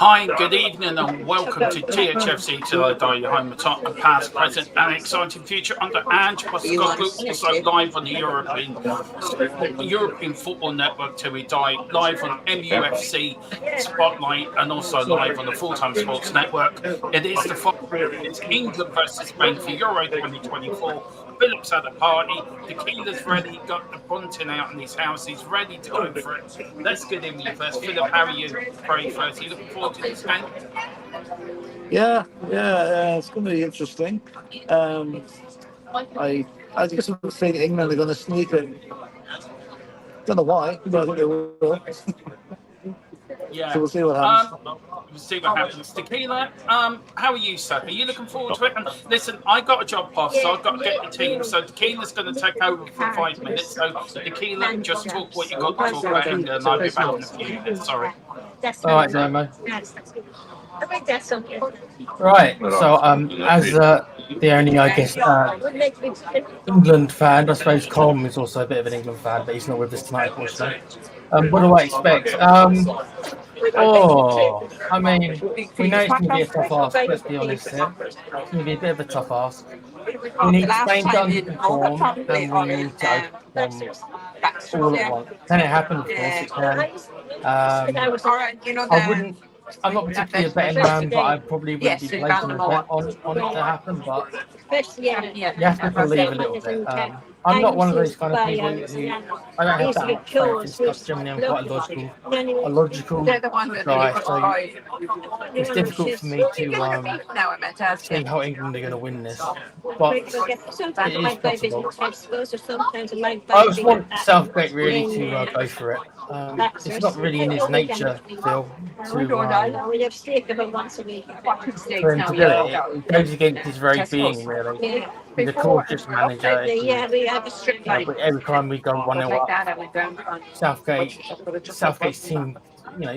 Hi, good evening, and welcome to THFC Till I Die, your home of top and past, present, and exciting future under Ange Postecoglou, also live on the European Football Network Till We Die, live on MUFC Spotlight, and also live on the Full-Time Sports Network. It's England versus Spain for Euro 2024. Philip's at a party. Tequila's ready. Got the bunting out in his house. He's ready to go for it. Let's get in with you first. Philip, how are you? Very first. Are you looking forward to this game? Yeah, it's going to be interesting. I just think England are going to sneak it. Don't know why, but I think they will. Yeah. So we'll see what happens. We'll see what happens. Tequila, how are you, sir? Are you looking forward to it? And listen, I got a job pass, so I've got to get the team. So Tequila's going to take over for 5 minutes. So Tequila, just talk what you got to talk about, and I'll be back in a few minutes. Sorry. All right, Demo. Right. So, as the only, I guess, England fan, I suppose Colm is also a bit of an England fan, but he's not with us tonight, unfortunately. What do I expect? I mean, we know it's going to be a tough ask, let's be honest here. It's going to be a bit of a tough ask. We need Spain to underperform, and we need to overperform all at once. Can it happen? Of course it can. I'm not particularly a betting man, but I probably wouldn't be placing a bet on it to happen, but you have to believe a little bit. I'm not one of those kind of people who I don't have that much faith in stuff. Generally, I'm quite a logical guy, so it's difficult for me to see how England are going to win this. But it is possible. I just want Southgate really to go for it. It's not really in his nature, Phil, for him to do it. It goes against his very being, really. He's a cautious manager. Every time we go 1-0 up, Southgate's team,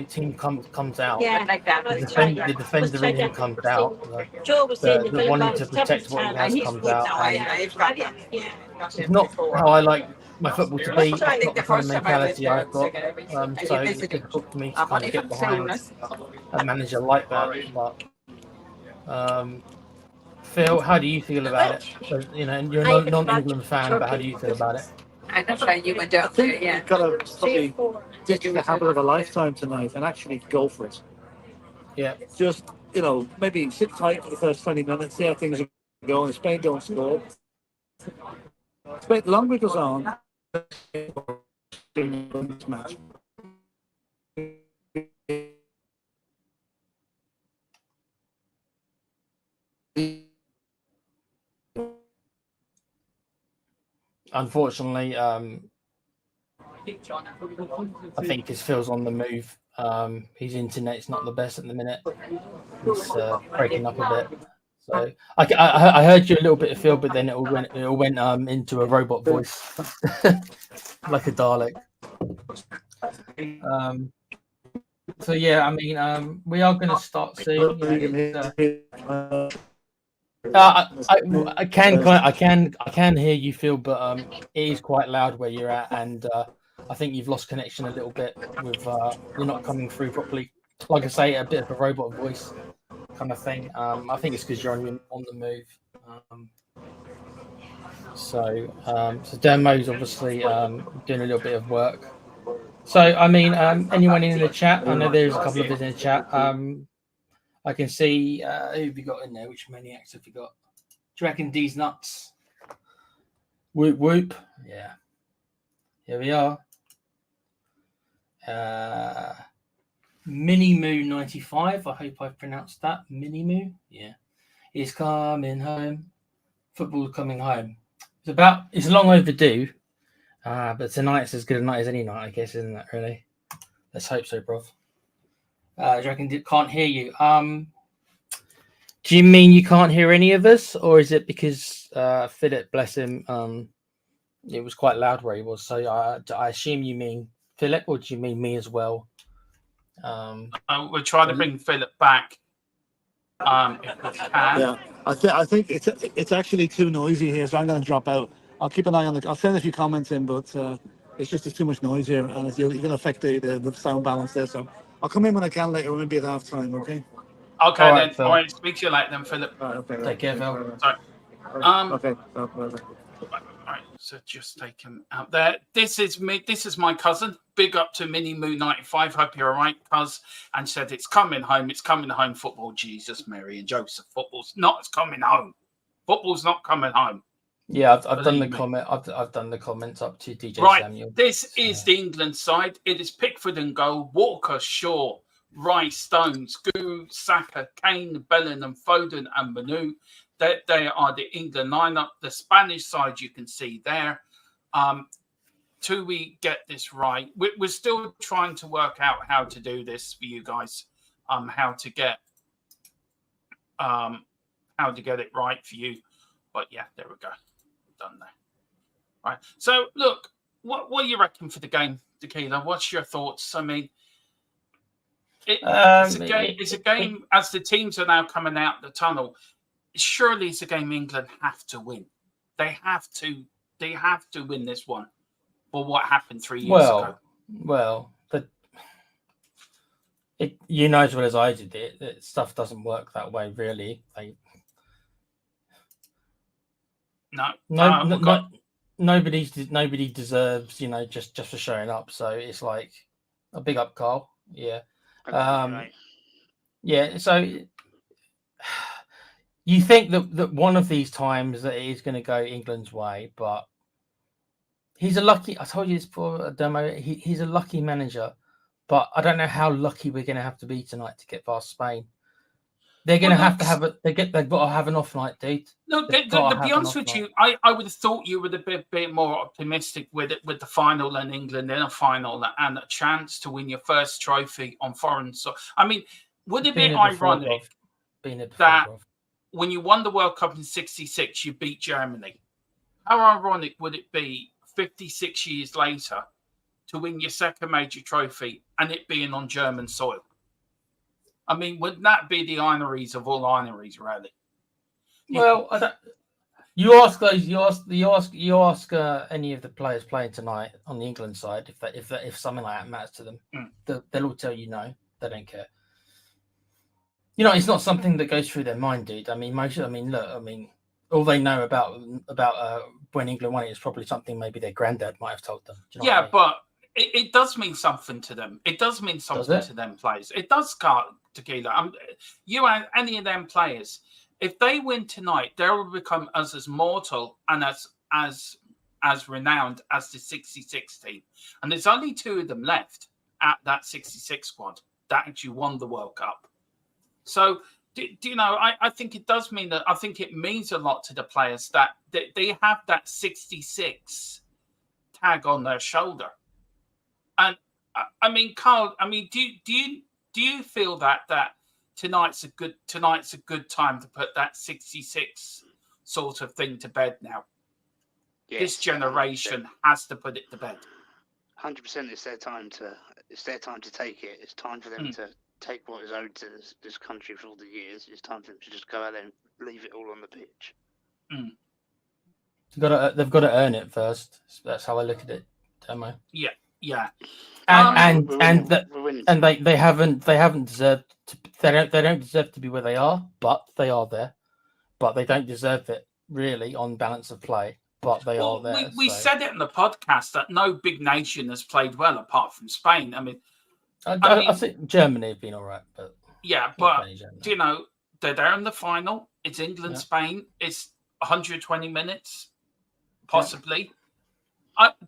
team comes out. The defender in him comes out. The wanting to protect what he has comes out. It's not how I like my football to be. It's not the kind of mentality I've got. So it's difficult for me to kind of get behind a manager like that. But Phil, how do you feel about it? So, you're a non-England fan, but how do you feel about it? I think you've got to probably ditch the habit of a lifetime tonight and actually go for it. Yeah. Just, maybe sit tight for the first 20 minutes, see how things are going. Spain don't score. Spain, the longer it goes on, this match. Unfortunately, I think his Phil's on the move. His internet's not the best at the minute. It's breaking up a bit. So I heard you a little bit of Phil, but then it all went into a robot voice, like a Dalek. So yeah, I mean, we are going to start soon. I can hear you, Phil, but it is quite loud where you're at, and I think you've lost connection a little bit with you're not coming through properly. Like I say, a bit of a robot voice kind of thing. I think it's because you're on the move. So Demo's obviously doing a little bit of work. So I mean, anyone in the chat? I know there's a couple of us in the chat. I can see who have you got in there? Which maniacs have you got? Do you reckon D's nuts? Whoop whoop. Yeah. Here we are. Mini Moo 95. I hope I've pronounced that. Mini Moo. Yeah. He's coming home. Football's coming home. It's long overdue. But tonight's as good a night as any night, I guess, isn't it, really? Let's hope so, bruv. Do you reckon can't hear you? Do you mean you can't hear any of us, or is it because Philip, bless him, it was quite loud where he was? So I assume you mean Philip, or do you mean me as well? We're trying to bring Philip back. If we can. Yeah, I think it's actually too noisy here, so I'm going to drop out. I'll keep an eye on I'll send a few comments in, but it's just too much noise here, and you're going to affect the sound balance there. So I'll come in when I can later, or maybe at half time. Okay. Okay, All right, then. Phil. All right, speak to you later then, Philip. All right. Okay. Take care, Phil. Sorry. Okay. All right, so just take him out there. This is me. This is my cousin. Big up to Mini Moo 95. Hope you're all right, cuz. And said it's coming home. It's coming home. Football. Jesus, Mary and Joseph. Football's not coming home. Football's not coming home. Yeah, I've done the Believe me. comment. I've done the comments up to DJ Right. Samuel. This is the England side. It is Pickford and goal. Walker, Shaw, Rice, Stones, Goo, Saka, Kane, Bellingham, Foden, and Manu. They are the England lineup. The Spanish side you can see there. Till we get this right, we're still trying to work out how to do this for you guys. How to get it right for you. But yeah, there we go. Done there. Right. So look, what do you reckon for the game, Tequila? What's your thoughts? I mean, it's a game as the teams are now coming out the tunnel. Surely it's a game England have to win. They have to win this one for what happened 3 years ago. Well, you know as well as I did that stuff doesn't work that way, really. Nobody deserves, just for showing up. So it's like a big up, Carl. Yeah. Yeah. So you think that one of these times that it is going to go England's way, but he's a lucky. I told you this before a demo. He's a lucky manager, but I don't know how lucky we're going to have to be tonight to get past Spain. They're going to have to have they've got to have an off night, dude. Look, to be honest with you, I would have thought you were a bit more optimistic with the final and England in a final and a chance to win your first trophy on foreign soil. I mean, would it be ironic that when you won the World Cup in '66, you beat Germany? How ironic would it be 56 years later to win your second major trophy and it being on German soil? I mean, wouldn't that be the ironies of all ironies, really? Well, you ask any of the players playing tonight on the England side if something like that matters to them, they'll all tell you no, they don't care. It's not something that goes through their mind, dude. I mean, all they know about when England won it is probably something maybe their granddad might have told them. Do you know what I mean? But it does mean something to them. It does mean something to them players. It does, Tequila. You and any of them players, if they win tonight, they will become as mortal and as renowned as the '66 team. And there's only two of them left at that '66 squad that actually won the World Cup. So, I think it does mean that. I think it means a lot to the players that they have that '66 tag on their shoulder. And I mean, Carl, do you feel that tonight's a good time to put that '66 sort of thing to bed now? Yes, this generation has to put it to bed. 100%. It's their time to take it. It's time for them to take what is owed to this country for all the years. It's time for them to just go out there and leave it all on the pitch. They've got to earn it first. That's how I look at it, Demo. Yeah. And they haven't deserved they don't deserve to be where they are, but they are there. But they don't deserve it really on balance of play. But they are there. We said it in the podcast that no big nation has played well apart from Spain. I mean, I think Germany have been all right, but they're there in the final. It's England, Spain. It's 120 minutes, possibly.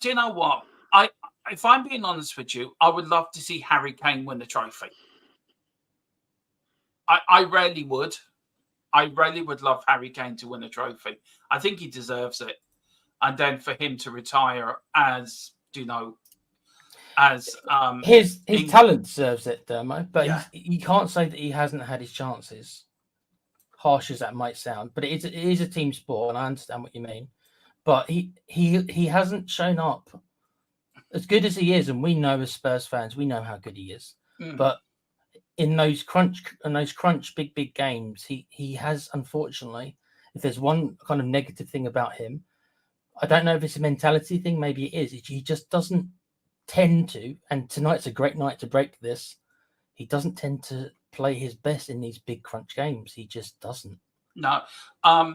Do you know what? If I'm being honest with you, I would love to see Harry Kane win the trophy. I really would. I really would love Harry Kane to win a trophy. I think he deserves it. And then for him to retire as his talent deserves it, Dermo. But he can't say that he hasn't had his chances. Harsh as that might sound, but it is a team sport, and I understand what you mean. But he hasn't shown up as good as he is, and we know as Spurs fans, we know how good he is. But in those crunch big games, he has, unfortunately, if there's one kind of negative thing about him, I don't know if it's a mentality thing, maybe it is. He just doesn't tend to, and tonight's a great night to break this. he doesn't tend to play his best in these big crunch games. He just doesn't. No. I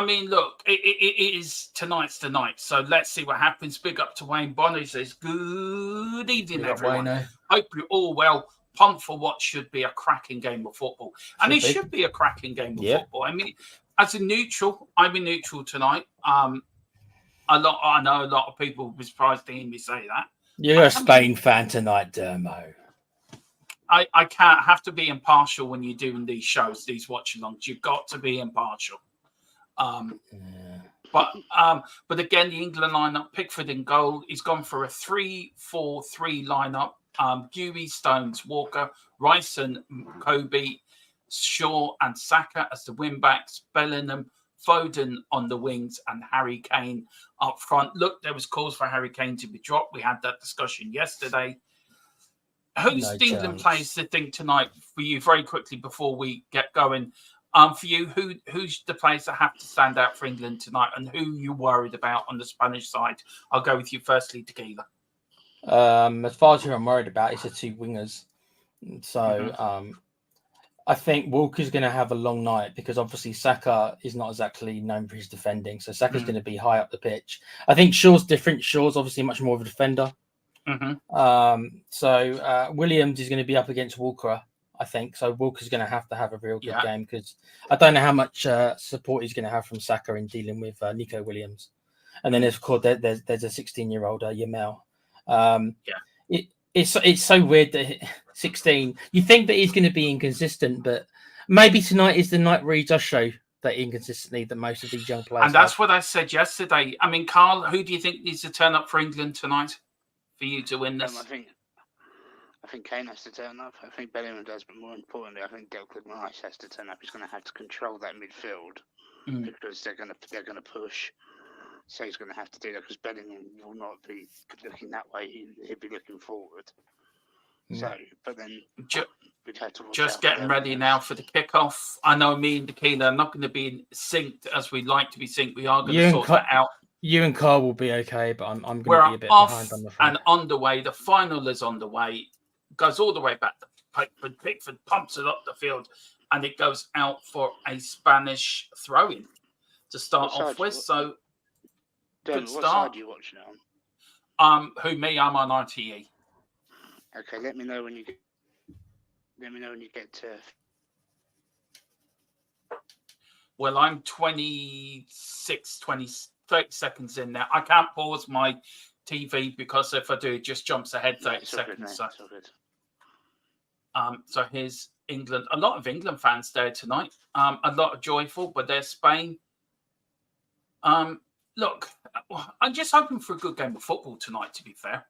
mean, look, it is tonight's the night. So let's see what happens. Big up to Wayne Bonner. He says, good evening, everyone. Hope you're all well. Pumped for what should be a cracking game of football. And it should be a cracking game of football. I mean, as a neutral, I'm a neutral tonight. I know a lot of people will be surprised to hear me say that. You're a Spain fan tonight, Dermo. I can't have to be impartial when you're doing these shows, these watch-alongs. You've got to be impartial. But again, the England lineup, Pickford in goal. He's gone for a 3-4-3 lineup. Dewey, Stones, Walker, Rice and Kobe, Shaw and Saka as the wing-backs, Bellingham, Foden on the wings, and Harry Kane up front. Look, there was cause for Harry Kane to be dropped. We had that discussion yesterday. Who's the England players to think tonight for you very quickly before we get going? For you, who's the players that have to stand out for England tonight, and who you worried about on the Spanish side? I'll go with you firstly, Tequila. As far as who I'm worried about, it's the two wingers. So I think Walker's going to have a long night because obviously Saka is not exactly known for his defending. So Saka's going to be high up the pitch. I think Shaw's different. Shaw's obviously much more of a defender. So Williams is going to be up against Walker, I think. So Walker's going to have a real good game because I don't know how much support he's going to have from Saka in dealing with Nico Williams. And then of course there's a 16-year-old Yamal. It's so weird that 16. You think that he's going to be inconsistent, but maybe tonight is the night where he does show that inconsistency that most of these young players. And that's what I said yesterday. I mean, Carl, who do you think needs to turn up for England tonight for you to win this? I think Kane has to turn up. I think Bellingham does, but more importantly, I think Declan Rice has to turn up. He's going to have to control that midfield because they're going to push. So he's going to have to do that because Bellingham will not be looking that way. He'll be looking forward. So, but then we'd have to just getting ready now for the kickoff. I know me and Tequila are not going to be synced as we'd like to be synced. We are going to sort that out. You and Carl will be okay, but I'm going to be a bit behind on the front. And on the way. The final is on the way. Goes all the way back to Pickford, pumps it up the field, and it goes out for a Spanish throw-in to start off with. So. What side are you watching it on? Who me? I'm on RTE. Okay, let me know when you get to. Well, I'm 30 seconds in now. I can't pause my TV because if I do, it just jumps ahead 30 seconds. So here's England. A lot of England fans there tonight. A lot of joyful, but there's Spain. Look, I'm just hoping for a good game of football tonight, to be fair.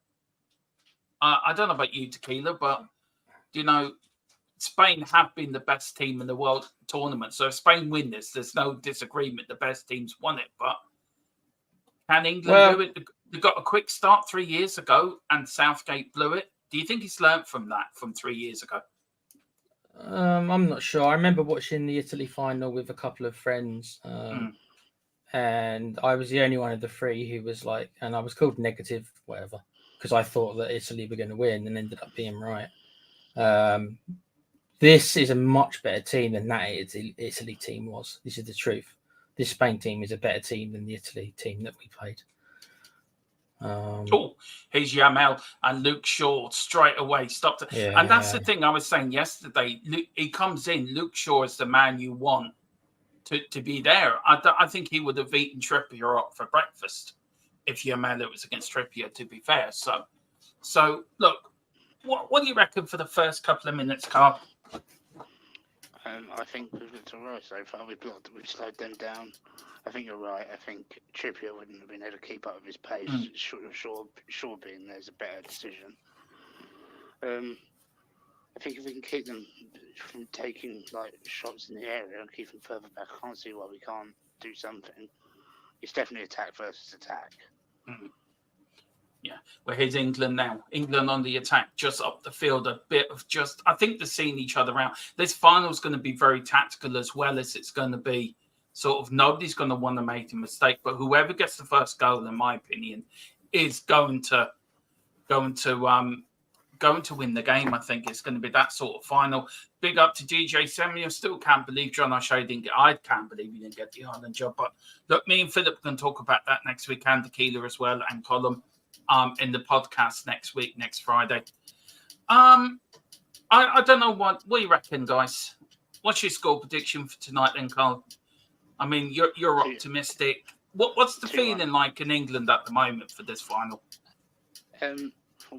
I don't know about you, Tequila, but, Spain have been the best team in the world tournament. So if Spain win this, there's no disagreement. The best teams won it. But can England do it? They got a quick start 3 years ago and Southgate blew it. Do you think he's learned from that from 3 years ago? I'm not sure. I remember watching the Italy final with a couple of friends. And I was the only one of the three who was like, and I was called negative, whatever, because I thought that Italy were going to win and ended up being right. This is a much better team than that Italy team was. This is the truth. This Spain team is a better team than the Italy team that we played. Here's Yamal and Luke Shaw straight away stopped it. And that's the thing I was saying yesterday. He comes in. Luke Shaw is the man you want to be there. I think he would have eaten Trippier up for breakfast if Yamal was against Trippier, to be fair. So look, what do you reckon for the first couple of minutes, Carl? I think we've looked all right so far. We've slowed them down. I think you're right. I think Trippier wouldn't have been able to keep up with his pace. Shaw being there's a better decision. I think if we can keep them from taking shots in the area and keep them further back, I can't see why we can't do something. It's definitely attack versus attack. Yeah, well, here's England now. England on the attack, just up the field, a bit of I think they're seeing each other out. This final is going to be very tactical as well as it's going to be sort of nobody's going to want to make a mistake, but whoever gets the first goal, in my opinion, is going to going to win the game. I think it's going to be that sort of final. Big up to DJ Semi. I still can't believe John O'Shea didn't get. I can't believe he didn't get the Ireland job. But look, me and Philip can talk about that next week, and Tequila as well, and Colin in the podcast next week, next Friday. I don't know what you reckon, guys. What's your score prediction for tonight, then, Carl? I mean, you're optimistic. What's the feeling like in England at the moment for this final?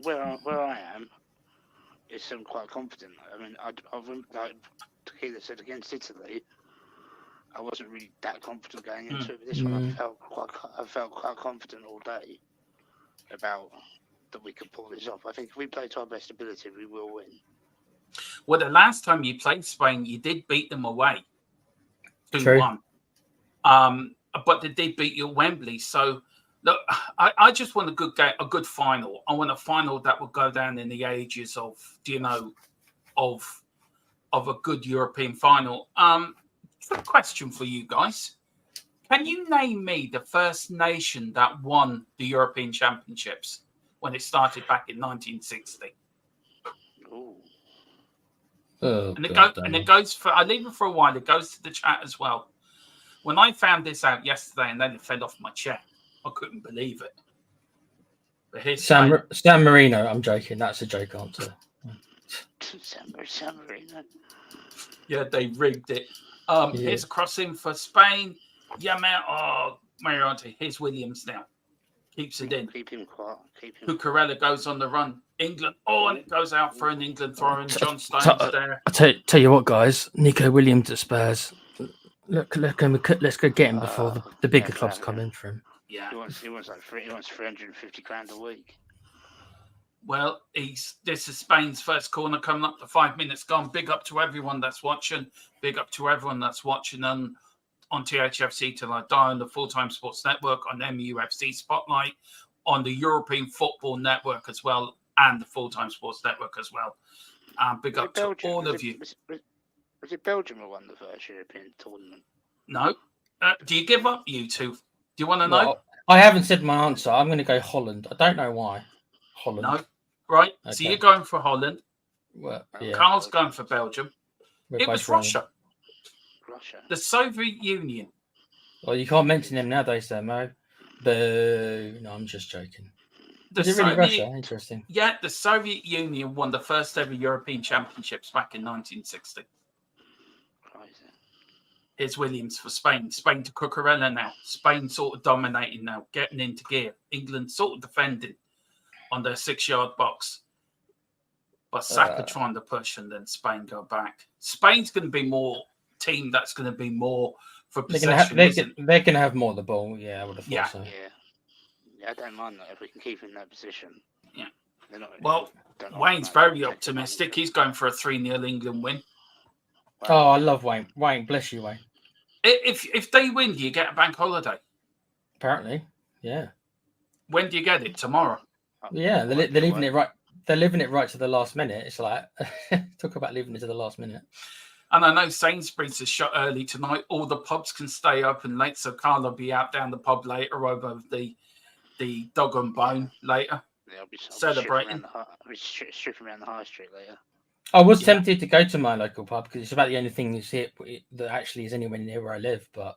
Where I am, I'm quite confident. I mean, I like Tequila said against Italy, I wasn't really that confident going into it. But this one, I felt quite confident all day about that we could pull this off. I think if we play to our best ability, we will win. Well, the last time you played Spain, you did beat them away 2-1. But they did beat you at Wembley. So, look, I just want a good game, a good final. I want a final that will go down in the ages of, of a good European final. A question for you guys. Can you name me the first nation that won the European Championships when it started back in 1960? Ooh. And it goes for, I leave it for a while, it goes to the chat as well. When I found this out yesterday and then it fell off my chair, I couldn't believe it. But here's San Marino. I'm joking. That's a joke answer. San Marino. Yeah, they rigged it. Here's a crossing for Spain. Yeah, man. Oh, Mariante. Here's Williams now. Keeps it in. Keep him quiet. Cucurella goes on the run. England. Oh, and it goes out for an England throw. And John Stones there. Tell you what, guys. Nico Williams at Spurs. Look, let's go get him before the bigger clubs come in for him. Yeah. He wants 350 grand a week. Well, this is Spain's first corner coming up to 5 minutes gone. Big up to everyone that's watching. Big up to everyone that's watching on THFC Till I Die, on the Full-Time Sports Network, on MUFC Spotlight, on the European Football Network as well, and the Full-Time Sports Network as well. Big up to all of you. Was it Belgium who won the first European tournament? No. Do you give up, you two? Do you want to know? Well, I haven't said my answer. I'm going to go Holland. I don't know why. Holland. No. Right. Okay. So you're going for Holland. Well, yeah. Carl's going for Belgium. It was Russia. The Soviet Union. Well, you can't mention them nowadays, though, Mo. Boo. No, I'm just joking. Is it really Russia? Interesting. Yeah, the Soviet Union won the first ever European Championships back in 1960. Here's Williams for Spain. Spain to Cucurella now. Spain sort of dominating now, getting into gear. England sort of defending on their 6-yard box. But Saka trying to push and then Spain go back. Spain's going to be more team that's going to be more for possession. They're going to have more of the ball. Yeah, I would have thought so. Yeah, I don't mind that if we can keep in that position. Yeah. Wayne's very optimistic. He's going for a 3-0 England win. Oh, I love Wayne. Wayne, bless you, Wayne. If they win, do you get a bank holiday? Apparently, yeah. When do you get it? Tomorrow? Yeah, they're leaving it right. They're leaving it right to the last minute. It's like talk about leaving it to the last minute. And I know Sainsbury's is shut early tonight. All the pubs can stay open late, so Carl will be out down the pub later over the dog and bone later. Yeah, I'll be celebrating. Stripping around the high street later. I was tempted to go to my local pub because it's about the only thing you see that actually is anywhere near where I live. But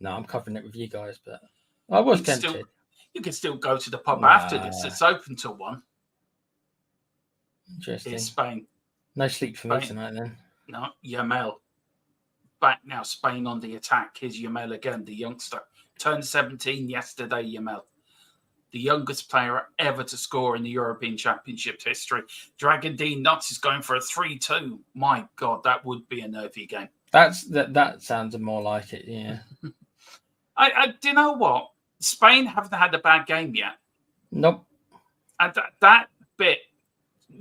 no, I'm covering it with you guys. But I was tempted. You can still go to the pub after this. It's open till 1. Interesting. In Spain. No sleep for me tonight then. No, Yamal. Back now, Spain on the attack. Here's Yamal again, the youngster. Turned 17 yesterday, Yamal. The youngest player ever to score in the European Championships history. Dragon D Nuts is going for a 3-2. My God, that would be a nervy game. That sounds more like it, yeah. I do you know what? Spain haven't had a bad game yet. Nope. And that bit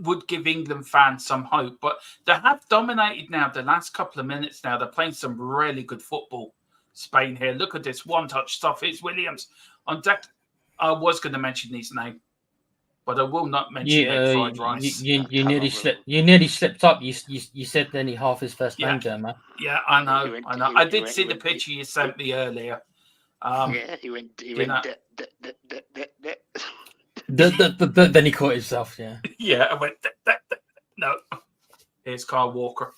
would give England fans some hope. But they have dominated now the last couple of minutes now. They're playing some really good football, Spain here. Look at this one-touch stuff. Here's Williams on deck. I was going to mention his name, but I will not mention fried rice. You nearly slipped. You nearly slipped up. You said then he half his first name there, man. Yeah, I know. I did see the picture you sent me earlier. He went. Then he caught himself. Yeah. Yeah, I went. No. Here's Kyle Walker.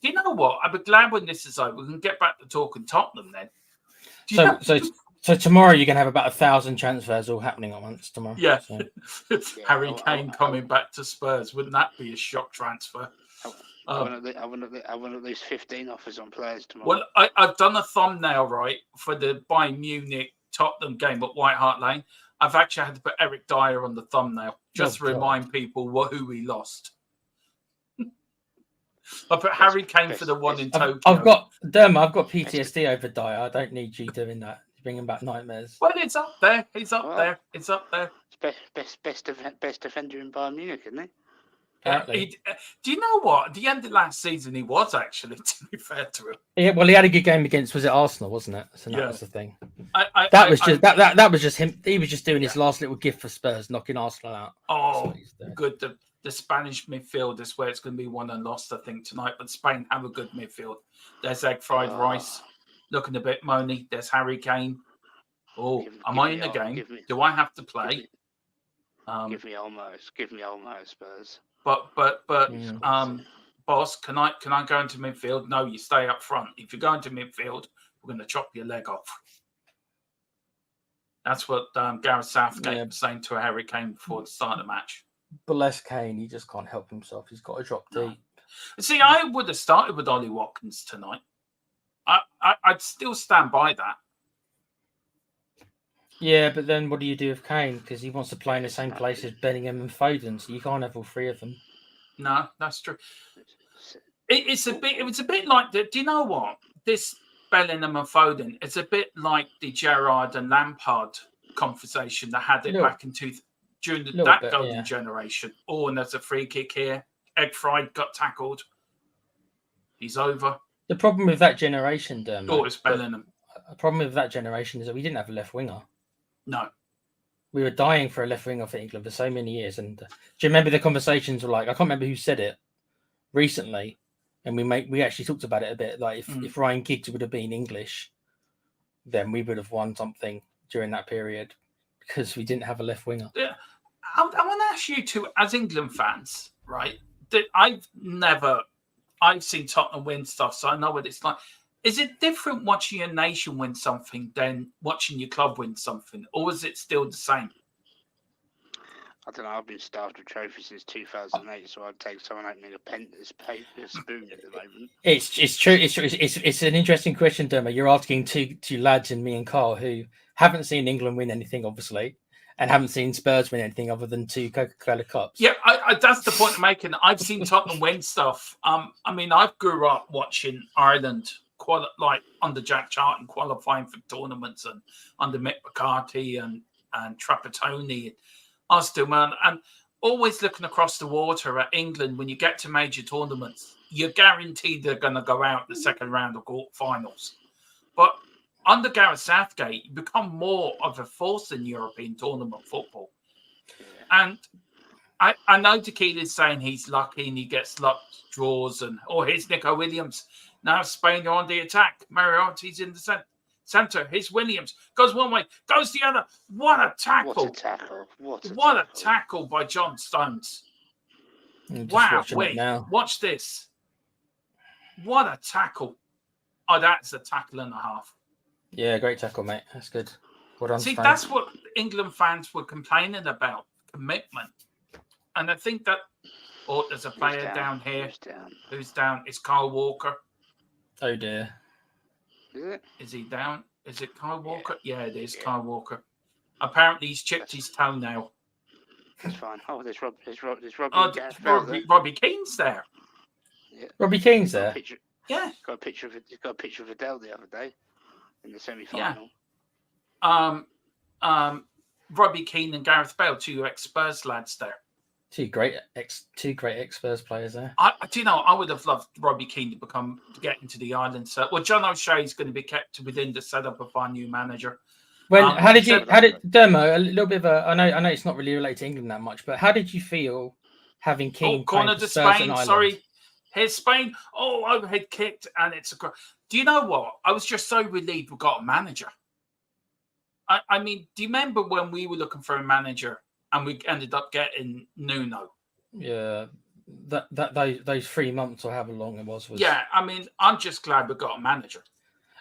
Do you know what? I'd be glad when this is over. We can get back to talking Tottenham then. So tomorrow you're gonna have about 1,000 transfers all happening at once tomorrow. Yeah. So. Harry Kane coming back to Spurs. Wouldn't that be a shock transfer? I want at least 15 offers on players tomorrow. Well, I've done a thumbnail, right, for the Bayern Munich Tottenham game at White Hart Lane. I've actually had to put Eric Dyer on the thumbnail just to remind people who we lost. I put Harry Kane for the one in Tokyo. I've got PTSD over Dyer. I don't need you doing that. You're bringing back nightmares. Well, it's up there. It's up there. It's up there. Best defender in Bayern Munich, isn't he? Apparently. Do you know what? At the end of last season, he was actually, to be fair to him. Yeah, well, he had a good game against, was it Arsenal, wasn't it? So that was the thing. That was just him. He was just doing his last little gift for Spurs, knocking Arsenal out. Oh, good. The Spanish midfield is where it's going to be won and lost, I think, tonight. But Spain have a good midfield. There's egg fried rice, looking a bit moany. There's Harry Kane. Oh, am I in the game? Do I have to play? Give me Olmo, Spurs. But boss, can I go into midfield? No, you stay up front. If you go into midfield, we're going to chop your leg off. That's what Gareth Southgate was saying to Harry Kane before the start of the match. Bless Kane, he just can't help himself. He's got to drop deep. See, I would have started with Ollie Watkins tonight. I'd still stand by that. Yeah, but then what do you do with Kane? Because he wants to play in the same place as Bellingham and Foden, so you can't have all three of them. No, that's true. It was a bit like the. Do you know what? This Bellingham and Foden, it's a bit like the Gerrard and Lampard conversation that had it back in during that golden generation. Oh, and there's a free kick here. Egg fried got tackled. He's over. The problem with that generation, oh, it's Bellingham. The problem with that generation is that we didn't have a left winger. No. We were dying for a left winger for England for so many years. And do you remember the conversations were like, I can't remember who said it recently. And we actually talked about it a bit. Like if Ryan Giggs would have been English, then we would have won something during that period because we didn't have a left winger. Yeah. I want to ask you two, as England fans, right? That I've seen Tottenham win stuff, so I know what it's like. Is it different watching your nation win something than watching your club win something, or is it still the same? I don't know. I've been starved of trophies since 2008, so I'd take someone opening a spoon at the moment. It's true. It's an interesting question, Derma. You're asking two lads and me and Carl who haven't seen England win anything, obviously, and haven't seen Spurs win anything other than 2 Coca-Cola Cups. Yeah, that's the point I'm making. I've seen Tottenham win stuff. I mean, I grew up watching Ireland under Jack Charlton qualifying for tournaments and under Mick McCarthy and Trapattoni, Osterman, and always looking across the water at England. When you get to major tournaments, you're guaranteed they're going to go out the second round of quarterfinals. But under Gareth Southgate, you become more of a force in European tournament football. And I know Tequila's saying he's lucky and he gets luck draws here's Nico Williams. Now Spain are on the attack. Mariotta's in the centre. Here's Williams. Goes one way, goes the other. What a tackle. What a tackle by John Stones. Wow, wait, watch this. What a tackle. Oh, that's a tackle and a half. Yeah, great tackle, mate. That's good. Well done, See, Spain. that's what England fans were complaining about, commitment. And I think that, there's a player down here. Who's down? It's Kyle Walker. Oh, dear. Is he down? Is it Kyle Walker? Yeah, it is Kyle Walker. Apparently, he's chipped his toenail. That's fine. Oh, there's Robbie. Robbie Keane's there. Yeah. Robbie Keane's there? Yeah. He's got a picture of Adele the other day in the semi-final. Yeah. Robbie Keane and Gareth Bale, 2 ex-Spurs lads there. Two great ex-Spurs players there. I would have loved Robbie Keane to get into the Ireland set. Well, John O'Shea's going to be kept within the setup of our new manager. How did Dermo, a little bit of I know it's not really related to England that much, but how did you feel having Keane corner to Spain? Sorry, here's Spain. Oh, overhead kicked, and it's a. Do you know what? I was just so relieved we got a manager. I mean, do you remember when we were looking for a manager and we ended up getting Nuno. Yeah, those 3 months or however long it was. Yeah, I mean, I'm just glad we got a manager.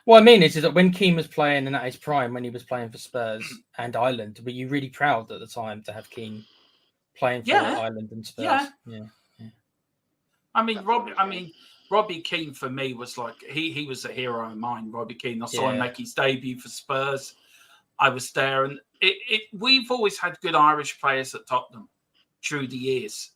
What I mean is that when Keane was playing and at his prime, when he was playing for Spurs and Ireland, were you really proud at the time to have Keane playing for Ireland and Spurs? Yeah. I mean, Robbie Keane for me was like he was a hero of mine. Robbie Keane. I saw him make his debut for Spurs. I was there, and we've always had good Irish players at Tottenham through the years.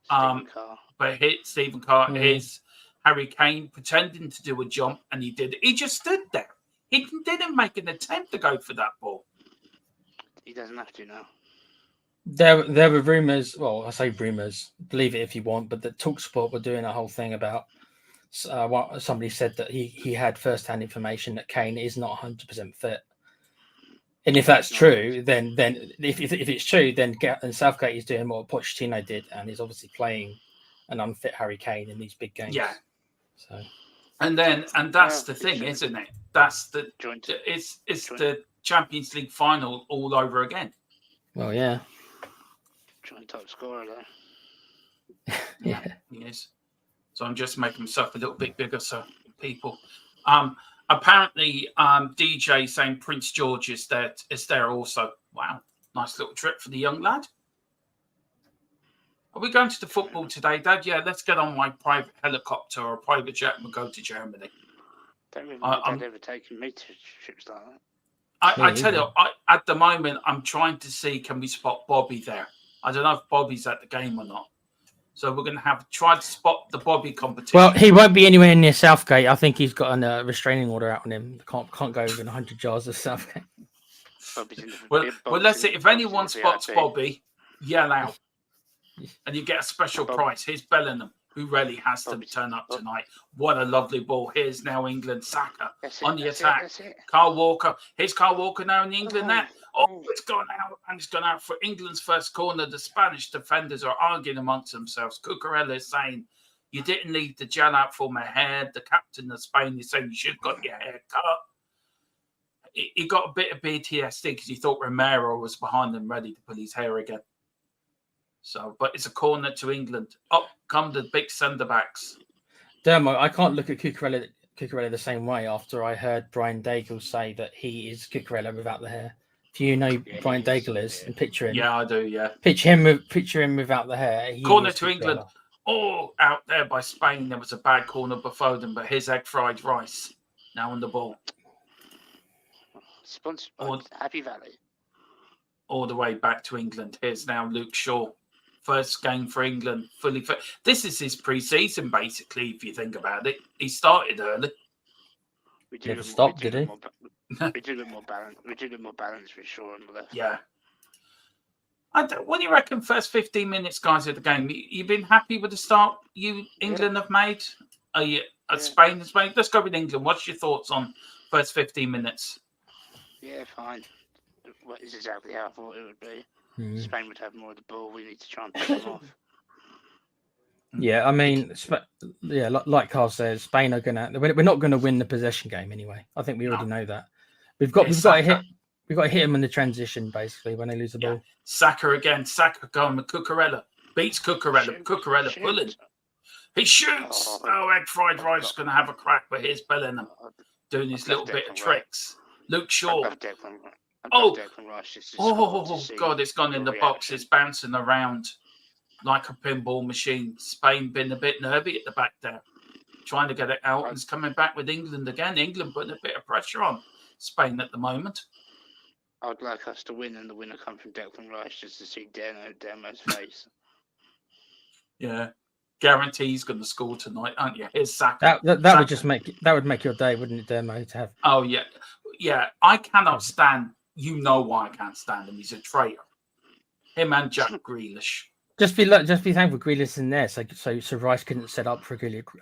But Stephen Carr, his Harry Kane pretending to do a jump, and he did. He just stood there. He didn't make an attempt to go for that ball. He doesn't have to now. There were rumours. Well, I say rumours. Believe it if you want, but the TalkSport were doing a whole thing about. Somebody said that he had first-hand information that Kane is not 100% fit. And if that's true, then if it's true, then Southgate is doing what Pochettino did, and he's obviously playing an unfit Harry Kane in these big games. Yeah. So. And that's the thing, isn't it? That's it's the Champions League final all over again. Well, yeah. Joint top scorer there. Yeah, he is. So I'm just making myself a little bit bigger, so people. Apparently, DJ saying Prince George is there also. Wow, nice little trip for the young lad. Are we going to the football today, Dad? Yeah, let's get on my private helicopter or private jet and we'll go to Germany. Don't remember my dad ever taking me to trips like that. I tell you, at the moment, I'm trying to see, can we spot Bobby there? I don't know if Bobby's at the game or not. So we're going to try to spot the Bobby competition. Well, he won't be anywhere near Southgate. I think he's got a restraining order out on him. Can't go within 100 yards of Southgate. Well, let's see. If anyone spots Bobby, yell out. And you get a special prize. Here's Bellingham, who really has to turn up tonight. What a lovely ball. Here's now England. Saka on the attack. Kyle Walker. Here's Kyle Walker now in England net. Oh, it's gone out. And it's gone out for England's first corner. The Spanish defenders are arguing amongst themselves. Cucurella is saying, you didn't leave the gel out for my hair. The captain of Spain is saying, you should have got your hair cut. He got a bit of PTSD because he thought Romero was behind him ready to pull his hair again. So, but it's a corner to England. Up come the big centre-backs. Dermo, I can't look at Cucurella the same way after I heard Brian Daigle say that he is Cucurella without the hair. If you know Brian Daigle is and picture him. Yeah, I do, yeah. Picture him without the hair. Corner to England. Oh, out there by Spain, there was a bad corner by Foden, but here's egg fried rice now on the ball. Sponsored by Happy Valley. All the way back to England. Here's now Luke Shaw. First game for England, fully fit. This is his pre-season, basically, if you think about it. He started early. We never stopped, did he? We do look more balanced. We do look more balanced for sure on the left. Yeah. What do you reckon? First 15 minutes, guys, of the game. You've been happy with the start England have made? Are you Spain has made? Let's go with England. What's your thoughts on first 15 minutes? Yeah, fine. What is exactly how I thought it would be. Spain would have more of the ball. We need to try and pick them off. Yeah, I mean, like Carl says, Spain are we're not gonna win the possession game anyway. I think we already know that. We've got to hit them in the transition basically when they lose the ball. Saka again. Saka going with Cucurella. Beats Cucurella. Cucurella pulling. He shoots. Egg fried rice is going to have a crack, but here's Bellingham doing his little bit of tricks. Luke Shaw. God, it's gone in the box. It's bouncing around like a pinball machine. Spain been a bit nervy at the back there, trying to get it out, and it's coming back with England again. England putting a bit of pressure on Spain at the moment. I'd like us to win, and the winner come from Declan Rice just to see Dermo's face. Yeah, guarantee he's going to score tonight, aren't you? Here's Saka. That would just make your day, wouldn't it, Dermo, to have? Oh yeah. I cannot stand. You know why I can't stand him. He's a traitor. Him and Jack Grealish. Just be thankful Grealish in there, so Rice couldn't set up for a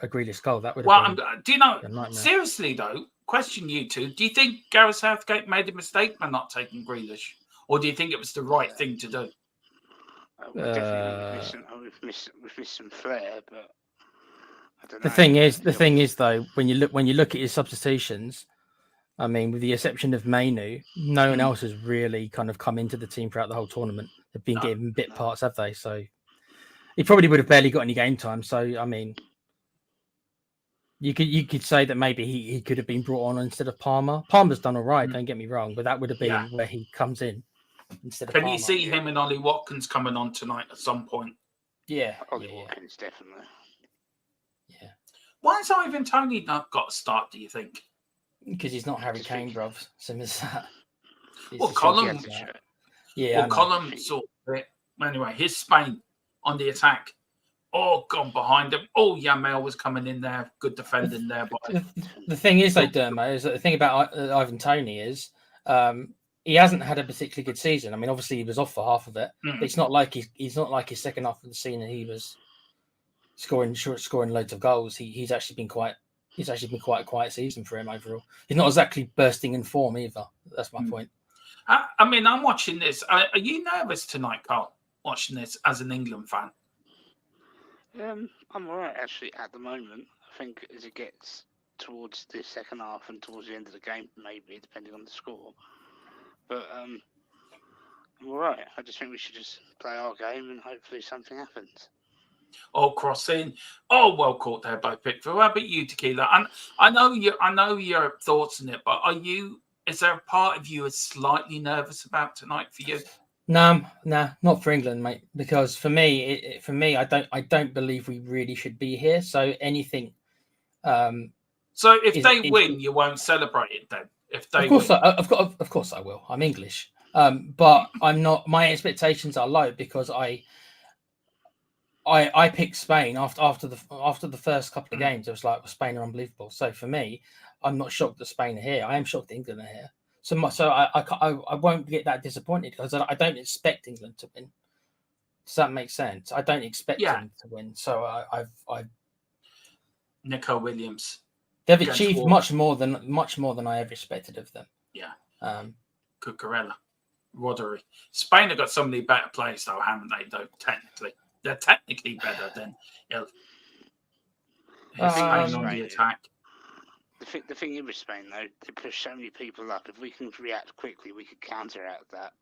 Grealish goal. That would have been. Do you know? Seriously though, question you two: do you think Gareth Southgate made a mistake by not taking Grealish, or do you think it was the right thing to do? We've missed some flair, but I don't know. The thing is though, when you look at his substitutions. I mean, with the exception of Mainu, no one else has really kind of come into the team throughout the whole tournament. They've been getting bit parts, have they? So he probably would have barely got any game time. So I mean, you could say that maybe he could have been brought on instead of Palmer. Palmer's done all right, don't get me wrong, but that would have been where he comes in instead of Can Palmer. you see him and Ollie Watkins coming on tonight at some point? Yeah, Ollie Watkins, definitely. Yeah. Why has Ivan Toney not got a start, do you think? Because he's not Harry Kane, bruv. Same as that. Well, Colin, Colin saw it. Anyway, here's Spain on the attack. Oh, gone behind him. Oh, Yamal was coming in there. Good defending there. The thing is, though, Dermo, is that the thing about Ivan Toney is he hasn't had a particularly good season. I mean, obviously he was off for half of it. But it's not like he's not like his second half of the season. He was scoring loads of goals. He's actually been quite a quiet season for him overall. He's not exactly bursting in form either. That's my point. I mean, I'm watching this. Are you nervous tonight, Carl? Watching this as an England fan? I'm all right, actually, at the moment. I think as it gets towards the second half and towards the end of the game, maybe, depending on the score. But I'm all right. I just think we should just play our game and hopefully something happens. Oh, crossing. Oh, well caught there by Pickford. How about you, Tequila? And I know your thoughts on it, but is there a part of you is slightly nervous about tonight for you? No, not for England, mate. Because for me, I don't believe we really should be here. So anything. So if they win, you won't celebrate it then. If they of course I will. I'm English, but I'm not. My expectations are low because I picked Spain after the first couple of games. It was like Spain are unbelievable. So for me, I'm not shocked that Spain are here. I am shocked that England are here. So I won't get that disappointed because I don't expect England to win. Does that make sense? I don't expect them to win. So I've Nico Williams. They've achieved much more than I ever expected of them. Yeah. Cucurella, Rodri. Spain have got so many better players though, haven't they? Though technically, they're technically better than Spain on the attack. The thing is with Spain, though, they push so many people up. If we can react quickly, we could counteract that.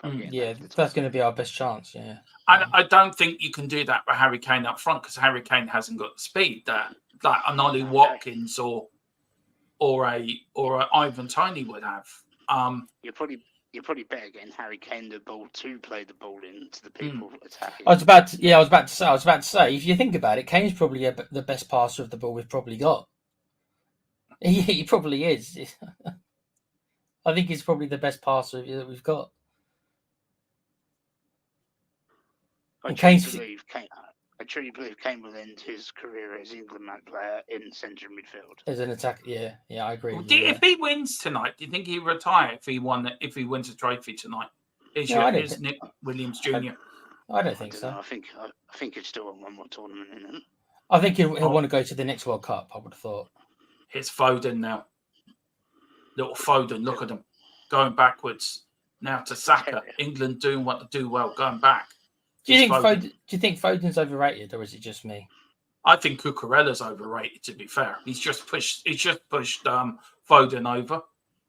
That's going to be our best chance. Yeah, I don't think you can do that with Harry Kane up front because Harry Kane hasn't got the speed that like an Ollie Watkins or a Ivan Toney would have. You're probably better getting Harry Kane the ball to play the ball into the people attacking. I was about to say, if you think about it, Kane's probably the best passer of the ball we've probably got. He probably is. I think he's probably the best passer that we've got. I truly believe Kane will end his career as England player in central midfield. As an attack, yeah, I agree. If he wins tonight, do you think he'll retire if he wins a trophy tonight? Is Nick Williams Jr.? I don't think so. I think he'd still want one more tournament in him. I think he'll want to go to the next World Cup. I would have thought. Here's Foden now. Little Foden, look at him. Going backwards. Now to Saka. England doing what they do well, going back. Do you think Foden's overrated or is it just me? I think Cucurella's overrated, to be fair. He's just pushed Foden over.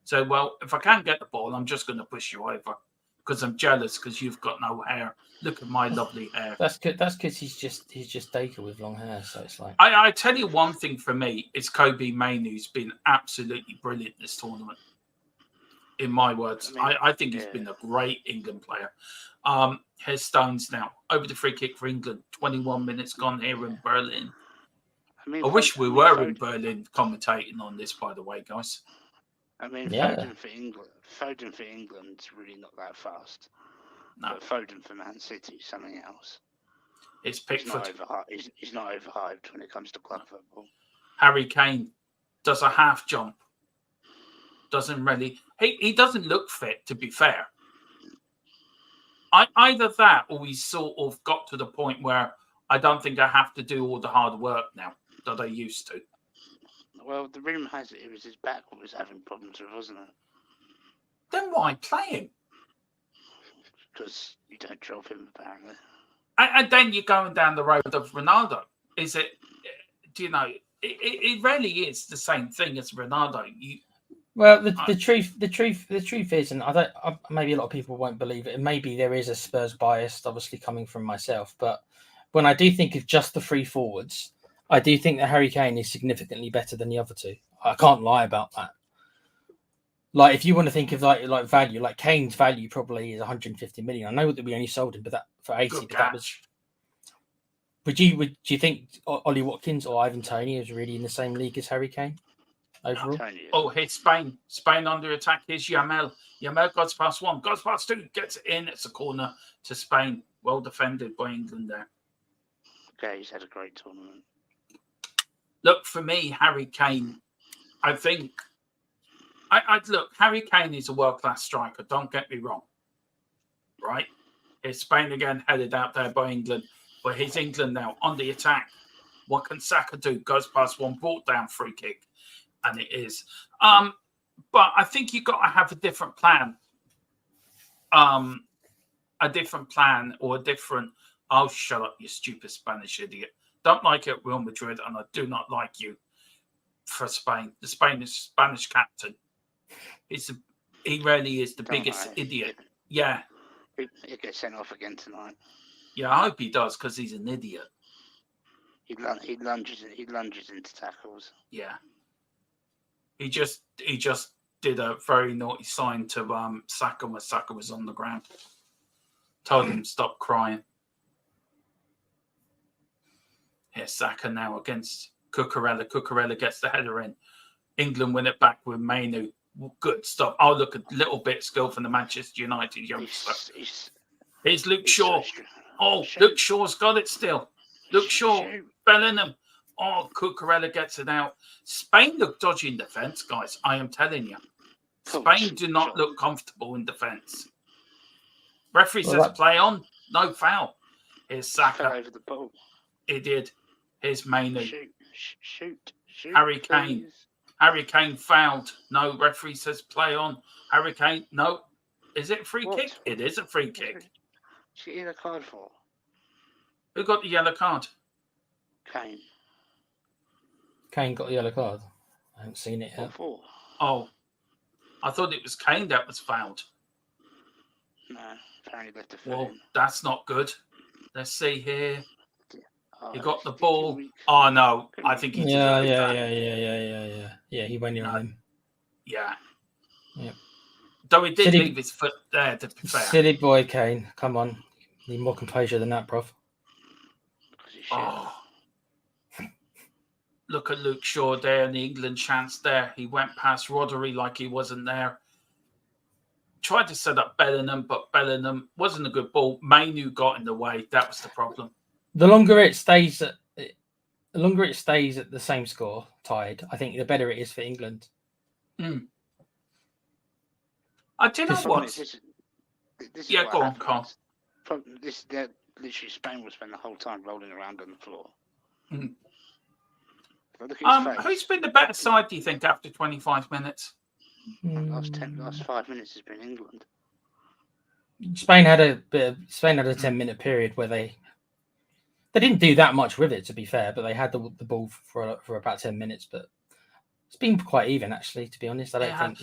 So, well, if I can't get the ball, I'm just going to push you over. Because I'm jealous because you've got no hair. Look at my lovely hair. That's good. That's because he's just Dacre with long hair. So it's like I tell you one thing for me, it's Kobe Mainoo who's been absolutely brilliant this tournament. In my words, I think he's been a great England player. Here's Stones now over the free kick for England. 21 minutes gone here in Berlin. I wish we were in Berlin commentating on this, by the way, guys. I mean, Foden for England's really not that fast. No. But Foden for Man City is something else. It's Pickford. He's not overhyped when it comes to club football. Harry Kane does a half jump. Doesn't really... He doesn't look fit, to be fair. Either that or he's sort of got to the point where I don't think I have to do all the hard work now that I used to. Well, the rumour has it was his back that was having problems with, wasn't it? Then why play him? Because you don't drop him, apparently. And then you're going down the road of Ronaldo. Is it, do you know, it really is the same thing as Ronaldo. Well, the truth is, and maybe a lot of people won't believe it, and maybe there is a Spurs bias, obviously coming from myself, but when I do think of just the three forwards, I do think that Harry Kane is significantly better than the other two. I can't lie about that. Like, if you want to think of like value, like Kane's value probably is 150 million. I know that we only sold him, but that for 80, but that was. Would you think Ollie Watkins or Ivan Toney is really in the same league as Harry Kane overall? Oh, here's Spain. Spain under attack. Here's Yamal. Yamal goes past one, goes past two, gets it in. It's a corner to Spain. Well defended by England there. Okay, he's had a great tournament. Look, for me, Harry Kane, I think. I'd look, Harry Kane is a world-class striker. Don't get me wrong. Right? It's Spain again, headed out there by England. But here's England now on the attack. What can Saka do? Goes past one, brought down, free kick. And it is. But I think you've got to have a different plan. Oh, shut up, you stupid Spanish idiot. Don't like it at Real Madrid, and I do not like you for Spain. The Spanish captain. He really is the biggest idiot. Yeah. He gets sent off again tonight. Yeah, I hope he does, because he's an idiot. He lunges into tackles. Yeah. He just did a very naughty sign to Saka when Saka was on the ground. Told him stop crying. Here's Saka now against Cucurella. Cucurella gets the header in. England win it back with Mainu. Good stuff. Oh, look, a little bit skill from the Manchester United youngster. Here's Luke Shaw. Luke Shaw's got it still. Luke Shaw, Bellingham. Oh, Cucurella gets it out. Spain look dodgy in defence, guys. I am telling you. Spain do not look comfortable in defence. Referee says play on. No foul. Here's Saka. Over the ball. He did. Here's Mainu. Shoot. Harry Kane. Harry Kane fouled. No, referee says play on. Harry Kane, no. Is it a free kick? It is a free kick. She get a card for? Who got the yellow card? Kane. Kane got the yellow card. I haven't seen it yet. Oh, I thought it was Kane that was fouled. No, apparently left the foot. Well, that's not good. Let's see here. He got the ball. Oh no, I think he did. Yeah. He went in on him. Yeah. Yeah. Though he did leave his foot there, to be fair. Silly boy, Kane. Come on. Need more composure than that, bruv. Oh. Look at Luke Shaw there and the England chance there. He went past Rodri like he wasn't there. Tried to set up Bellingham, but Bellingham wasn't a good ball. Mainu got in the way. That was the problem. The longer it stays at the same score, tied, I think the better it is for England. I do know what. Yeah, go on, Carl. Literally, Spain will spend the whole time rolling around on the floor. Who's been the better side, do you think, after 25 minutes? Last 5 minutes has been England. Spain had a 10-minute period where they didn't do that much with it, to be fair, but they had the ball for about 10 minutes. But it's been quite even, actually, to be honest. I haven't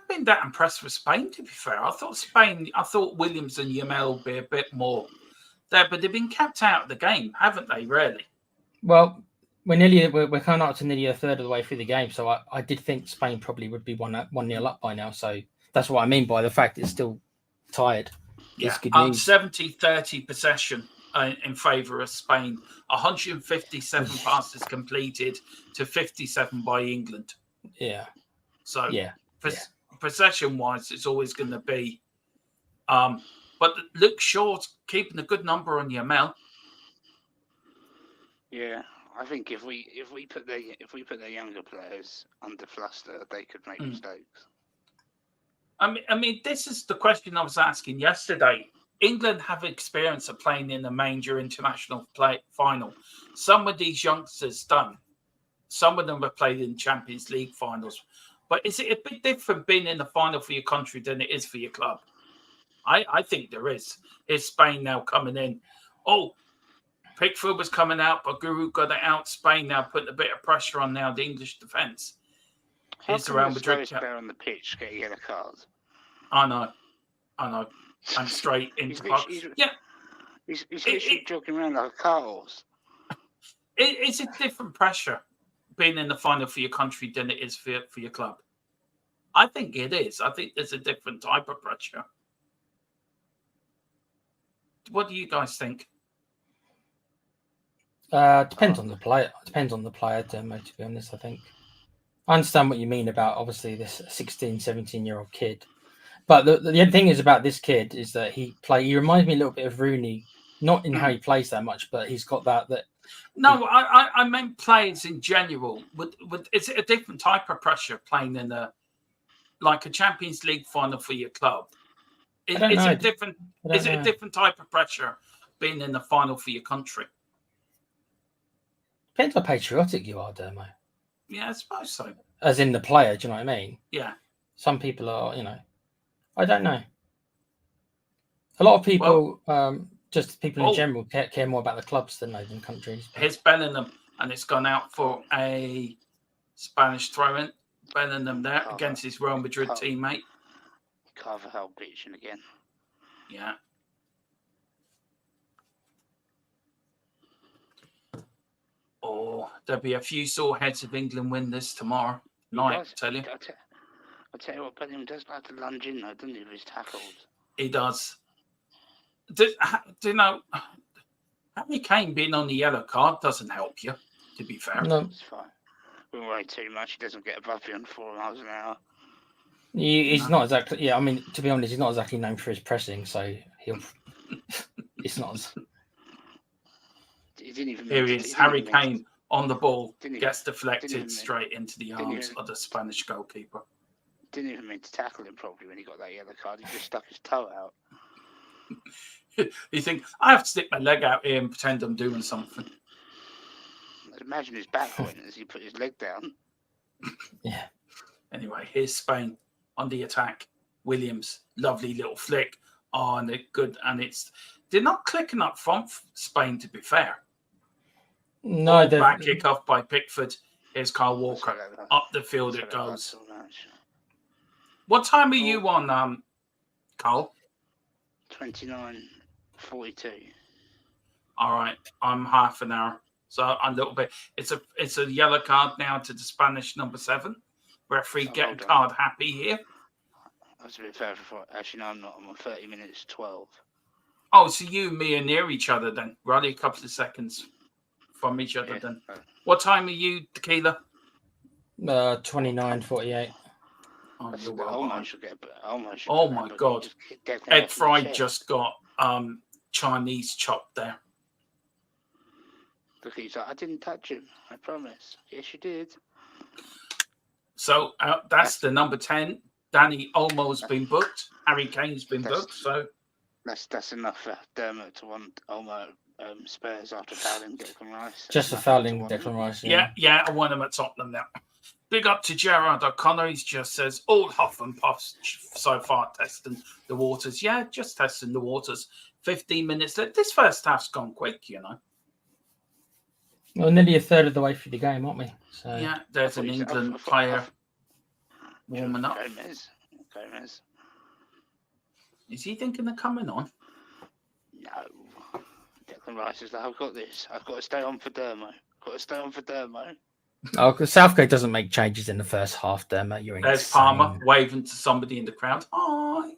been that impressed with Spain, to be fair. I thought Williams and Yamal would be a bit more there, but they've been kept out of the game, haven't they, really? Well, we're coming up to nearly a third of the way through the game, so I did think Spain probably would be 1-0 up by now. So that's what I mean by the fact it's still tired. Yeah, 70-30 possession in favour of Spain. 157 passes completed to 57 by England. Yeah. So possession-wise, it's always going to be. But Luke Shaw's keeping a good number on Yamal. Yeah, I think if we put the younger players under fluster, they could make mistakes. I mean, this is the question I was asking yesterday. England have experience of playing in a major international final. Some of these youngsters don't. Some of them have played in Champions League finals. But is it a bit different being in the final for your country than it is for your club? I think there is. Here's Spain now coming in. Oh, Pickford was coming out, but Guru got it out. Spain now putting a bit of pressure on now the English defence. Here's the Real the Madrid. slowest player on the pitch get a yellow card? I know. And straight into park. Yeah. He's literally jogging around like a car horse. It's a different pressure being in the final for your country than it is for your club. I think it is. I think there's a different type of pressure. What do you guys think? Depends on the player. Depends on the player, Dermo, to be honest, I think. I understand what you mean about, obviously, this 16, 17-year-old kid. But the thing is about this kid is that he reminds me a little bit of Rooney, not in how he plays that much, but he's got that. No, I meant players in general. It's a different type of pressure playing in a Champions League final for your club. Is it a different type of pressure being in the final for your country? Depends how patriotic you are, Dermo. Yeah, I suppose so. As in the player, do you know what I mean? Yeah. Some people are, I don't know. A lot of people, just people in general, care more about the clubs than countries. Here's Bellingham, and it's gone out for a Spanish throw-in. Bellingham there against his Real Madrid teammate. Carvajal bleaching again. Yeah. Oh, there'll be a few sore heads if England win this tomorrow night, I tell you. I tell you what, Bellingham does like to lunge in, though, doesn't he, with his tackles? He does. Do you know, Harry Kane being on the yellow card doesn't help you, to be fair. No. It's fine. We won't worry too much. He doesn't get above you on 4 miles an hour. He's not exactly, I mean, to be honest, he's not exactly known for his pressing, so it's not. He didn't even Here he is, Harry Kane on the ball, gets deflected straight into the arms of the Spanish goalkeeper. Didn't even mean to tackle him properly when he got that yellow card. He just stuck his toe out. You think, I have to stick my leg out here and pretend I'm doing something. Imagine his back pointing as he put his leg down. Yeah. Anyway, here's Spain on the attack. Williams, lovely little flick. Oh, and they're good. And they're not clicking up front, Spain, to be fair. No, back kick off by Pickford. Here's Kyle Walker. Up the field it goes. What time are you on, Carl? 29:42. All right, I'm half an hour, so a little bit. It's a yellow card now to the Spanish number 7. Referee getting card happy here. I was a bit further for. Actually, no, I'm not. I'm on 30 minutes 12. Oh, so you and me are near each other then? We're only a couple of seconds from each other then. What time are you, Tequila? 29:48. Oh my God! Ed Fry just got Chinese chopped there. Look, he's like, I didn't touch him. I promise. Yes, you did. So that's the number 10. Danny Olmo's been booked. Harry Kane's been booked. So that's enough for Dermot to want Olmo Spurs after fouling Declan Rice. Just a fouling Declan Rice. Yeah, I want him at Tottenham now. Big up to Gerard O'Connor. He just says, all huff and puffs so far testing the waters. Yeah, just testing the waters. 15 minutes. This first half's gone quick, Well, nearly a third of the way through the game, aren't we? So yeah, there's an England player warming up. Gomez. Is he thinking of coming on? No. Declan Rice is like, I've got this. I've got to stay on for Dermo. Oh, because Southgate doesn't make changes in the first half, Dermo. There's Palmer waving to somebody in the crowd. Hi.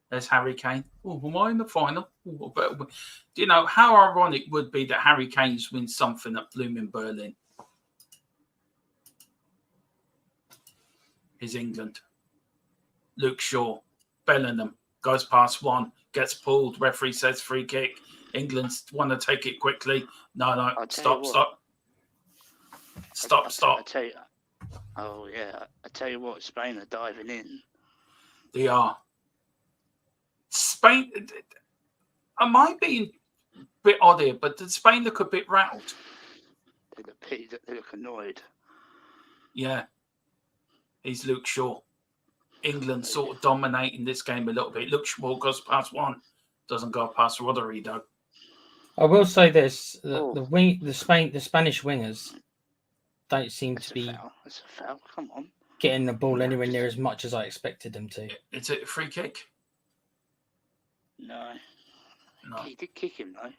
There's Harry Kane. Oh, am I in the final? Do you know how ironic it would be that Harry Kane's wins something at blooming Berlin? Is England. Luke Shaw. Bellingham goes past one. Gets pulled. Referee says free kick. England's want to take it quickly. No. Stop. I tell you. Oh, yeah. I tell you what, Spain are diving in. They are. Spain, I might be a bit odd here, but did Spain look a bit rattled? They look annoyed. Yeah. He's Luke Shaw. England sort of dominating this game a little bit. Luke Shaw goes past one. Doesn't go past Rodri, though. I will say this: the Spanish wingers don't seem That's to be That's a foul. Come on. getting the ball anywhere near as much as I expected them to. Is it a free kick? No. No. He did kick him though.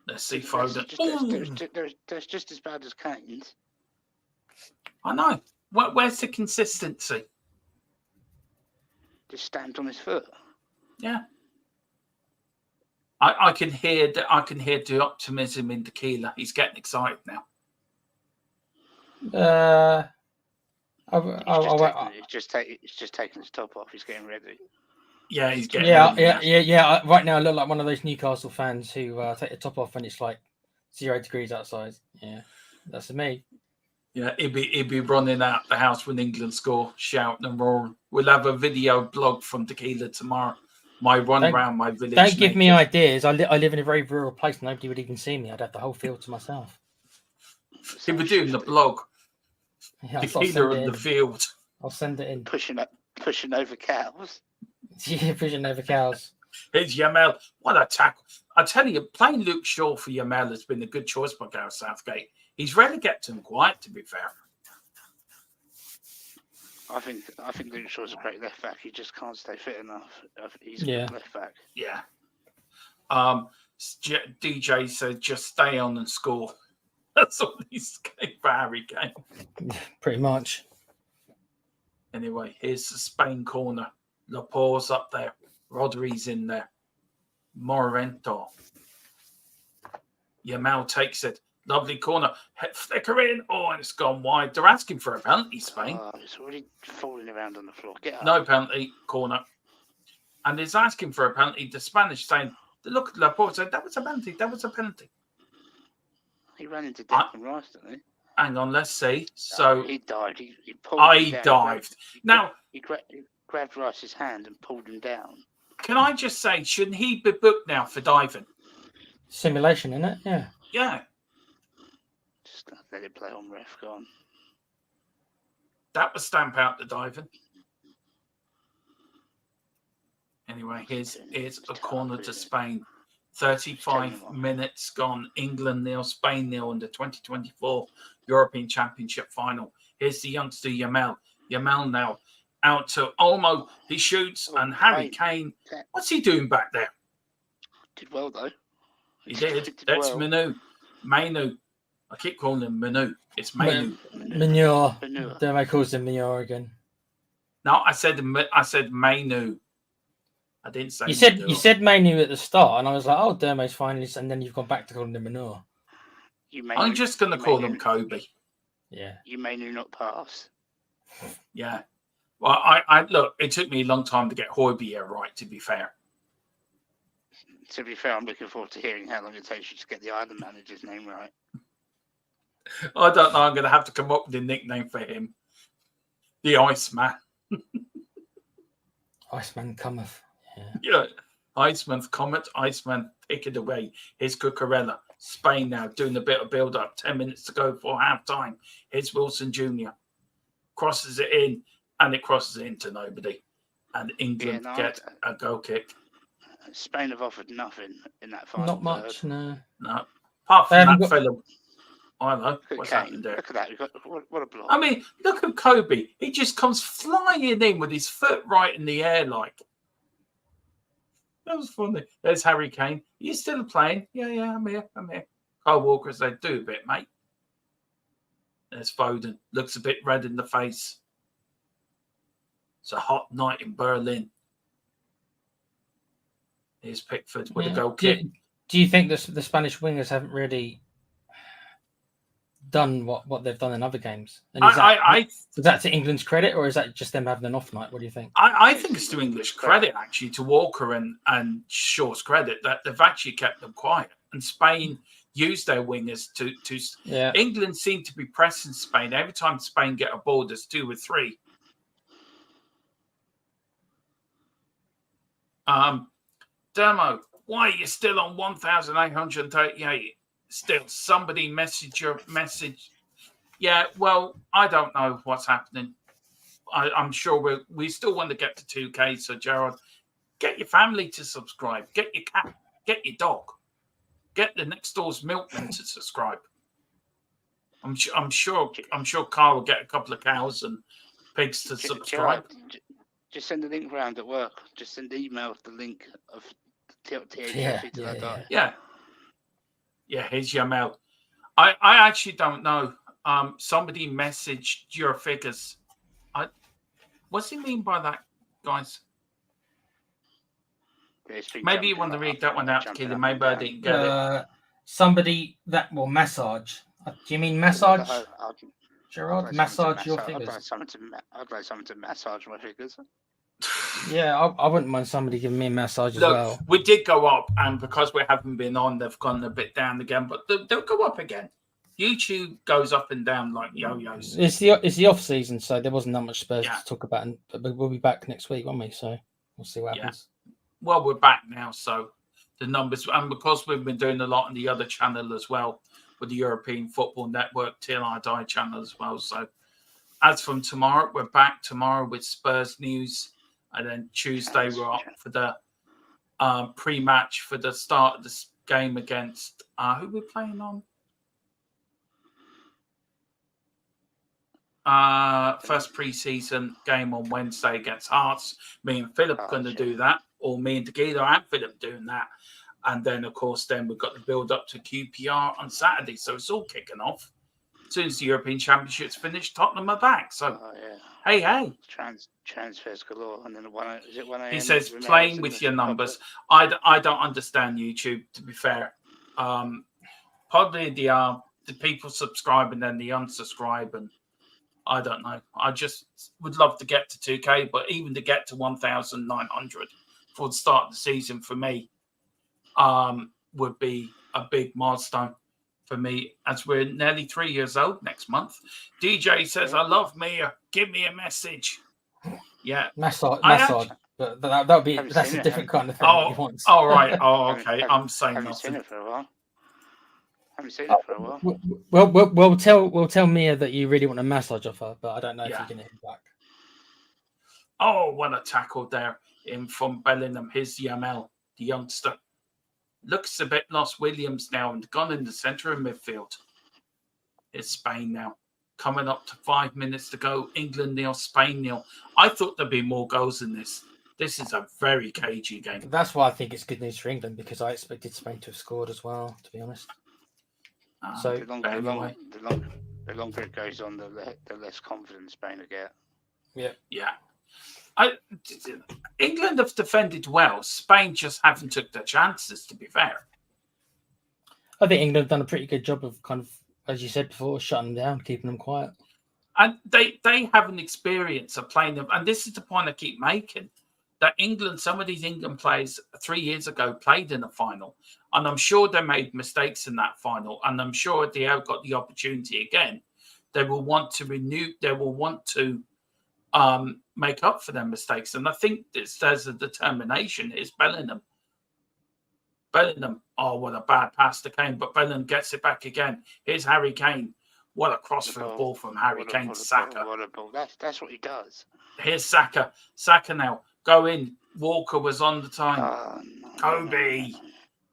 Let's see Foden. That's just as bad as Kane's. I know. Where's the consistency? Just stamped on his foot. Yeah. I can hear the optimism in Tequila. He's getting excited now. He's just taking his top off. He's getting ready. Yeah, he's getting ready. Yeah. Right now, I look like one of those Newcastle fans who take the top off when it's like 0 degrees outside. Yeah, that's me. Yeah, he'd be running out the house when England score, shouting and roaring. We'll have a video blog from Tequila tomorrow. My run around my village. Don't give me ideas. I live in a very rural place. Nobody would even see me. I'd have the whole field to myself. He was doing the blog. Yeah, Tequila in the field. I'll send it in. Pushing over cows. Yeah, pushing over cows. Here's Yamal. What a tackle. I tell you, playing Luke Shaw for Yamal has been a good choice by Gareth Southgate. He's really kept him quiet, to be fair. I think Luke Shaw's a great left back. He just can't stay fit enough. He's a good left back. Yeah. DJ said, just stay on and score. That's all he's getting for Harry Kane. Pretty much. Anyway, here's the Spain corner. Laporte's up there. Rodri's in there. Morento. Yamal takes it. Lovely corner. Flicker in. Oh, and it's gone wide. They're asking for a penalty, Spain. It's already falling around on the floor. Get up. No penalty. Corner. And it's asking for a penalty. The Spanish saying, look at Laporte said, that was a penalty. That was a penalty. He ran into Declan Rice, didn't he? Hang on, let's see. So he dived. He pulled him down. dived. Now he grabbed Rice's hand and pulled him down. Can I just say, shouldn't he be booked now for diving? Simulation, isn't it? Yeah. Yeah. Just let it play on, ref. Go on. That was stamp out the diving. Anyway, here's a corner to Spain. 35 minutes gone. England 0, Spain 0 in the 2024 European Championship final. Here's the youngster Yamal. Yamal now out to Olmo. He shoots, and Harry Kane. What's he doing back there? Did well though. He did. That's well. Manu. I keep calling him Manu. It's Manu. Manure. Then I calls him Manure again. No, I said Manu. I didn't say. You said Manu at the start, and I was like, "Oh, Dermo's finalist," and then you've gone back to calling him Manure. I'm just going to call him Kobe. Yeah. You Manu not pass. Yeah. Well, I look. It took me a long time to get Højbjerg right. To be fair. To be fair, I'm looking forward to hearing how long it takes you to get the island manager's name right. I don't know. I'm going to have to come up with a nickname for him. The Iceman. Iceman cometh. Yeah. Iceman Comet. Iceman, take it away. Here's Cucurella. Spain now doing a bit of build-up. 10 minutes to go for half-time. Here's Wilson Jr. Crosses it in, and it crosses it into nobody. And England get a goal kick. Spain have offered nothing in that final. Not much, no. No. Apart from that fellow. I know. What's happened there? Look at that. What a block. I mean, look at Kobe. He just comes flying in with his foot right in the air like. That was funny. There's Harry Kane. Are you still playing? Yeah, I'm here. Kyle Walker said, do a bit, mate. There's Foden. Looks a bit red in the face. It's a hot night in Berlin. Here's Pickford with a goal kick. Do you think the Spanish wingers haven't really done what they've done in other games? And is that to England's credit, or is that just them having an off night? What do you think? I think it's to English credit, actually, to Walker and Shaw's credit, that they've actually kept them quiet. And Spain used their wingers to England seem to be pressing Spain. Every time Spain get a ball, there's 2 or 3. Dermo, why are you still on 1,838? Still, somebody message. Yeah, well, I don't know what's happening. I'm sure we still want to get to 2K. So, Gerard, get your family to subscribe. Get your cat. Get your dog. Get the next door's milkman to subscribe. I'm sure Carl will get a couple of cows and pigs to subscribe. Just send the link round at work. Just send the email the link of THLP till I die. Yeah, here's your mail. I actually don't know. Somebody messaged your figures. What's he mean by that, guys? Maybe you want to read that one out, Keelan. Maybe I didn't get it. Somebody that will massage. Do you mean massage, Gerard? Massage your figures. I'd like someone to massage my figures. Yeah, I wouldn't mind somebody giving me a massage as well. We did go up, and because we haven't been on, they've gone a bit down again, but they'll go up again. YouTube goes up and down like yo-yos. It's the off season, so there wasn't that much Spurs to talk about, but we'll be back next week, won't we? So we'll see what happens. Well, we're back now, so the numbers, and because we've been doing a lot on the other channel as well, with the European Football Network Till I Die channel as well. So as from tomorrow, we're back tomorrow with Spurs news, and then Tuesday we're up for the pre-match for the start of this game against who we're playing on. First pre-season game on Wednesday against Hearts. Me and Philip are going to do that, or me and Tequila and Philip doing that. And then, of course, we've got the build-up to QPR on Saturday. So it's all kicking off. As soon as the European Championship's finished, Tottenham are back. So, hey. Transfers galore. And then is it 1 a.m.? He says, playing with your numbers. I don't understand YouTube, to be fair. Probably the people subscribe and then the unsubscribe. And I don't know. I just would love to get to 2K. But even to get to 1,900 for the start of the season for me, would be a big milestone for me, as we're nearly 3 years old next month. DJ says, I love Mia. Give me a message. Yeah. Massage. But that's a different kind of thing. Oh, right. Oh, okay. I'm saying nothing. Seen it for a while. Haven't seen it for a while. We'll tell Mia that you really want a massage off her, but I don't know if you're going to hit back. Oh, what a tackle there in from Bellingham. Here's Yamel, the youngster. Looks a bit lost. Williams now and gone in the centre of midfield. It's Spain now. Coming up to 5 minutes to go. England 0, Spain 0. I thought there'd be more goals in this. This is a very cagey game. That's why I think it's good news for England, because I expected Spain to have scored as well, to be honest. So the longer it goes on, the less confident Spain will get. Yeah. England have defended well. Spain just haven't took their chances, to be fair. I think England have done a pretty good job of kind of, as you said before, shutting them down, keeping them quiet. And they have an experience of playing them. And this is the point I keep making, that England, some of these England players 3 years ago played in a final. And I'm sure they made mistakes in that final. And I'm sure if they have got the opportunity again, they will want to make up for their mistakes. And I think there's a determination. It's Bellingham. Oh, what a bad pass to Kane. But Bellingham gets it back again. Here's Harry Kane. What a cross-field ball from Harry Kane to Saka. What a ball. That's what he does. Here's Saka. Saka now. Go in. Walker was on the time. Kobe.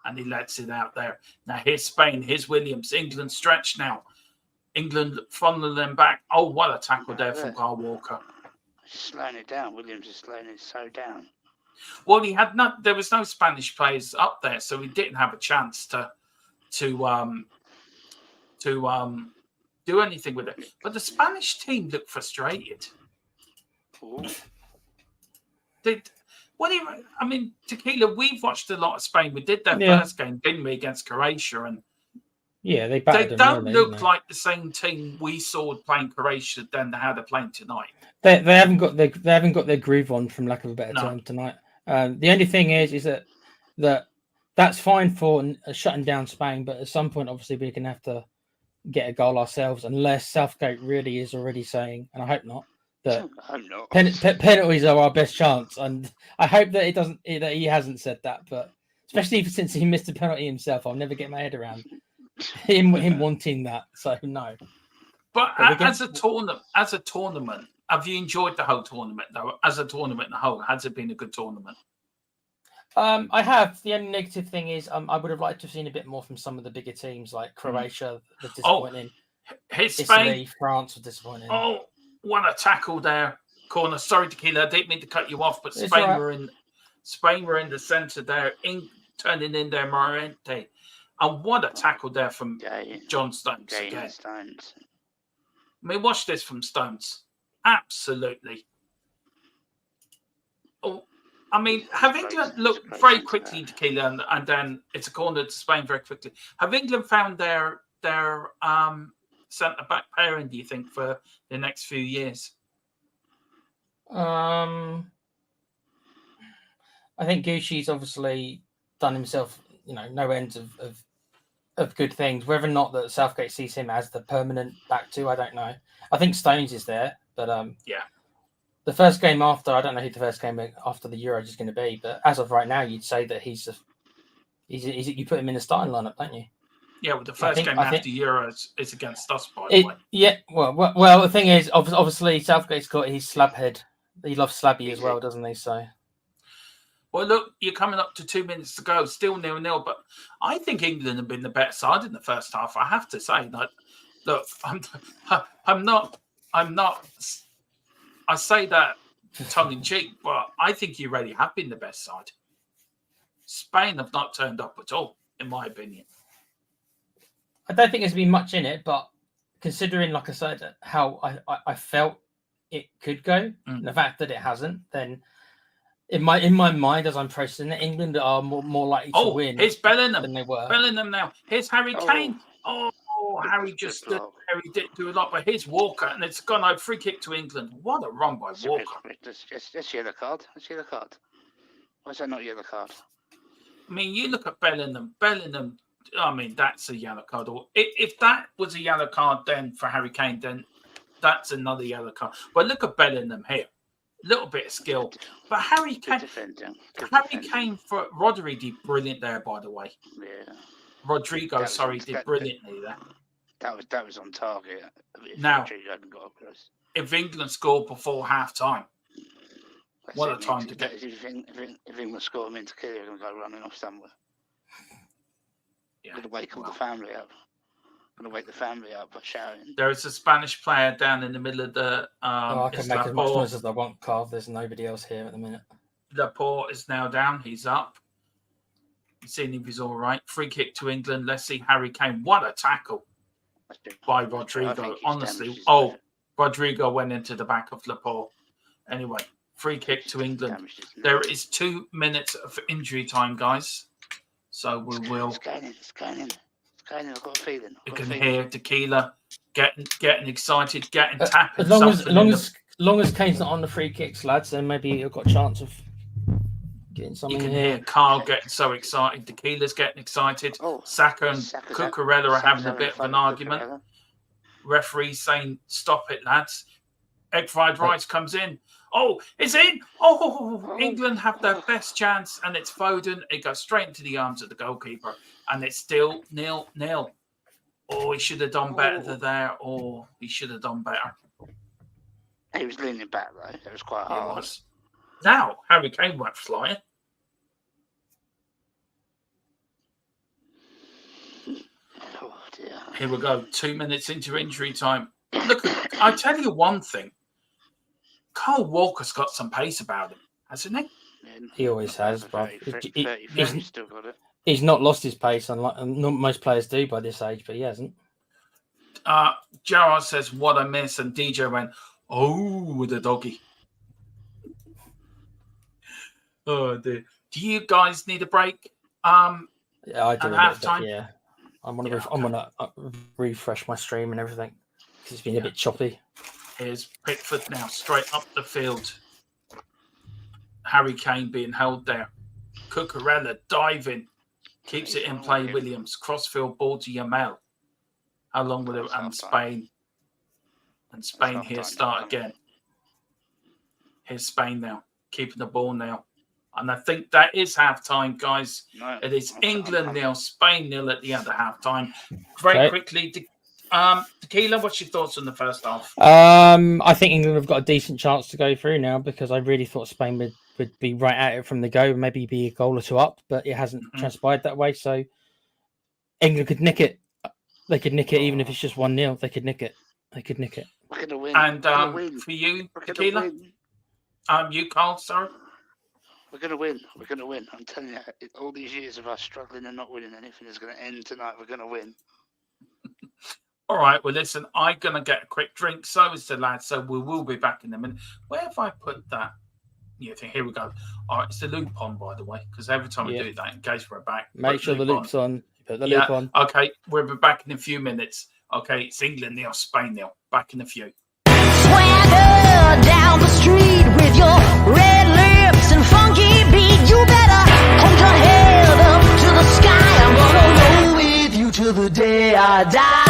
And he lets it out there. Now here's Spain. Here's Williams. England stretched now. England funneling them back. Oh, what a tackle there from Kyle Walker. Slowing it down. Williams is slowing it so down. Well, there was no Spanish players up there, so he didn't have a chance to do anything with it. But the Spanish team looked frustrated. Tequila, we've watched a lot of Spain. We did their first game, didn't we, against Croatia? And they don't look like the same team we saw playing Croatia than how they're playing tonight. They haven't got their groove on, from lack of a better term, tonight. The only thing is that's fine for shutting down Spain, but at some point, obviously, we're going to have to get a goal ourselves, unless Southgate really is already saying, and I hope not, that penalties are our best chance. And I hope that that he hasn't said that, but especially since he missed a penalty himself, I'll never get my head around him wanting that. So no. But as a tournament, have you enjoyed the whole tournament though? As a tournament in the whole, has it been a good tournament? I have. The only negative thing is I would have liked to have seen a bit more from some of the bigger teams like Croatia, the disappointing. His Italy, Spain. France were disappointing. Oh, what a tackle there, corner. Sorry, Tequila, I didn't mean to cut you off, but It's Spain all were in the centre there, turning in their Morente. And what a tackle there from John Stones again. Stones. I mean, watch this from Stones. Absolutely. Oh, I mean, have England look very quickly, Tequila, and then it's a corner to Spain very quickly. Have England found their centre back pairing, do you think, for the next few years? I think Gucci's obviously done himself, no ends of good things. Whether or not that Southgate sees him as the permanent back two, I don't know. I think Stones is there, but yeah. The first game after, I don't know who the first game after the Euros is going to be, but as of right now, you'd say that he's you put him in the starting lineup, don't you? Yeah, well, the first game after Euros is against us, by the way. Yeah, well, the thing is, obviously, Southgate's got his slab head. He loves Slabby as well, doesn't he? So, well, look, you're coming up to 2 minutes to go, still 0-0, but I think England have been the better side in the first half. I have to say that. Look, I'm not. I say that tongue in cheek, but I think you really have been the best side. Spain have not turned up at all, in my opinion. I don't think there's been much in it, but considering, like I said, how I felt it could go, and the fact that it hasn't, then in my mind, as I'm processing it, England are more likely to win. Here's Bellingham than they were. Bellingham now. Here's Harry Kane. Harry just Harry didn't do a lot, but here's Walker, and it's gone out free kick to England. What a run by Walker! That's yellow card. That's yellow card. Why is that not yellow card? I mean, you look at Bellingham. I mean, that's a yellow card. Or if that was a yellow card, then for Harry Kane, then that's another yellow card. But look at Bellingham here. A little bit of skill. But Harry Kane for Rodri did brilliant there, by the way. Yeah. Rodrigo, did brilliantly there. That was on target. Now, if England scored before half time, what a time to get. If England score them into Tequila, they're going to go running off somewhere. Going to wake all the family up. Going to wake the family up by shouting. There is a Spanish player down in the middle of the. I can make as much noise as I want, Carl. There's nobody else here at the minute. Laporte is now down. He's up. Seeing if he's all right. Free kick to England. Let's see Harry Kane. What a tackle by Rodrigo. Honestly. Rodrigo went into the back of Laporte. Anyway, free kick to England. There is 2 minutes of injury time, guys. So we will. It's going in. I've got a feeling. You can hear Tequila getting excited, getting tapping. As long as Kane's not on the free kicks, lads, then maybe you've got a chance of getting something. You can hear Carl getting so excited. Tequila's getting excited. Saka and Cucurella are having a bit of an argument. Referee saying, "Stop it, lads." Egg fried rice comes in. Oh, it's in. England have their best chance, and it's Foden. It goes straight into the arms of the goalkeeper, and it's still 0-0. Oh, he should have done better there. He should have done better. He was leaning back, though. It was quite hard. Now, Harry Kane went flying. Oh, dear. Here we go. 2 minutes into injury time. Look, I tell you one thing. Kyle Walker's got some pace about him, hasn't he? He always has, but he's still got it. He's not lost his pace, unlike most players do by this age, but he hasn't. Gerard says, "What a miss," and DJ went, with a doggy. Oh dear. Do you guys need a break? Yeah, I do. Half time. Yeah, I'm gonna refresh my stream and everything because it's been a bit choppy. Here's Pickford now, straight up the field. Harry Kane being held there. Cucurella diving, keeps it in play. Williams crossfield ball to Yamal. How long will it? And Spain. And Spain here start again. Here's Spain now, keeping the ball now. And I think that is half time, guys. No, it is England 0, Spain 0 at the end of half time. Very quickly, Tequila, what's your thoughts on the first half? I think England have got a decent chance to go through now because I really thought Spain would would be right at it from the go, maybe be a goal or two up, but it hasn't transpired that way. So England could nick it. They could nick it even if it's just 1-0. They could nick it. They could nick it. We're gonna win. And We're gonna win. for you, We're gonna Tequila, win. you, Carl, sorry. We're gonna win. We're gonna win. I'm telling you, all these years of us struggling and not winning anything is gonna end tonight. We're gonna win. All right. Well, listen, I'm gonna get a quick drink. So is the lad. So we will be back in a minute. Where have I put that? Yeah, here we go. All right, it's the loop on, by the way, because every time we do that, in case we're back, make sure the loop's on. Put the loop on. Okay, we'll be back in a few minutes. Okay, it's England 0, Spain 0. Back in a few. Swagger down the street with your red lips and funky beat. You better hold your head up to the sky. I'm gonna roll with you till the day I die.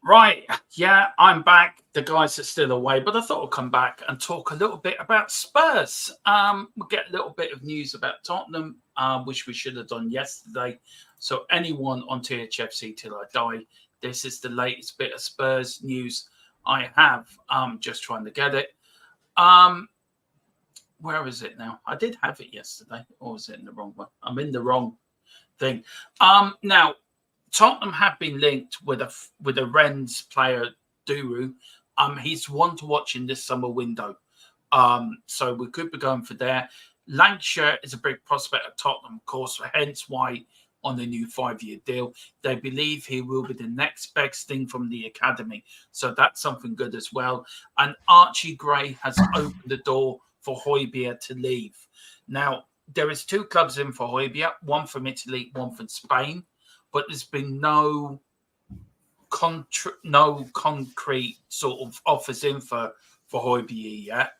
Right, yeah, I'm back. The guys are still away, but I thought I'd come back and talk a little bit about Spurs. We'll get a little bit of news about Tottenham, which we should have done yesterday. So anyone on THFC Till I Die, this is the latest bit of Spurs news I have. Just trying to get it. Where is it now? I did have it yesterday, or was it in the wrong one? I'm in the wrong thing. Now, Tottenham have been linked with a Rennes player, Duru. He's one to watch in this summer window. So we could be going for there. Lancashire is a big prospect of Tottenham, of course, hence why on the new 5-year deal. They believe he will be the next best thing from the academy. So that's something good as well. And Archie Gray has opened the door for Højbjerg to leave. Now, there is 2 clubs in for Højbjerg, one from Italy, one from Spain. But there's been no concrete sort of offers in for Højbjerg yet.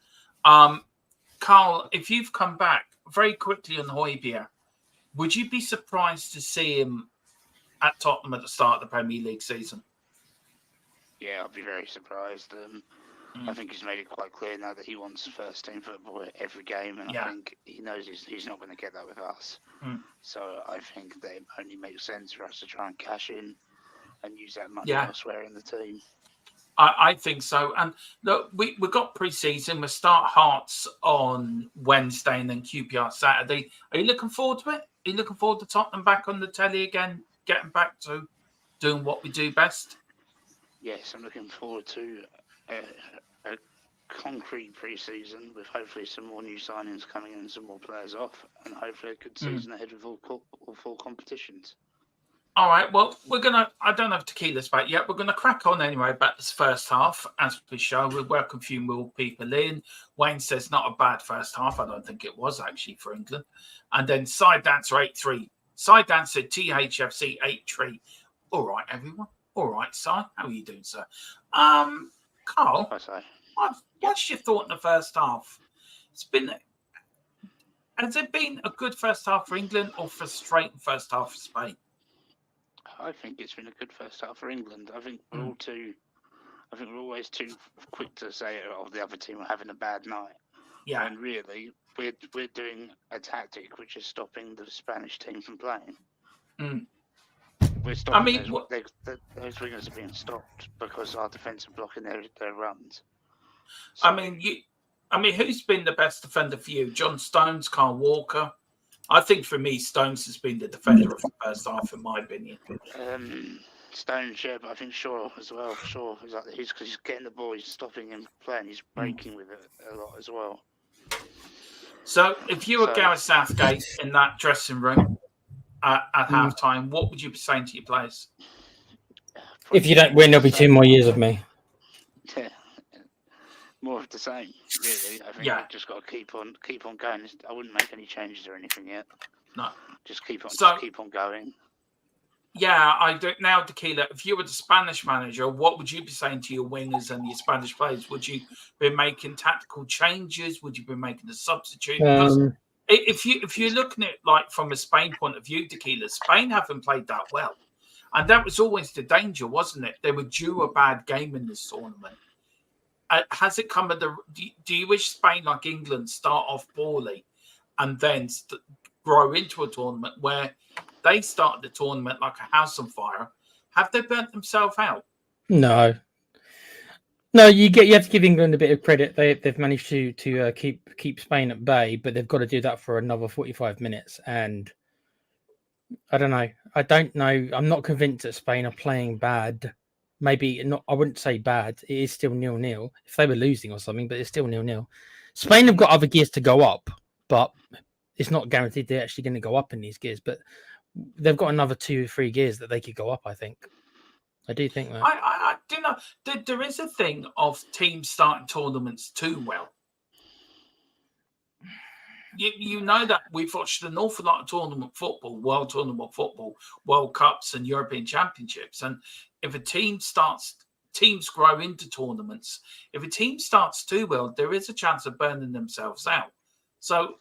Carl, if you've come back very quickly on Højbjerg, would you be surprised to see him at Tottenham at the start of the Premier League season? Yeah, I'd be very surprised. I think he's made it quite clear now that he wants first team football every game, and I think he knows he's not going to get that with us. So I think that it only makes sense for us to try and cash in and use that money elsewhere in the team. I think so. And look, we've got pre-season. We start Hearts on Wednesday and then QPR Saturday. Are you looking forward to it? Are you looking forward to Tottenham back on the telly again, getting back to doing what we do best? Yes, I'm looking forward to a concrete pre-season with hopefully some more new signings coming in and some more players off, and hopefully a good season ahead of all four competitions. All right, well, I don't have Tequila's back yet. We're going to crack on anyway about this first half, as we show. We'll welcome a few more people in. Wayne says not a bad first half. I don't think it was, actually, for England. And then Side Dancer 8-3. Side Dancer THFC 8-3. All right, everyone. All right, Si. How are you doing, sir? Carl, what's your thought in the first half? Has it been a good first half for England or frustrating first half for Spain? I think it's been a good first half for England. I think we're we're always too quick to say, "Oh, the other team are having a bad night." Yeah. And really, we're doing a tactic which is stopping the Spanish team from playing. We're stopping those wingers are being stopped because our defence are blocking their runs. So, I mean, who's been the best defender for you? John Stones, Carl Walker. I think for me, Stones has been the defender of the first half, in my opinion. Stones, yeah, but I think Shaw as well. Shaw is like because he's getting the ball, he's stopping him playing, he's breaking with it a lot as well. So, if you were Gareth Southgate in that dressing room at half time, what would you be saying to your players? If you don't win, there'll be 2 more years of me. Yeah. More of the same, really. I think we've just got to keep on going. I wouldn't make any changes or anything yet. No, just keep on going. Yeah, I do now, Tequila. If you were the Spanish manager, what would you be saying to your wingers and your Spanish players? Would you be making tactical changes? Would you be making a substitute? Because if you're looking at it like from a Spain point of view, Tequila, Spain haven't played that well, and that was always the danger, wasn't it? They were due a bad game in this tournament. Has it come at the? Do you wish Spain, like England, start off poorly and then grow into a tournament where they started the tournament like a house on fire? Have they burnt themselves out? No. You have to give England a bit of credit. They've managed to keep Spain at bay, but they've got to do that for another 45 minutes. And I don't know. I'm not convinced that Spain are playing bad. Maybe not. I wouldn't say bad. It is still 0-0. If they were losing or something, but it's still 0-0. Spain have got other gears to go up, but it's not guaranteed they're actually going to go up in these gears. But they've got another 2 or 3 gears that they could go up. I think. I do think that. I do know. There is a thing of teams starting tournaments too well. You know that we've watched an awful lot of tournament football, World Cups and European Championships. And if a team teams grow into tournaments. If a team starts too well, there is a chance of burning themselves out. So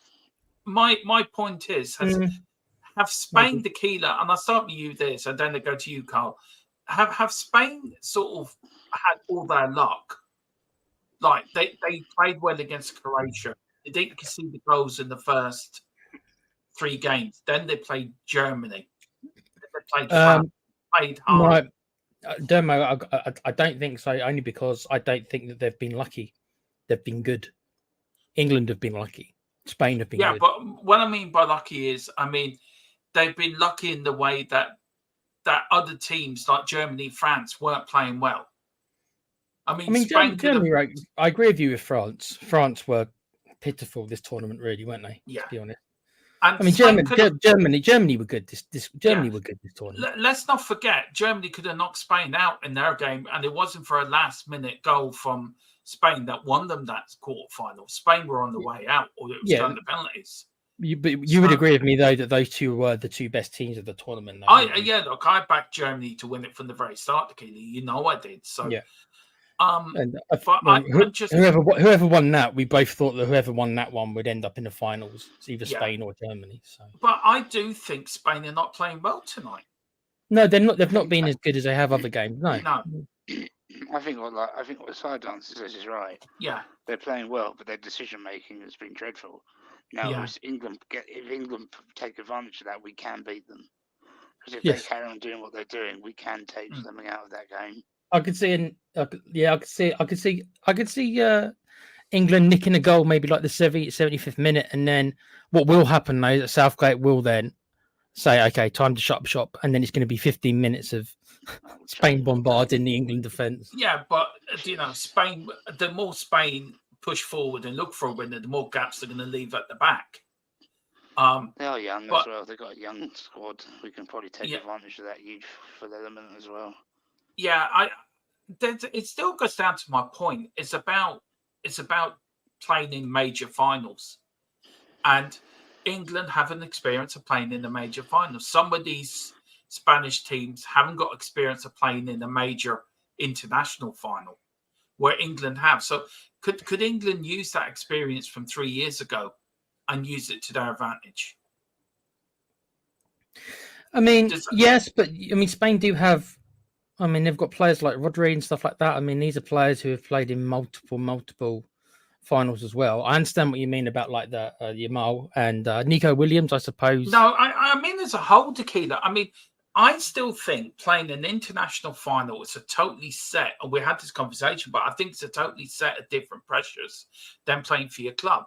my point is, have Spain, Tequila, and I'll start with you this, and then I go to you, Carl. Have Spain sort of had all their luck? Like they played well against Croatia. They didn't concede the goals in the first 3 games. Then they played Germany. Then they played France. Played hard. Dermo, I don't think so. Only because I don't think that they've been lucky. They've been good. England have been lucky. Spain have been good. Yeah, but what I mean by lucky is, they've been lucky in the way that other teams like Germany, France weren't playing well. Spain Germany, right? I agree with you with France. France were pitiful this tournament, really, weren't they? Yeah. To be honest. And Germany were good. Germany were good this tournament. Let's not forget, Germany could have knocked Spain out in their game, and it wasn't for a last-minute goal from Spain that won them that quarter-final. Spain were on the way out, or it was down the penalties. You would agree with me, though, that those 2 were the 2 best teams of the tournament. Look, I backed Germany to win it from the very start, Akili. You know I did. So, whoever won that, we both thought that whoever won that one would end up in the finals. It's either Spain or Germany. So. But I do think Spain are not playing well tonight. No, they're not. They've not been as good as they have other games. No. I think what Sidance says is right. Yeah. They're playing well, but their decision making has been dreadful. Now, if England take advantage of that, we can beat them. Because if they carry on doing what they're doing, we can take something out of that game. I could see, I could see England nicking a goal, maybe like the 75th minute, and then what will happen though is that Southgate will then say, "Okay, time to shut shop," and then it's going to be 15 minutes of Spain bombarding the England defence. Yeah, but Spain. The more Spain push forward and look for a winner, the more gaps they're going to leave at the back. They are young as well. They've got a young squad. We can probably take advantage of that youthful element as well. Yeah, it still goes down to my point. It's about playing in major finals, and England have an experience of playing in the major finals. Some of these Spanish teams haven't got experience of playing in a major international final, where England have. So could England use that experience from 3 years ago and use it to their advantage? I mean, yes, but I mean, Spain do have. I mean, they've got players like Rodri and stuff like that. I mean, these are players who have played in multiple finals as well. I understand what you mean about like the Yamal and Nico Williams, I suppose. No, I mean as a whole, Tequila. I mean, I still think playing an international final is a totally set. And we had this conversation, but I think it's a totally set of different pressures than playing for your club.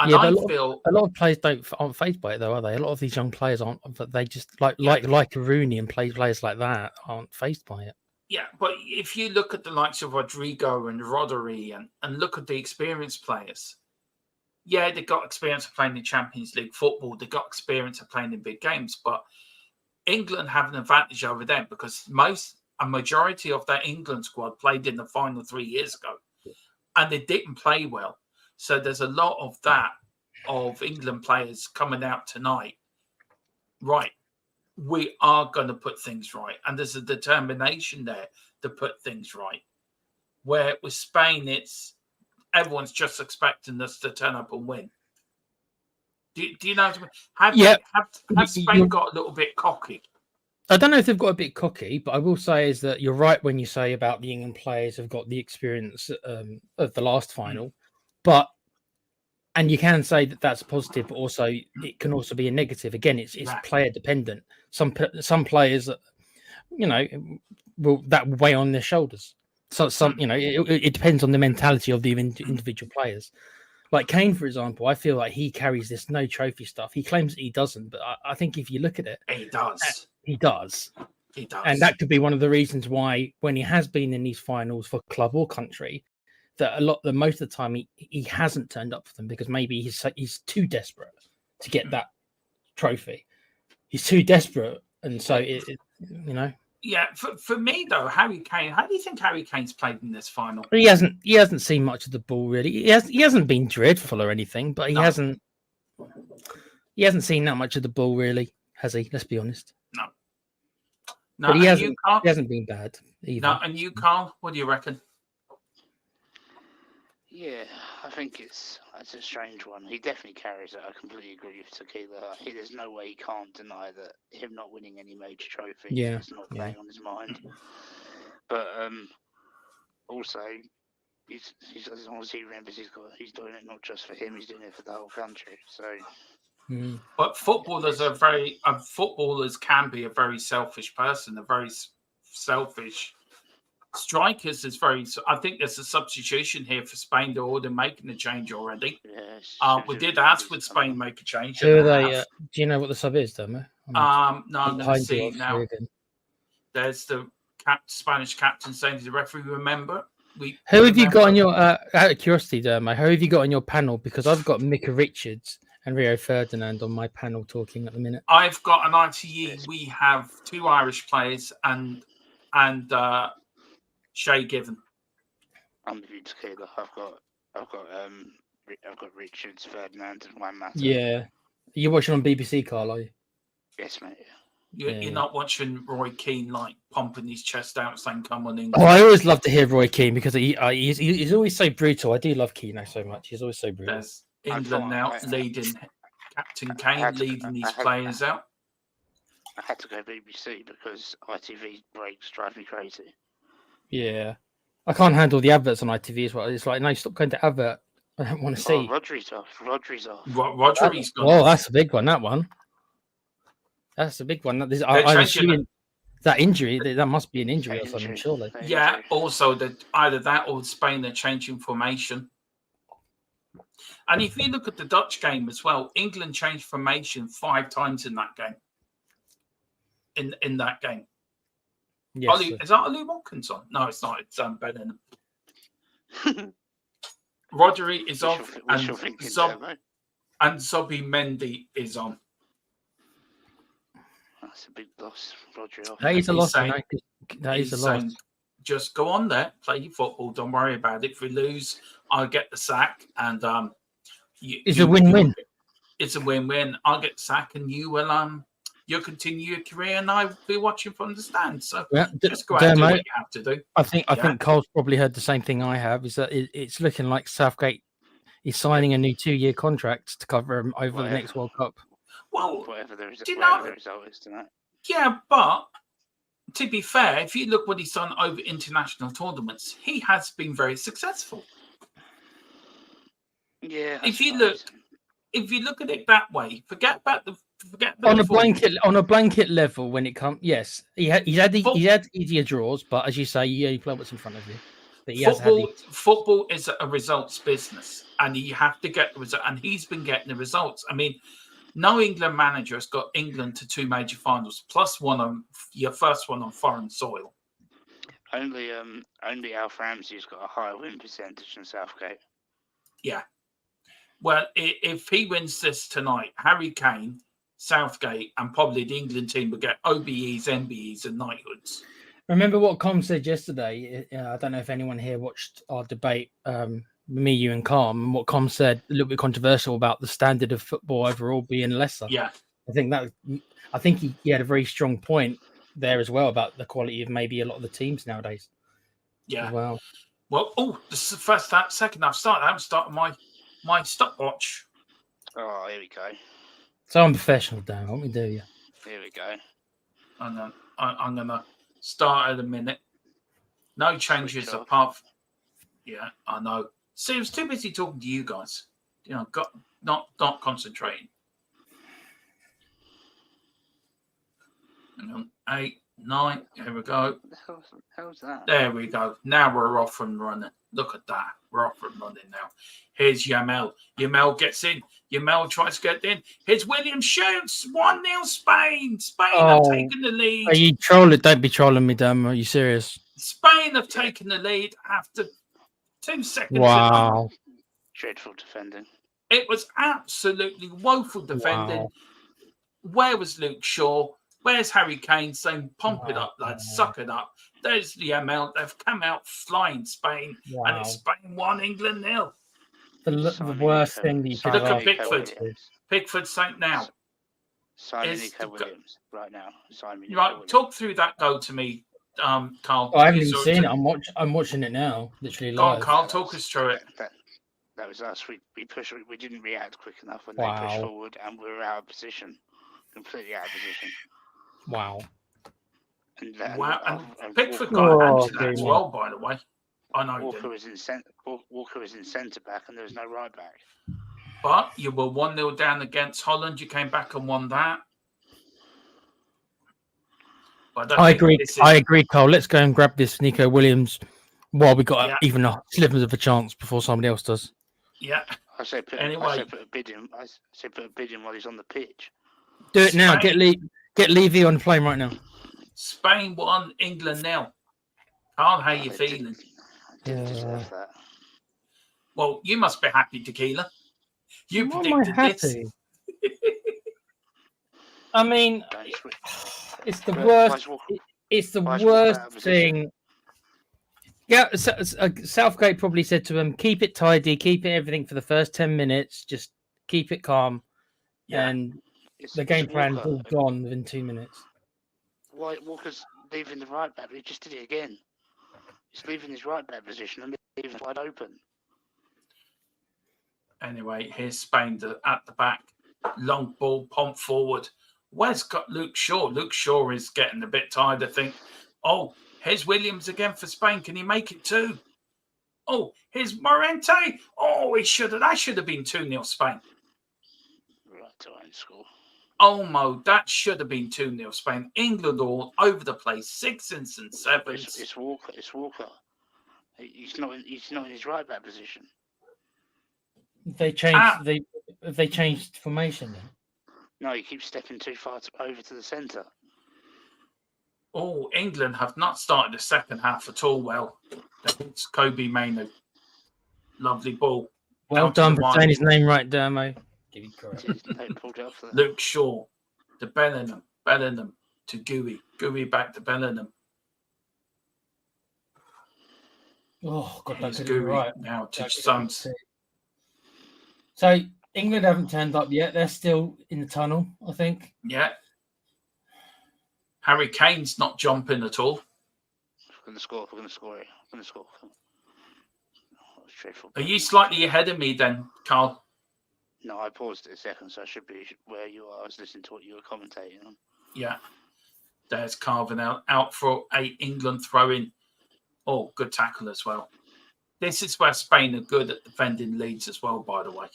And yeah, I but feel a lot of players aren't phased by it, though, are they? A lot of these young players aren't. But they just like Rooney and players like that aren't phased by it. Yeah, but if you look at the likes of Rodrigo and Rodri and look at the experienced players, yeah, they've got experience of playing in Champions League football. They've got experience of playing in big games, but England have an advantage over them because a majority of that England squad played in the final 3 years ago, and they didn't play well. So there's a lot of that of England players coming out tonight. Right, we are going to put things right, and there's a determination there to put things right. Where with Spain, everyone's just expecting us to turn up and win. Do you know what I mean? Have Spain got a little bit cocky? I don't know if they've got a bit cocky, but I will say is that you're right when you say about the England players have got the experience of the last final, and you can say that that's a positive, but also it can also be a negative. Again, it's player dependent. Some players, will weigh on their shoulders. So it depends on the mentality of the individual players. Like Kane, for example, I feel like he carries this no trophy stuff. He claims that he doesn't, but I think if you look at it, he does. He does. And that could be one of the reasons why, when he has been in these finals for club or country, that most of the time he hasn't turned up for them because maybe he's too desperate to get that trophy. He's too desperate, and so Yeah, for me though, Harry Kane. How do you think Harry Kane's played in this final? He hasn't seen much of the ball really. He hasn't been dreadful or anything, but he hasn't seen that much of the ball really, has he? Let's be honest. No, but he hasn't been bad either. No, and you, Carl, what do you reckon? Yeah, I think it's a strange one. He definitely carries it. I completely agree with Tequila. There's no way he can't deny that him not winning any major trophy is not playing on his mind. But also, he's as long as he remembers he's doing it not just for him, he's doing it for the whole country. So. But footballers can be a very selfish person, a very selfish. Strikers is very. I think there's a substitution here for Spain. They're already making a change already. Yes. We did ask would Spain make a change. Who are they? Do you know what the sub is, Demo? No, I'm going to see now. There's the Spanish captain saying to the referee, "Remember, who have you got on your? Out of curiosity, Demo, who have you got on your panel? Because I've got Mika Richards and Rio Ferdinand on my panel talking at the minute. I've got an ITE. We have 2 Irish players and Shay Given. I'm with you, Tequila. I've got Richards, Ferdinand, and Juan Mata. Yeah, you're watching on BBC, Carl, are you? Yes, mate. You're not watching Roy Keane like pumping his chest out, saying "Come on, England." Oh, I always love to hear Roy Keane because he's always so brutal. I do love Keane so much. He's always so brutal. There's England now leading, Captain Kane leading these players out. I had to go BBC because ITV breaks drive me crazy. Yeah, I can't handle the adverts on ITV as well. It's like, no, stop going to advert. I don't want to see. Rodri's off. Rodri's off. Rodri's gone. Well, that's a big one. That one. That's a big one. I'm assuming that injury. That must be an injury or something, surely. Yeah. Also, that either that or Spain are changing formation. And if you look at the Dutch game as well, England changed formation 5 times in that game. In that game. Yes. Is that Ollie Watkins on? No, it's not. It's Benham. Rodri is off, and Zobi Mendy is on. That's a big loss, Rodri off. That is a loss. That is a loss. Just go on there, play your football. Don't worry about it. If we lose, I'll get the sack, and it's a win-win. It's a win-win. I'll get the sack, and you will you'll continue your career, and I'll be watching from the stands. So just go out and do what you have to do. I think Cole's probably heard the same thing I have. Is that it's looking like Southgate is signing a new 2-year contract to cover him over the next World Cup. Well, whatever the result is tonight. Yeah, but to be fair, if you look what he's done over international tournaments, he has been very successful. Yeah. If you look at it that way, forget the on a blanket level when it comes. Yes, he's had easier draws, but as you say, you only play what's in front of you. But football is a results business, and you have to get the result. And he's been getting the results. I mean, no England manager has got England to 2 major finals, plus one on your first one on foreign soil. Only Alf Ramsey's got a higher win percentage than Southgate. Yeah. Well, if he wins this tonight, Harry Kane, Southgate, and probably the England team will get OBEs, MBEs, and knighthoods. Remember what Com said yesterday? I don't know if anyone here watched our debate, me, you, and Com, and what Com said, a little bit controversial about the standard of football overall being lesser. Yeah, I think he had a very strong point there as well about the quality of maybe a lot of the teams nowadays. Yeah. Well, this is the second I've started. I haven't started my stopwatch. Oh, here we go. So unprofessional, Dan. What we do, yeah. Here we go. And I'm gonna start at a minute. No changes apart. Yeah, I know. See, I was too busy talking to you guys. Not concentrating. Hang on. 8, 9. Here we go. What the hell's that? There we go. Now we're off and running. Look at that. We're off and running now. Here's Yamal. Yamal gets in. Yamal tries to get in. Here's William shoots. 1-0 Spain. Spain have taken the lead. Are you trolling? Don't be trolling me, Dan. Are you serious? Spain have taken the lead after 2 seconds. Wow. Dreadful defending. It was absolutely woeful defending. Wow. Where was Luke Shaw? Where's Harry Kane saying, pump it up, lads, suck it up? There's the ML. They've come out flying Spain, and it's Spain 1, England 0. The worst thing that you can look at Pickford. Pickford saying now. Sign Nico Williams right now. Right, talk through that goal to me, Carl. I haven't even seen it. I'm watching it now, literally live. Go on, Carl, talk us through it. That was us. We pushed. We didn't react quick enough when they pushed forward, and we were out of position, completely out of position. Wow. And Pickford got into that as well, by the way. I know Walker was in centre back, and there was no right back. But you were 1-0 down against Holland. You came back and won that. I agree, Cole. Let's go and grab this Nico Williams while we got even a sliver of a chance before somebody else does. Yeah. I say put a bid in. I say put a bid in while he's on the pitch. Do it now. Get Levy on the plane right now. Spain 1, England 0. Carl, how you feeling? Deserve that. Well, you must be happy, Tequila. You predicted this. I mean, it's the worst. It's the worst thing. Yeah, Southgate probably said to him, "Keep it tidy, keep it everything for the first 10 minutes. Just keep it calm." Yeah. And the game plan's all gone within 2 minutes. Walker's leaving the right back. He just did it again. He's leaving his right back position and leaving it wide open. Anyway, here's Spain at the back. Long ball, pump forward. Where's got Luke Shaw? Luke Shaw is getting a bit tired, I think. Oh, Here's Williams again for Spain. Can he make it 2? Oh, here's Morente. Oh, that should have been 2-0 Spain. Right to own score. Oh, Mo, that should have been 2-0 Spain. England all over the place, 6s and 7s. It's Walker. It's Walker. He's not in his right back position. They changed. They changed formation then. No, he keeps stepping too far over to the centre. Oh, England have not started the second half at all well. It's Kobe Mainu. Lovely ball. Well done for saying his name right, Dermo. Give you credit. Luke Shaw to Bellingham. Bellingham to Gooey. Gooey back to Bellingham. Oh, God, that's Gooey right. now to Stones. So England haven't turned up yet. They're still in the tunnel, I think. Yeah. Harry Kane's not jumping at all. We're going to score. Are you slightly ahead of me then, Carl? No, I paused it a second, so I should be where you are. I was listening to what you were commentating on. Yeah. There's Carvin out for a England throw-in. Oh, good tackle as well. This is where Spain are good at defending leads as well, by the way.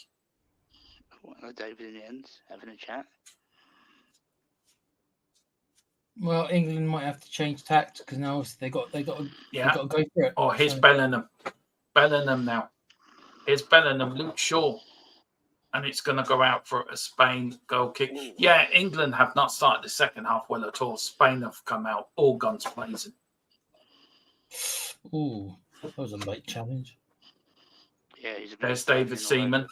David in the end, having a chat. Well, England might have to change tact because now they got to go for it. Oh, here's Bellingham. Bellingham now. Here's Bellingham, Luke Shaw. And it's going to go out for a Spain goal kick. Yeah, England have not started the second half well at all. Spain have come out all guns blazing. Ooh, that was a late challenge. Yeah, there's David Seaman.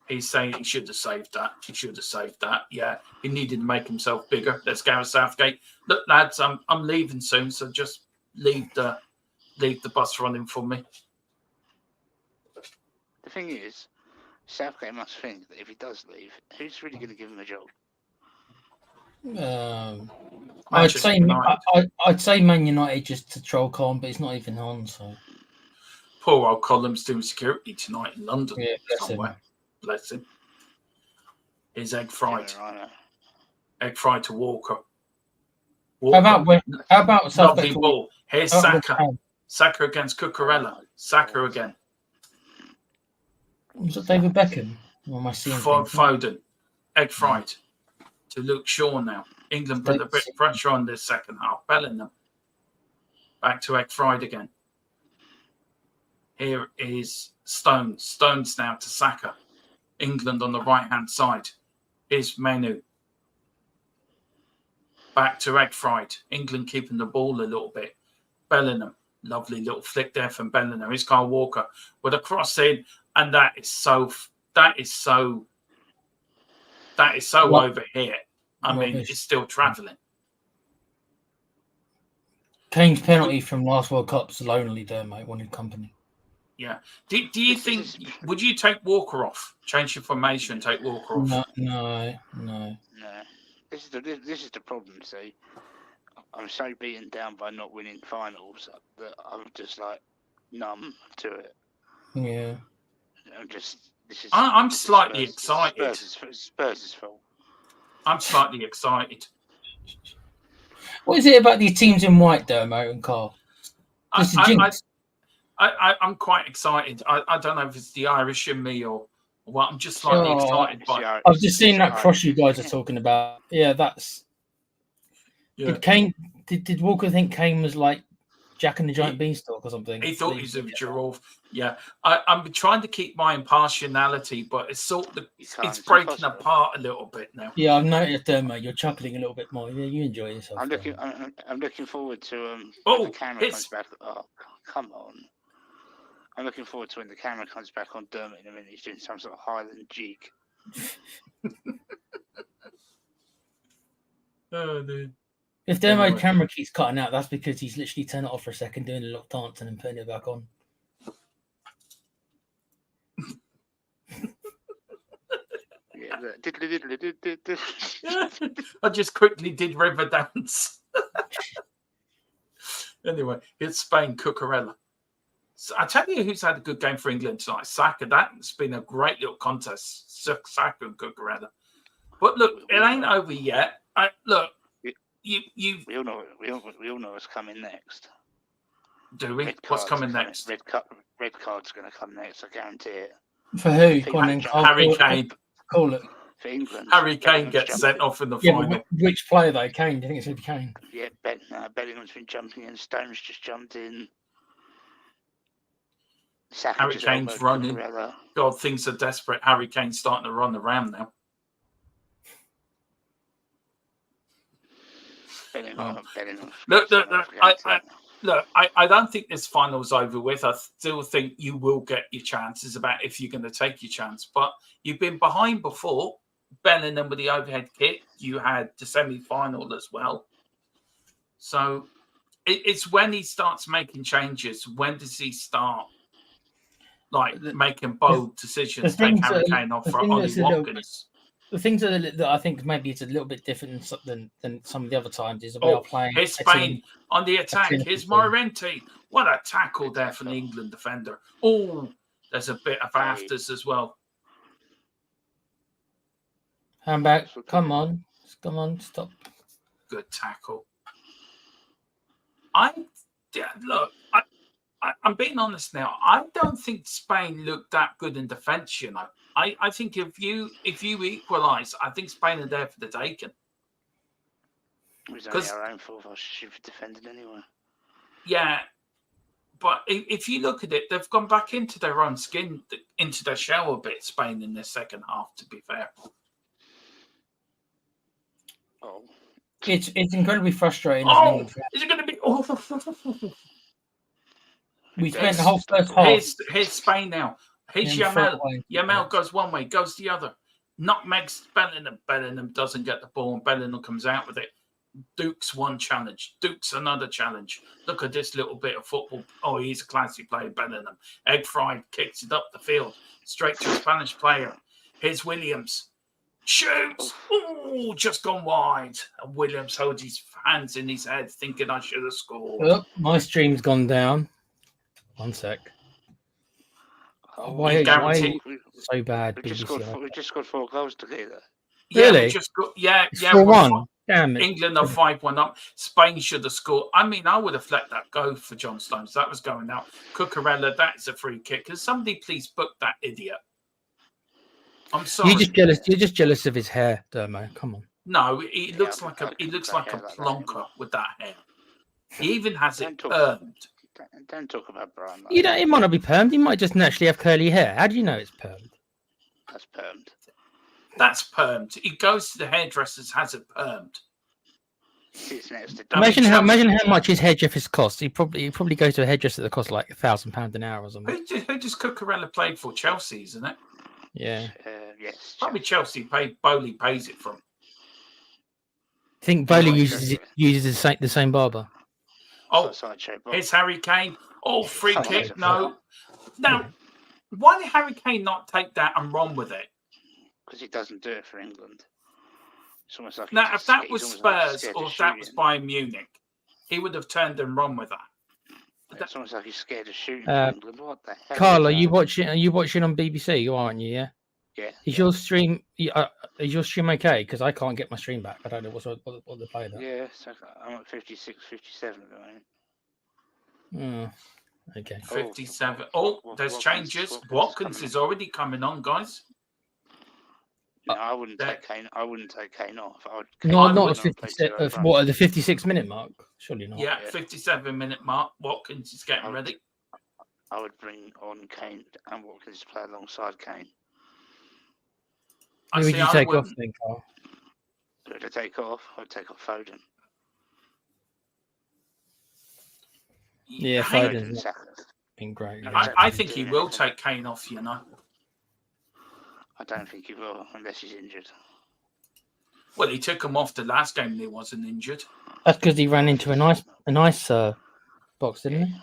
He's saying he should have saved that. Yeah, he needed to make himself bigger. There's Gareth Southgate. Look, lads, I'm leaving soon, so just leave the bus running for me. The thing is, Southgate must think that if he does leave, who's really going to give him a job? I'd say Man United just to troll Colin, but he's not even on. So poor old Colum's doing security tonight in London. Yeah, somewhere. Bless him. Here's egg fried. Egg fried to Walker. How about lovely ball? Here's Saka. Saka against Cucurella. Saka again. Was it David Beckham? Or am I seeing Foden. Egg fried to Luke Shaw now. England put a bit of pressure on this second half. Bellingham. Back to egg fried again. Here is Stones. Stones now to Saka. England on the right-hand side. Here's Menu. Back to egg fried. England keeping the ball a little bit. Bellingham. Lovely little flick there from Bellingham. Here's Kyle Walker with a cross in, and that is so over here. I mean, it's still travelling. Kane's penalty from last World Cup's lonely there, mate. Wanted company. Yeah. Do you think, would you take Walker off? Change your formation, take Walker off? No. This is the problem, see. I'm so beaten down by not winning finals that I'm just like numb to it. Yeah. I'm slightly excited. Spurs' fault. I'm slightly excited. What is it about these teams in white, Dermo and Carl? I'm quite excited. I don't know if it's the Irish in me or what. I'm just slightly excited by. I've just seen that cross you guys are talking about. Yeah, that's. Yeah. Did Walker think Kane was like Jack and the Giant Beanstalk or something? He thought he was a giraffe. Yeah, I'm trying to keep my impartiality, but it's it's breaking apart a little bit now. Yeah, I've noticed, Dermo, you're chuckling a little bit more. Yeah, you enjoy yourself. I'm looking forward to the camera comes back. Oh, come on. I'm looking forward to when the camera comes back on Dermot in a minute. He's doing some sort of Highland jig. Oh, dude. If Dermo's camera keeps cutting out, that's because he's literally turned it off for a second, doing a little dance and then putting it back on. I just quickly did river dance. Anyway, it's Spain, Cucurella. So I tell you who's had a good game for England tonight. Saka. That's been a great little contest. Saka and Cucurella. But look, it ain't over yet. We all know what's coming next. Do we? What's coming next? Red card's going to come next. I guarantee it. For who? Go on then. Harry Kane. Call it. For England. Harry Kane gets sent off in the final. Which player though? Kane? Do you think it's going to be Kane? Yeah, Bellingham's been jumping in. Stones just jumped in. Harry Kane's running. God, things are desperate. Harry Kane's starting to run around now. Look, I don't think this final's over with. I still think you will get your chances about if you're going to take your chance. But you've been behind before. Bellingham with the overhead kick. You had the semi-final as well. So it's when he starts making changes. When does he start making bold decisions? Take Harry Kane off for Ollie Watkins. The things that I think maybe it's a little bit different than some of the other times is about playing. Here's Spain on the attack. Here's Morente. What a tackle there from the England defender. Oh, there's a bit of afters as well. Hand back. Come on, stop. Good tackle. I'm being honest now. I don't think Spain looked that good in defence, you know. I think if you equalise, I think Spain are there for the taking. It was only our own fault. I should have defended anyway. Yeah, but if you look at it, they've gone back into their own skin, into their shell a bit, Spain, in their second half, to be fair. Oh. It's incredibly frustrating. Oh, is it going to be... Oh. We spent the whole first half. Here's Spain now. Here's Yamal. Yamal goes one way, goes the other. Nutmegs Bellingham. Bellingham doesn't get the ball, and Bellingham comes out with it. Duke's one challenge. Duke's another challenge. Look at this little bit of football. Oh, he's a classy player, Bellingham. Egg fried, kicks it up the field, straight to a Spanish player. Here's Williams. Shoots. Oh, just gone wide. And Williams holds his hands in his head, thinking I should have scored. Oh, my stream's gone down. 1 sec. Why so bad? We just scored 4 goals together. Really? We just got, yeah. 4-1. Damn it. England are 5-1 up. Spain should have scored. I mean, I would have let that go for John Stones. That was going out. Cucurella, that is a free kick. Can somebody please book that idiot? I'm sorry. You're just jealous of his hair, Dermo. Come on. No, he looks like a plonker with that hair. He even has it permed. Don't talk about Brian. It might not be permed. He might just naturally have curly hair. How do you know it's permed? That's permed. That's permed. He goes to the hairdressers, has it permed. Imagine how much his hairdressers cost. He probably goes to a hairdresser that costs like £1,000 an hour or something. Who does Cucurella played for? Chelsea, isn't it? Yeah. Yes. Probably Chelsea. Bowley pays it from. I think Bowley uses the same barber. Oh, here's Harry Kane. Oh, free kick. No. Now, why did Harry Kane not take that and run with it? Because he doesn't do it for England. It's almost like now, if that was Spurs or if that was Bayern Munich, he would have turned and run with that. It's almost like he's scared of shooting for England. What the hell? Carl, are you watching on BBC? You aren't you? Yeah. Yeah. Is your stream okay? Because I can't get my stream back. I don't know what the play there. Yeah, so I'm at 56, 57 at the moment. Okay. 57. Oh, there's changes. Watkins is already coming on, guys. No, I wouldn't take Kane. I wouldn't take Kane off. Not at the 56-minute mark. Surely not. Yeah, 57-minute mark. Watkins is getting ready. I would bring on Kane and Watkins to play alongside Kane. Who would you take off then, Carl? Who would I take off? I'd take off Foden. Yeah, Foden's been great. I think he will take Kane off, you know. I don't think he will, unless he's injured. Well, he took him off the last game and he wasn't injured. That's because he ran into a nice box, didn't he?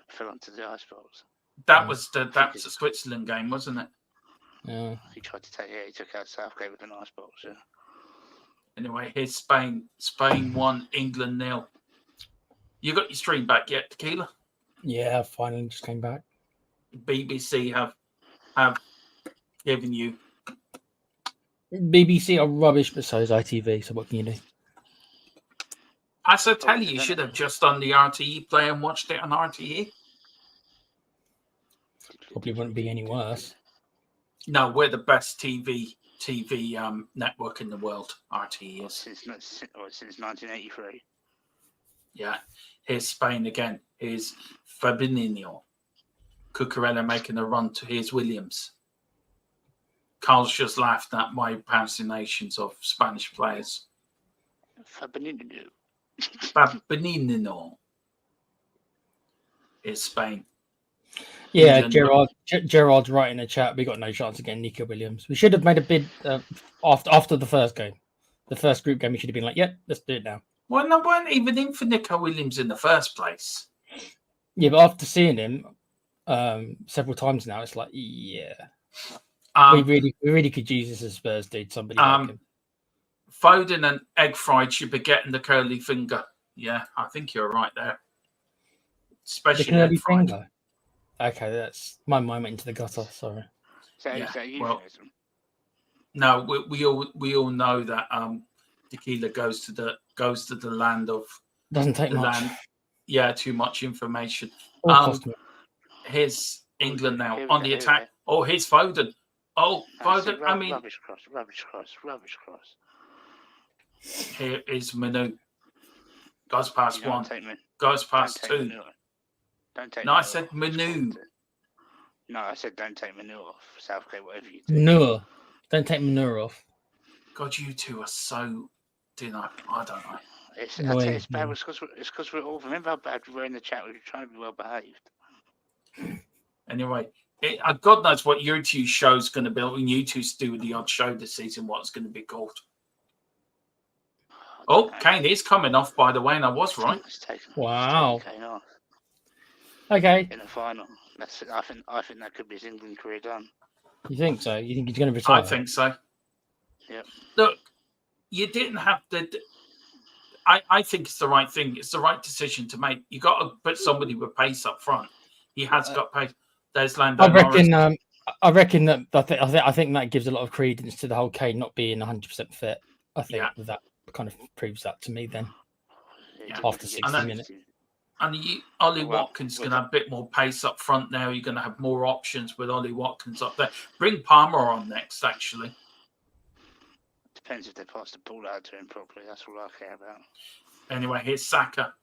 Fell onto the ice box. That was the Switzerland game, wasn't it? Yeah. He took out Southgate with an ice box, yeah. Anyway, here's Spain. Spain 1, England 0. You got your stream back yet, Tequila? Yeah, I finally just came back. BBC have given you. BBC are rubbish, but so is ITV, so what can you do? As I tell you should have just done the RTE play and watched it on RTE. Probably wouldn't be any worse. No, we're the best TV network in the world. RTE is. Since 1983. Yeah. Here's Spain again. Here's Fabinho. Cucurella making a run to here's Williams. Carl's just laughed at my impersonations of Spanish players. Fabinho. Is Spain. Yeah, England. Gerard's right in the chat. We got no chance against Nico Williams. We should have made a bid after the first game. The first group game, we should have been like, "Yep, let's do it now." Well, no, weren't even in for Nico Williams in the first place. Yeah, but after seeing him several times now, it's like, yeah, we really could use this as Spurs, dude. Somebody like him. Foden and Egg Fried should be getting the curly finger. Yeah, I think you're right there. Especially the curly Egg Fried. finger. Okay, that's my mind went into the gutter. Sorry. No, we all know that tequila goes to the land of doesn't take much. Land. Yeah, too much information. Here's England now on the attack. Oh, here's Foden. Oh, Foden. I mean, rubbish cross. Here is Manu. Goes past one. Goes past two. Don't take. No, I said Manu. No, I said don't take Manu off. Southgate, whatever you do. Manure. Don't take manure off. God, you two are so. I don't know. It's bad. It's because we're all. Remember how bad we were in the chat? We were trying to be well behaved. Anyway, God knows what your two show's going to be. When you two do with the odd show this season, what it's going to be called. Oh, Kane is coming off, by the way, and I was right. Wow. Kane off. Okay. In the final, I think that could be his England career done. You think so? You think he's going to retire? I think so. Yep. Look, you didn't have to. I think it's the right thing. It's the right decision to make. You got to put somebody with pace up front. He has got pace. There's Lando. I reckon that. I think that gives a lot of credence to the whole Kane not being 100% fit. I think that kind of proves that to me. Then after 60 minutes. And Ollie Watkins is going to have a bit more pace up front now. You're going to have more options with Ollie Watkins up there. Bring Palmer on next, actually. Depends if they pass the ball out to him properly. That's all I care about. Anyway, here's Saka.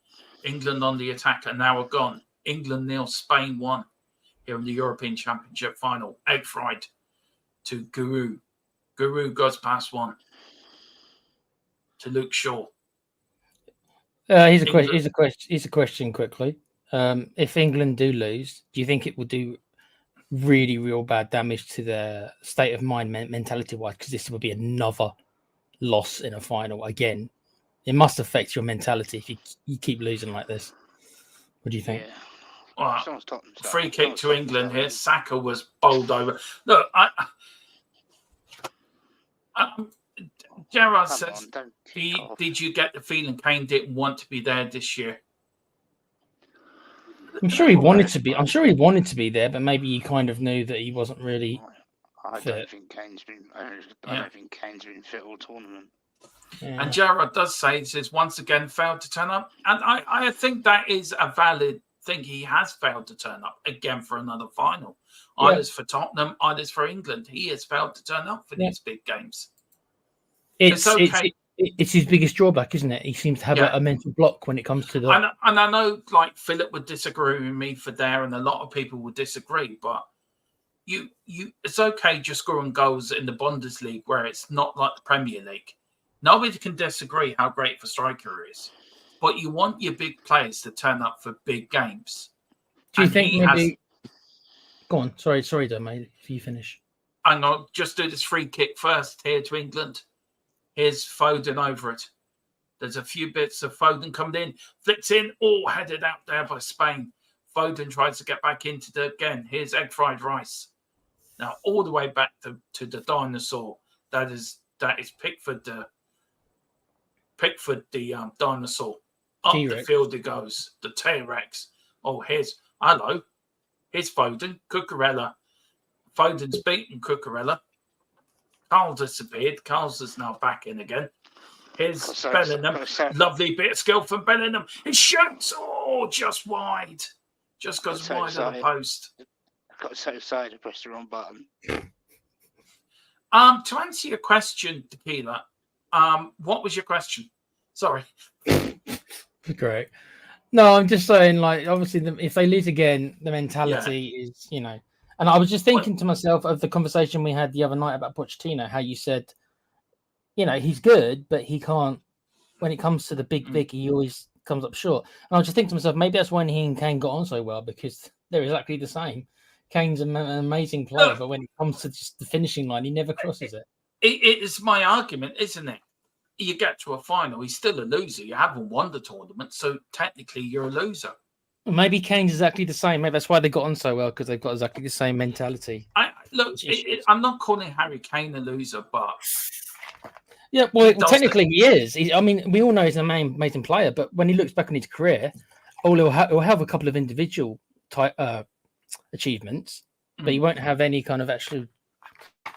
England on the attack and now are gone. England 0, Spain 1 here in the European Championship final. Egg Fried to Guru. Guru goes past one to Luke Shaw. Here's a question quickly. If England do lose, do you think it will do really, real bad damage to their state of mind mentality-wise? Because this will be another loss in a final again. It must affect your mentality if you keep losing like this. What do you think? Yeah. Well, free kick to England here. Saka was bowled over. Look, Gerard says, did you get the feeling Kane didn't want to be there this year? I'm sure he wanted to be. I'm sure he wanted to be there, but maybe he kind of knew that he wasn't really. I don't think Kane's been fit all tournament. Yeah. And Gerard does say, he says, once again failed to turn up, and I think that is a valid thing. He has failed to turn up again for another final. Either for Tottenham, either for England. He has failed to turn up for these big games. It's his biggest drawback, isn't it? He seems to have a mental block when it comes to the. And I know, like Philip would disagree with me for there, and a lot of people would disagree. But it's okay just scoring goals in the Bundesliga where it's not like the Premier League. Nobody can disagree how great of a striker he is, but you want your big players to turn up for big games. Do you think maybe? Go on. Sorry, mate. If you finish, and I'll just do this free kick first here to England. Here's Foden over it. There's a few bits of Foden coming in. Flicks in. Oh, headed out there by Spain. Foden tries to get back into the again. Here's Egg Fried Rice. Now, all the way back to the dinosaur. That is Pickford the dinosaur. Up T-Rex. the field it goes. The T-Rex. Oh, here's Foden. Cucurella. Foden's beaten Cucurella. Carl disappeared. Carl's is now back in again. Here's Bellingham. Lovely bit of skill from Bellingham. He shoots. Oh, just wide. Just goes wide of the post. I got so excited to press the wrong button. To answer your question, Tequila, what was your question? Sorry. Great. No, I'm just saying, like, obviously, if they lose again, the mentality is, you know. And I was just thinking to myself of the conversation we had the other night about Pochettino, how you said, you know, he's good, but he can't. When it comes to the big, he always comes up short. And I was just thinking to myself, maybe that's when he and Kane got on so well, because they're exactly the same. Kane's an amazing player, but when it comes to just the finishing line, he never crosses it. It is my argument, isn't it? You get to a final, he's still a loser. You haven't won the tournament, so technically you're a loser. Maybe Kane's exactly the same. Maybe that's why they got on so well, because they've got exactly the same mentality. I'm not calling Harry Kane a loser, but yeah, well, technically he is. I mean, we all know he's an amazing player, but when he looks back on his career, he'll have a couple of individual achievements, but he won't have any kind of actual,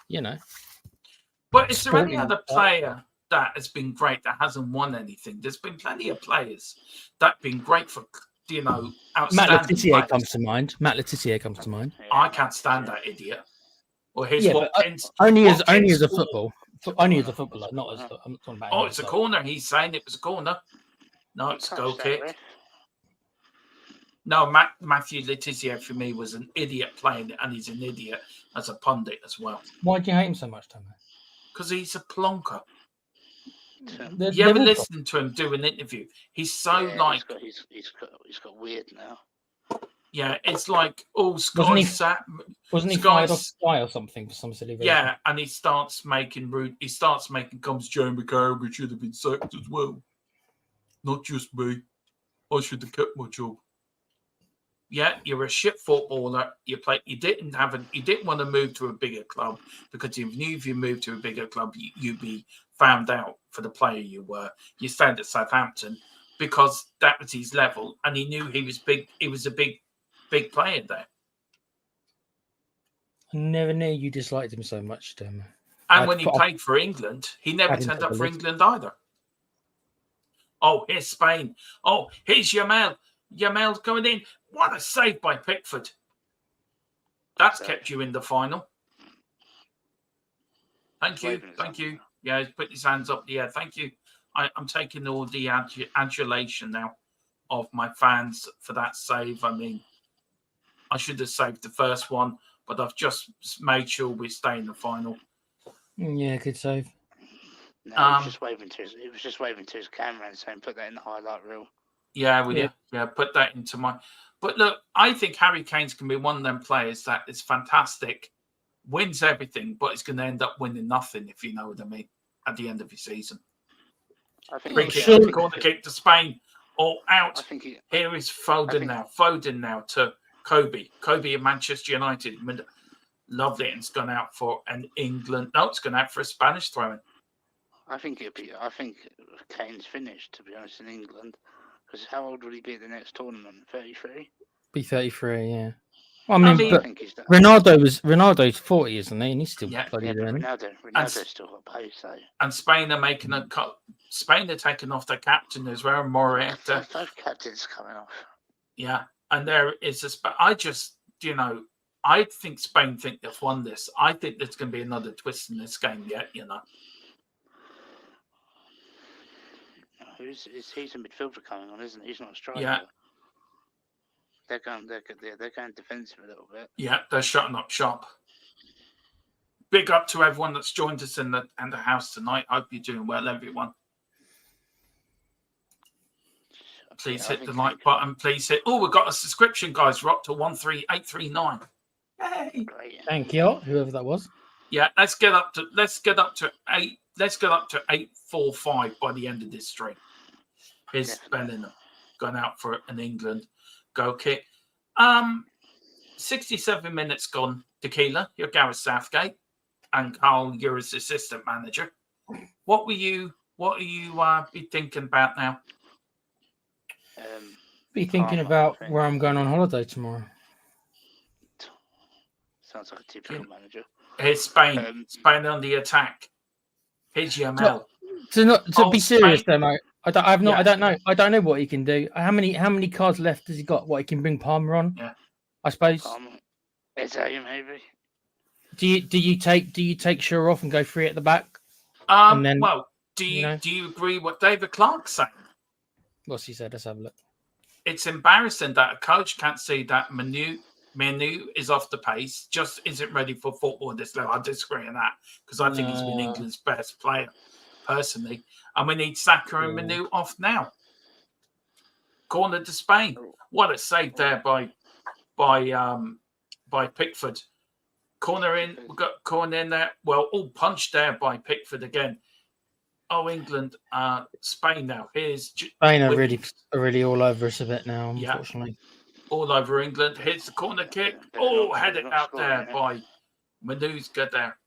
you know. But is there any other player that has been great that hasn't won anything? There's been plenty of players that have been great for, you know, outstanding. Matt Letizia comes to mind. I can't stand that idiot. Or here's Watkins. Only as a footballer, not as. I'm talking about. It's a corner. He's saying it was a corner. No, it's a goal kick. No, Matthew Letizia for me was an idiot playing it, and he's an idiot as a pundit as well. Why do you hate him so much, Tommy? Because he's a plonker. You ever listen to him do an interview? He's so he's got weird now. Yeah, it's like Sky wasn't he fired off Sky or something for some silly reason? Yeah, and he starts making comments. Jamie Carragher should have been sacked as well. Not just me. I should have kept my job. Yeah, you're a shit footballer. You didn't want to move to a bigger club because you knew if you moved to a bigger club, you'd be found out for the player you were. You stayed at Southampton because that was his level, and he knew he was big. He was a big player there. I never knew you disliked him so much, Tim. And when he played for England, he never turned up for England either. Oh, here's Spain. Oh, here's Yamal. Yamal's going in. What a save by Pickford. That's kept you in the final. Thank you. Yeah, he's put his hands up in the air. Thank you. I'm taking all the adulation now of my fans for that save. I mean, I should have saved the first one, but I've just made sure we stay in the final. Yeah, good save. No, he was just waving to his camera and saying, "Put that in the highlight reel." Yeah, put that into my. But look, I think Harry Kane's can be one of them players that is fantastic, wins everything, but it's going to end up winning nothing, if you know what I mean, at the end of your season. I think corner kick to Spain, all out. Here is Foden now. Foden now to Kobe. Kobe of Manchester United. Lovely, and it's gone out for an England. No, it's gone out for a Spanish throw-in. I think Kane's finished, to be honest, in England. Because how old will he be at the next tournament? 33? Be 33, yeah. Well, I mean, but Ronaldo's 40, isn't he? And he's still bloody doing it. Ronaldo's still got pace, though. And Spain are making a cut. Spain are taking off their captain as well, Morata. Both captains coming off. Yeah, and there is I think Spain think they've won this. I think there's going to be another twist in this game yet, He's a midfielder coming on, isn't he? He's not a striker. Yeah. They're going defensive a little bit. Yeah, they're shutting up shop. Big up to everyone that's joined us in the house tonight. Hope you're doing well, everyone. Please hit the like button. Please hit. Oh, we've got a subscription, guys. We're up to 13839. Yay! Great. Thank you, whoever that was. Yeah, let's get up to 8. Let's get up to 845 by the end of this stream. Here's Bellingham gone out for an England goal kick. 67 minutes gone. Tequila, you're Gareth Southgate, and Carl, you're his assistant manager. What are you be thinking about now? Be thinking about where I'm going on holiday tomorrow. Sounds like a typical manager. Here's Spain. Spain on the attack. Here's Yamal. To be serious, Spain. though, mate. I don't know. I don't know what he can do. How many cards left has he got? What he can bring Palmer on? Yeah. I suppose. It's maybe. Do you take Shaw off and go free at the back? Well, do you agree what David Clark's saying? What's he said? Let's have a look. It's embarrassing that a coach can't see that Manu is off the pace, just isn't ready for football at this level. I disagree on that because I think he's been England's best player, personally. And we need Saka and Manu off now. Corner to Spain. What a save there by Pickford. Corner in. We've got corner in there. Well, all punched there by Pickford again. Oh, England, Spain now. Spain are really all over us a bit now, unfortunately. Yeah, all over England. Here's the corner kick. Oh, headed out there by Manu's good there.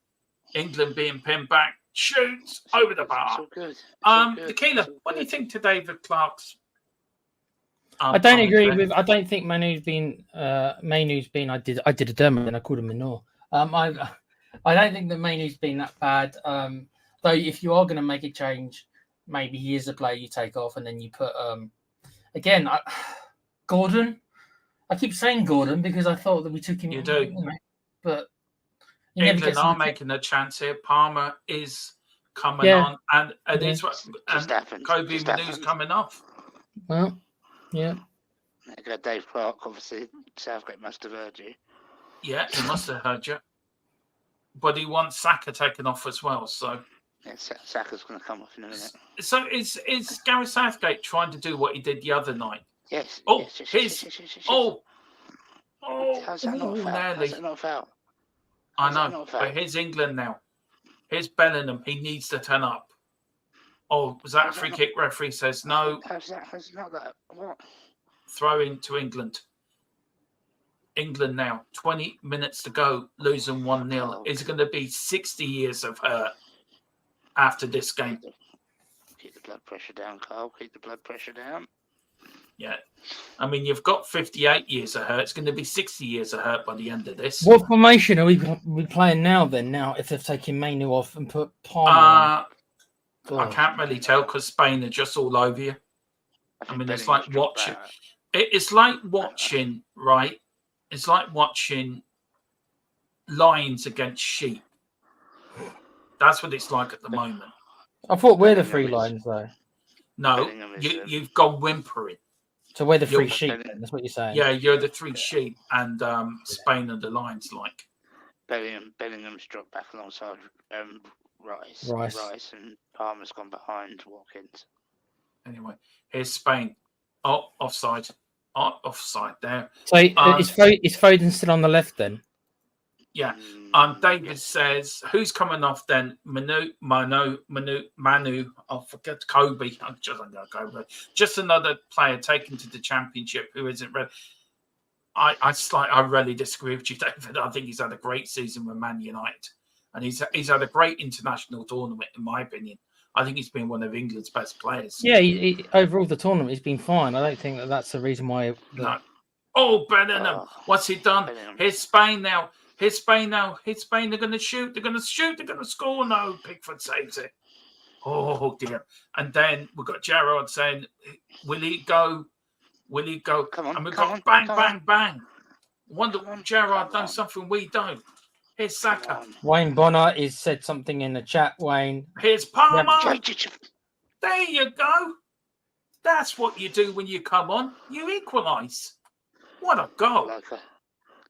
England being pinned back. Shoots over the bar. Tequila, what do you think to David Clark's? I don't agree with. I don't think Manu's been. I did a demo and I called him Manor. I don't think that Manu's been that bad. Though if you are going to make a change, maybe he is a player you take off and then you put Gordon. I keep saying Gordon because I thought that we took him. You do, but England are making a chance here. Palmer is coming on, and Kobe Manu's coming off. Well, yeah. Dave Clark, obviously, Southgate must have heard you. Yeah, he must have heard you. But he wants Saka taken off as well, so. Yeah, Saka's going to come off in a minute. So is Gareth Southgate trying to do what he did the other night? Yes. Oh, yes. Oh, how's that not a foul? How's that not a foul? I know, but here's England now. Here's Bellingham. He needs to turn up. Oh, was that a free kick? Referee says no. How's not that? What? Throw in to England. England now. 20 minutes to go. Losing 1-0. Is going to be 60 years of hurt after this game. Keep the blood pressure down, Carl. Keep the blood pressure down. Yeah. I mean, you've got 58 years of hurt. It's going to be 60 years of hurt by the end of this. What formation are we playing now, then? Now, if they've taken Manu off and put Palmer on? I can't really tell because Spain are just all over you. I mean, it's like watching. It's like watching, right? It's like watching lions against sheep. That's what it's like at the moment. I thought we're the three lions, though. No, you've gone whimpering. So we're the three sheep, then. That's what you're saying. Yeah, you're the three sheep, and Spain are the lions, like. Bellingham's dropped back alongside Rice, and Palmer's gone behind Watkins. Anyway, here's Spain. Oh, offside. Oh, offside there. So is Foden still on the left then? Yeah. David says, who's coming off then? Manu. I forget Kobe. I'm going to Kobe. Just another player taken to the championship who isn't ready. I really disagree with you, David. I think he's had a great season with Man United, and he's had a great international tournament, in my opinion. I think he's been one of England's best players. Yeah, overall the tournament he's been fine. I don't think that's the reason why. No. Oh, Bellingham! What's he done? Here's Spain now. Here's Spain. They're going to shoot. They're going to score. No, Pickford saves it. Oh dear! And then we've got Gerrard saying, "Will he go? Will he go?" Come on, and we've got bang. Wonder Gerrard done something we don't. Here's Saka. Wayne Bonner has said something in the chat, Wayne. Here's Palmer. There you go. That's what you do when you come on. You equalise. What a goal.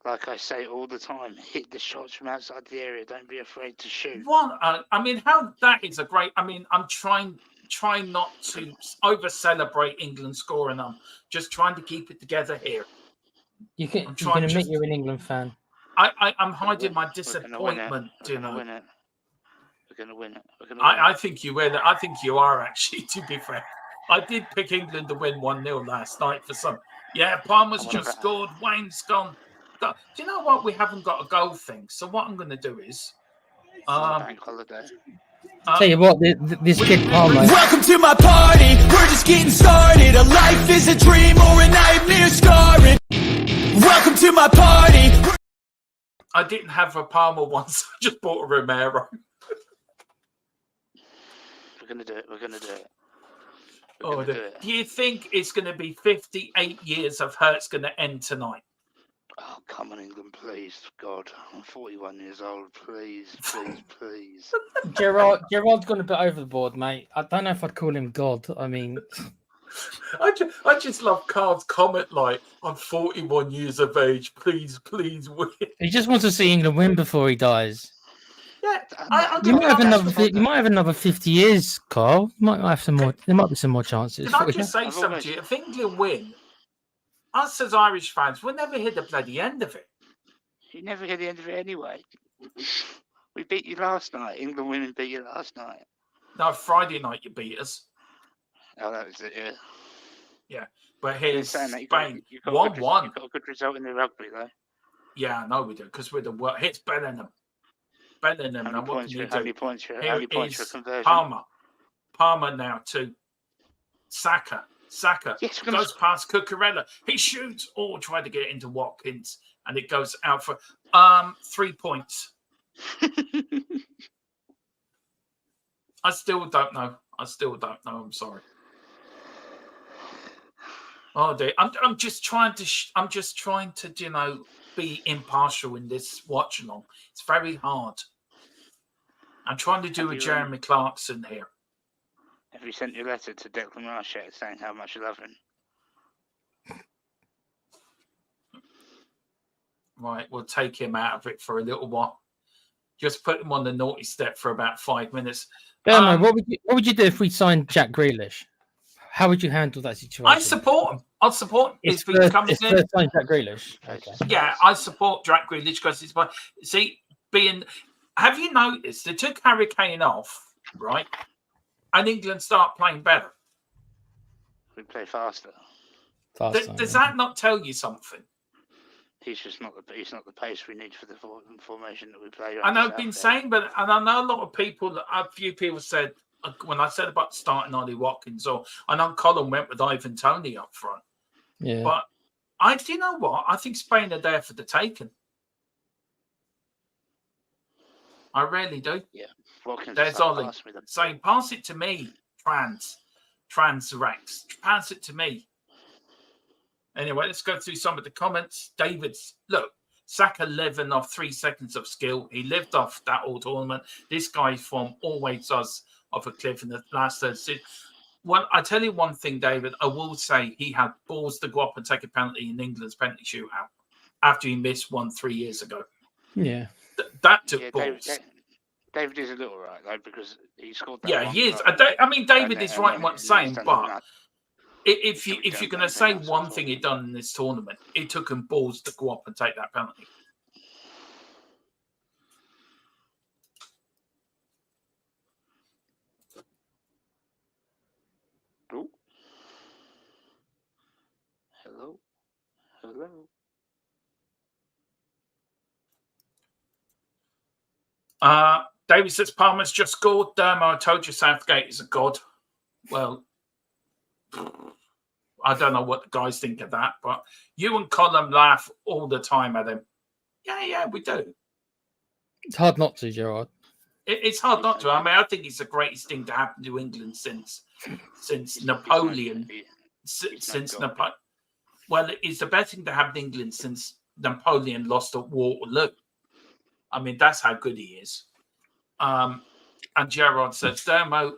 Like I say all the time, hit the shots from outside the area. Don't be afraid to shoot. I mean, how that is a great... I mean, I'm trying not to over-celebrate England scoring. I'm just trying to keep it together here. You can admit you're an England fan. I'm hiding my disappointment, you know. We're going to win it. I think you win it. I think you are, actually, to be fair. I did pick England to win 1-0 last night for some... Yeah, Palmer's just scored. Wayne's gone. Do you know what? We haven't got a goal thing. So what I'm going to do is... bank holiday. Tell you what, this kid Palmer... Welcome to my party. We're just getting started. A life is a dream or a nightmare scarring. Welcome to my party. I didn't have a Palmer once. I just bought a Romero. We're going to do it. We're going to do it. Do you think it's going to be 58 years of Hurts going to end tonight? Oh, come on, England, please. God, I'm 41 years old. Please, please, please. Gerard's gone a bit overboard, mate. I don't know if I'd call him God. I mean, I just love Carl's comment like, I'm 41 years of age. Please, please win. he just wants to see England win before he dies. Yeah, You might have another 50 years, Carl. You might have some more. There might be some more chances. Can I just say something to you? If England win, us as Irish fans, we'll never hear the bloody end of it. You never hear the end of it anyway. We beat you last night. England women beat you last night. No, Friday night you beat us. Oh, that was it, yeah. Yeah, but here's Spain. 1-1. You've got a good result in the rugby, though. Yeah, I know we do, because we're the worst. It's Bellingham. How many points for conversion? Palmer now to Saka. Yes, goes past Cucurella. He shoots. Tried to get it into Watkins, and it goes out for 3 points. I still don't know. I'm sorry. Oh dear. I'm just trying to be impartial in this watch along. It's very hard. I'm trying to do a Jeremy Clarkson here. Have you sent your letter to Declan Rice yet saying how much you love him? Right, we'll take him out of it for a little while. Just put him on the naughty step for about 5 minutes. What would you do if we signed Jack Grealish? How would you handle that situation? I support him. I'll support him if he comes in. First signed Jack Grealish. Okay. Yeah, I support Jack Grealish because it's my. See, have you noticed they took Harry Kane off, right? And England start playing better. We play faster. Does that not tell you something? He's just not the pace we need for the formation that we play. And I've been saying, and I know a few people said when I said about starting Ollie Watkins, I know Colin went with Ivan Toney up front. Yeah. But do you know what? I think Spain are there for the taking. I really do. Yeah. Watkins there's Ollie saying, pass it to me, Trans Rex. Pass it to me. Anyway, let's go through some of the comments. Look, Saka living off 3 seconds of skill. He lived off that all tournament. This guy's form always does off a cliff in the last third. Well, I tell you one thing, David, I will say he had balls to go up and take a penalty in England's penalty shootout after he missed one 3 years ago. Yeah. That took balls. David is a little right, though, because he scored that. Yeah, he is. David is right in what he's saying, but if you're going to say one thing he done in this tournament, it took him balls to go up and take that penalty. Ooh. Hello. David says Palmer's just scored. I told you Southgate is a god. Well, I don't know what the guys think of that, but you and Colin laugh all the time at him. Yeah, we do. It's hard not to, Gerard. It's hard not to. I mean, I think it's the greatest thing to happen to England since Napoleon. Napoleon. Well, it's the best thing to happen to England since Napoleon lost at Waterloo. I mean, that's how good he is. And Gerard says, Dermo,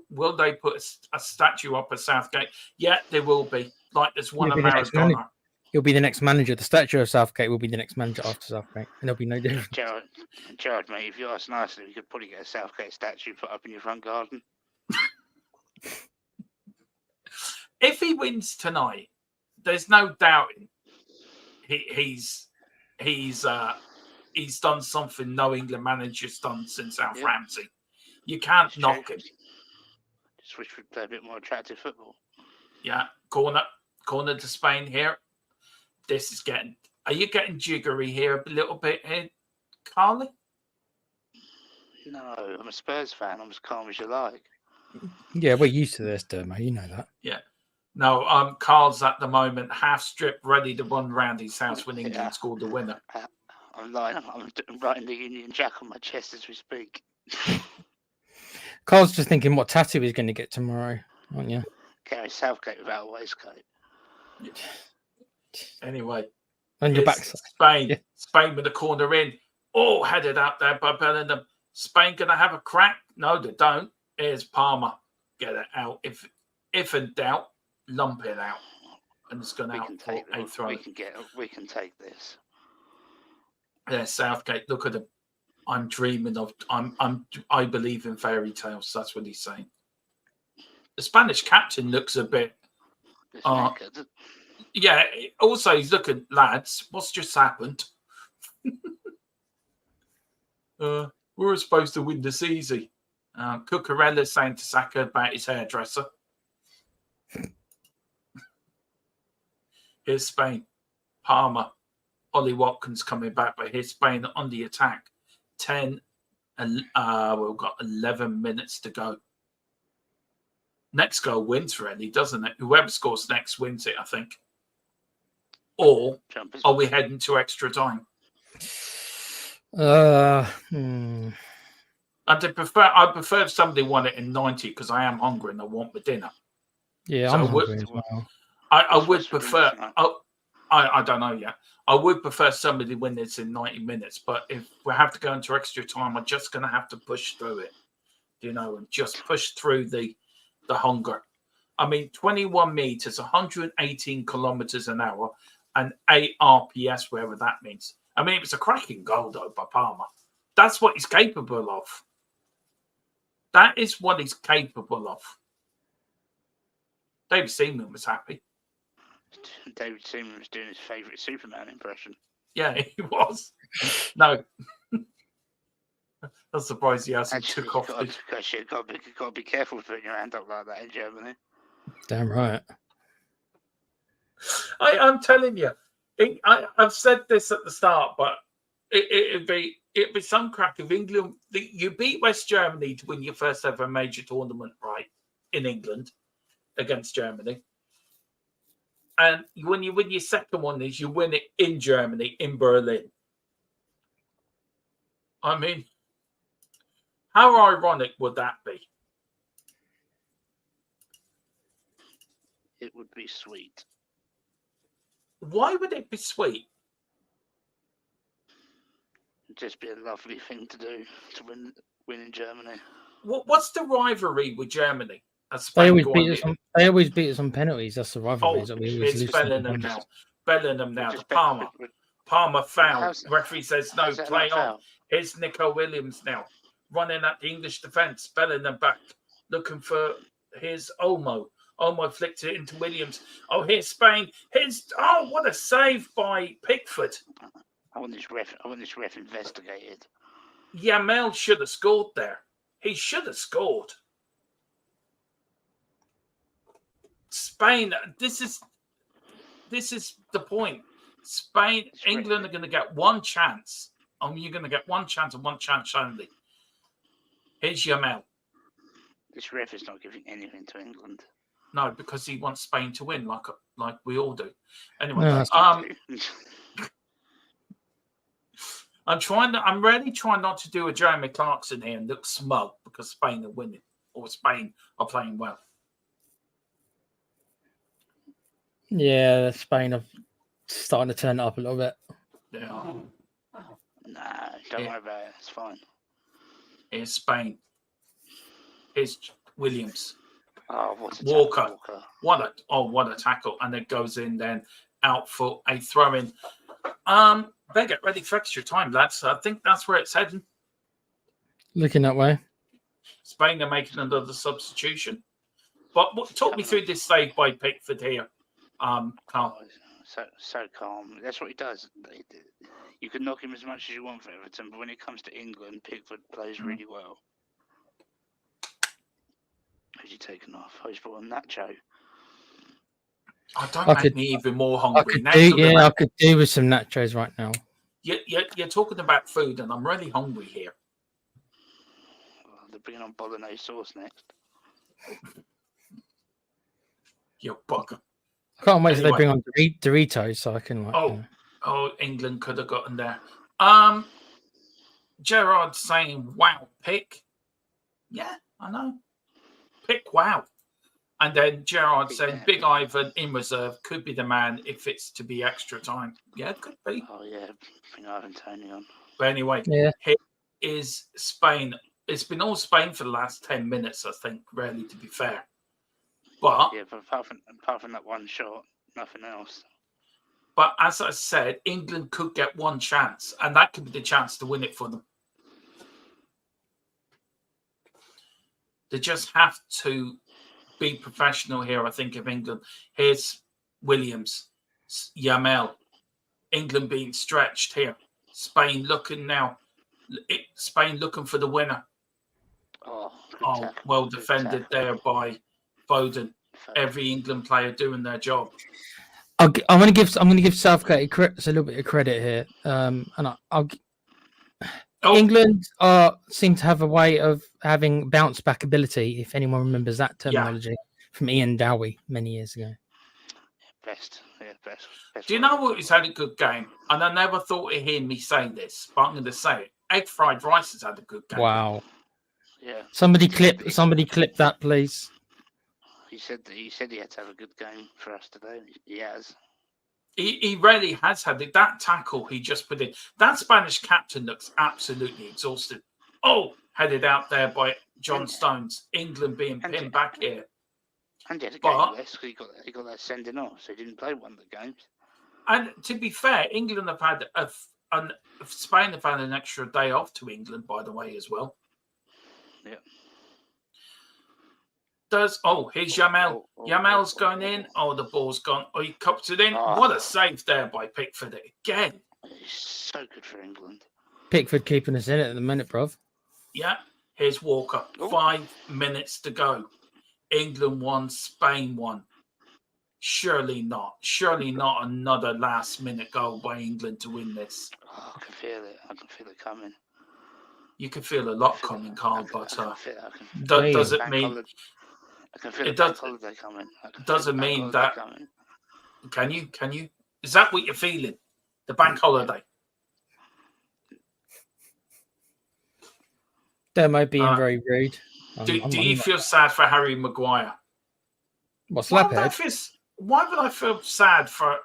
will they put a statue up at Southgate? Yeah, there will be. Like there's one at Maradona. He'll be the next manager. The statue of Southgate will be the next manager after Southgate. And there'll be no difference. Gerard, mate, if you ask nicely, you could probably get a Southgate statue put up in your front garden. If he wins tonight, there's no doubt he's done something no England manager's done since Alf Ramsey. You can't knock him. Just wish we'd play a bit more attractive football. Yeah, corner to Spain here. This is getting. Are you getting jiggery here a little bit here, Carly? No, I'm a Spurs fan. I'm as calm as you like. Yeah, we're used to this, Dermo. You know that. Yeah. No, Carl's at the moment half stripped, ready to run round his house when England scored the winner. I'm lying. I'm writing the Union Jack on my chest as we speak. Carl's just thinking what tattoo he's going to get tomorrow, aren't you? Gary Southgate without a waistcoat. Anyway, On your it's backside. Spain. Yeah. Spain with the corner in. Oh, headed out there by Bellingham. Spain going to have a crack? No, they don't. Here's Palmer. Get it out. If in doubt, lump it out. And it's going out for a throw. We can take this. There's Southgate. Look at him. I'm dreaming of. I believe in fairy tales. That's what he's saying. The Spanish captain looks a bit. Yeah. Also, he's looking, lads. What's just happened? We were supposed to win this easy. Cucurella's saying to Saka about his hairdresser. Here's Spain. Palmer. Ollie Watkins coming back, but here's Spain on the attack. 10 and we've got 11 minutes to go. Next goal wins really, doesn't it? Whoever scores next wins it, I think. Or are we heading to extra time? I prefer if somebody won it in 90 because I am hungry and I want my dinner. Yeah, so I'm hungry as well. I would prefer. I don't know yet. I would prefer somebody win this in 90 minutes, but if we have to go into extra time, I'm just going to have to push through it, and just push through the hunger. I mean, 21 meters, 118 kilometers an hour, and 8 RPS, wherever that means. I mean, it was a cracking goal, though, by Palmer. That's what he's capable of. That is what he's capable of. David Seaman was happy. David Seaman was doing his favourite Superman impression. Yeah, he was. No. I'm surprised he hasn't took off. You've got to be careful with putting your hand up like that in Germany. Damn right. I'm telling you. I've said this at the start, but it'd be some crack if England. You beat West Germany to win your first ever major tournament, right, in England against Germany. And when you win your second one, you win it in Germany, in Berlin. I mean, how ironic would that be? It would be sweet. Why would it be sweet? It'd just be a lovely thing to do to win in Germany. What's the rivalry with Germany? They always beat us on penalties. That's the rivalry. It's Bellingham now. Bellingham now. Palmer foul. Referee says no, play on. Here's Nico Williams now. Running at the English defence. Bellingham back. Looking for his Olmo. Olmo flicked it into Williams. Oh, here's Spain. What a save by Pickford. I want this ref investigated. Mel should have scored there. He should have scored. Spain, this is the point. Spain, England are going to get one chance. You're going to get one chance and one chance only. Here's Yamal. This ref is not giving anything to England. No, because he wants Spain to win, like we all do. Anyway, No, I'm really trying not to do a Jeremy Clarkson here and look smug because Spain are winning or Spain are playing well. Yeah, Spain are starting to turn it up a little bit. Yeah. Nah, don't worry about it. It's fine. Here's Spain. Here's Williams. Oh, what a Walker. Walker. What a tackle. And it goes in then out for a throw-in. Better get ready for extra time, lads. I think that's where it's heading. Looking that way. Spain are making another substitution. But talk me through this save by Pickford here, Carl. So calm. That's what he does. You can knock him as much as you want for Everton, but when it comes to England, Pickford plays really well. Who's he taken off? Who's brought on Nacho? Don't make me even more hungry. I could do with some nachos right now. You're talking about food, and I'm really hungry here. Well, they're bringing on bolognese sauce next. You bugger. I can't wait till they bring on Doritos so I can England could have gotten there. Gerard saying, wow, pick. Yeah, I know. Pick wow. And then Gerard said, Big Ivan in reserve could be the man if it's to be extra time. Yeah, it could be. Oh, yeah. Bring Ivan Toney on. But anyway, here is Spain. It's been all Spain for the last 10 minutes, I think, really, to be fair. But yeah, but apart from that one shot, nothing else. But as I said, England could get one chance, and that could be the chance to win it for them. They just have to be professional here, I think, of England. Here's Williams, Yamel, England being stretched here. Spain looking now. Spain looking for the winner. Oh, well defended there by Foden. Every England player doing their job. I'm going to give Southgate a little bit of credit here, and England seem to have a way of having bounce back ability. If anyone remembers that terminology from Ian Dowie many years ago. Best. Do you know what? He's had a good game, and I never thought of hearing me say this, but I'm going to say it. Egg fried rice has had a good game. Wow. Yeah. Somebody clip that, please. He said he had to have a good game for us today. He has. He really has had it. That tackle he just put in. That Spanish captain looks absolutely exhausted. Oh, headed out there by John Stones. England being pinned back here. And he had a game less because he got that sending off, so he didn't play one of the games. And to be fair, England have had Spain have had an extra day off to England, by the way, as well. Yeah. Here's Yamal. Yamal's going in. Oh, the ball's gone. Oh, he cups it in. What a save there by Pickford again. He's so good for England. Pickford keeping us in it at the minute, bruv. Yeah. Here's Walker. 5 minutes to go. England won. Spain won. Surely not. Surely not another last-minute goal by England to win this. Oh, I can feel it. I can feel it coming. You can feel a lot coming, Carl, but does it mean... I can feel the holiday coming. Doesn't mean that. Can you? Is that what you're feeling? The bank holiday. That might be very rude. Do you feel sad for Harry Maguire? What, Slaphead? Why would I feel sad for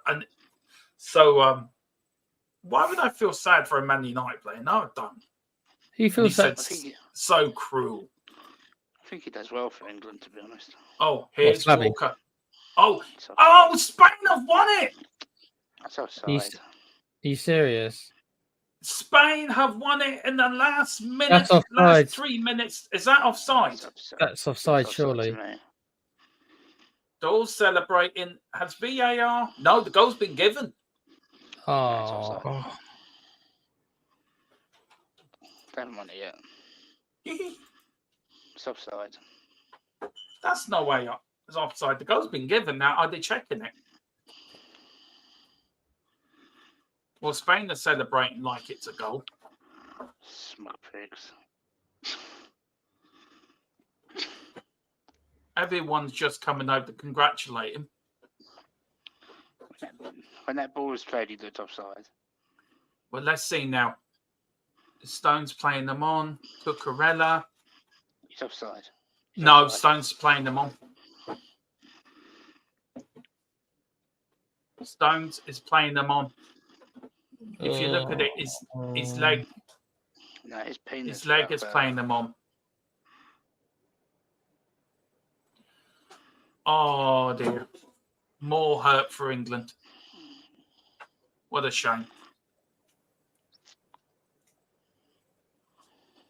why would I feel sad for a Man United player? No, I don't. He feels so cruel. I think he does well for England, to be honest. Oh, here's Walker. Spain have won it. That's offside. Are you serious? Spain have won it in the last minute. That's offside. Last 3 minutes. Is that offside? That's offside, surely. They're all celebrating. Has VAR? No, the goal's been given. Oh. They haven't won it yet. It's offside. That's no way up. It's offside. The goal's been given. Now, are they checking it? Well, Spain are celebrating like it's a goal. Smug pigs. Everyone's just coming over to congratulate him. When that ball was played, he looked offside. Well, let's see now. Stone's playing them on. Cucurella. He's offside. No, Stone's playing them on. Stones is playing them on. If you look at it, his leg. No, his penis. His leg is playing them on. Oh dear. More hurt for England. What a shame.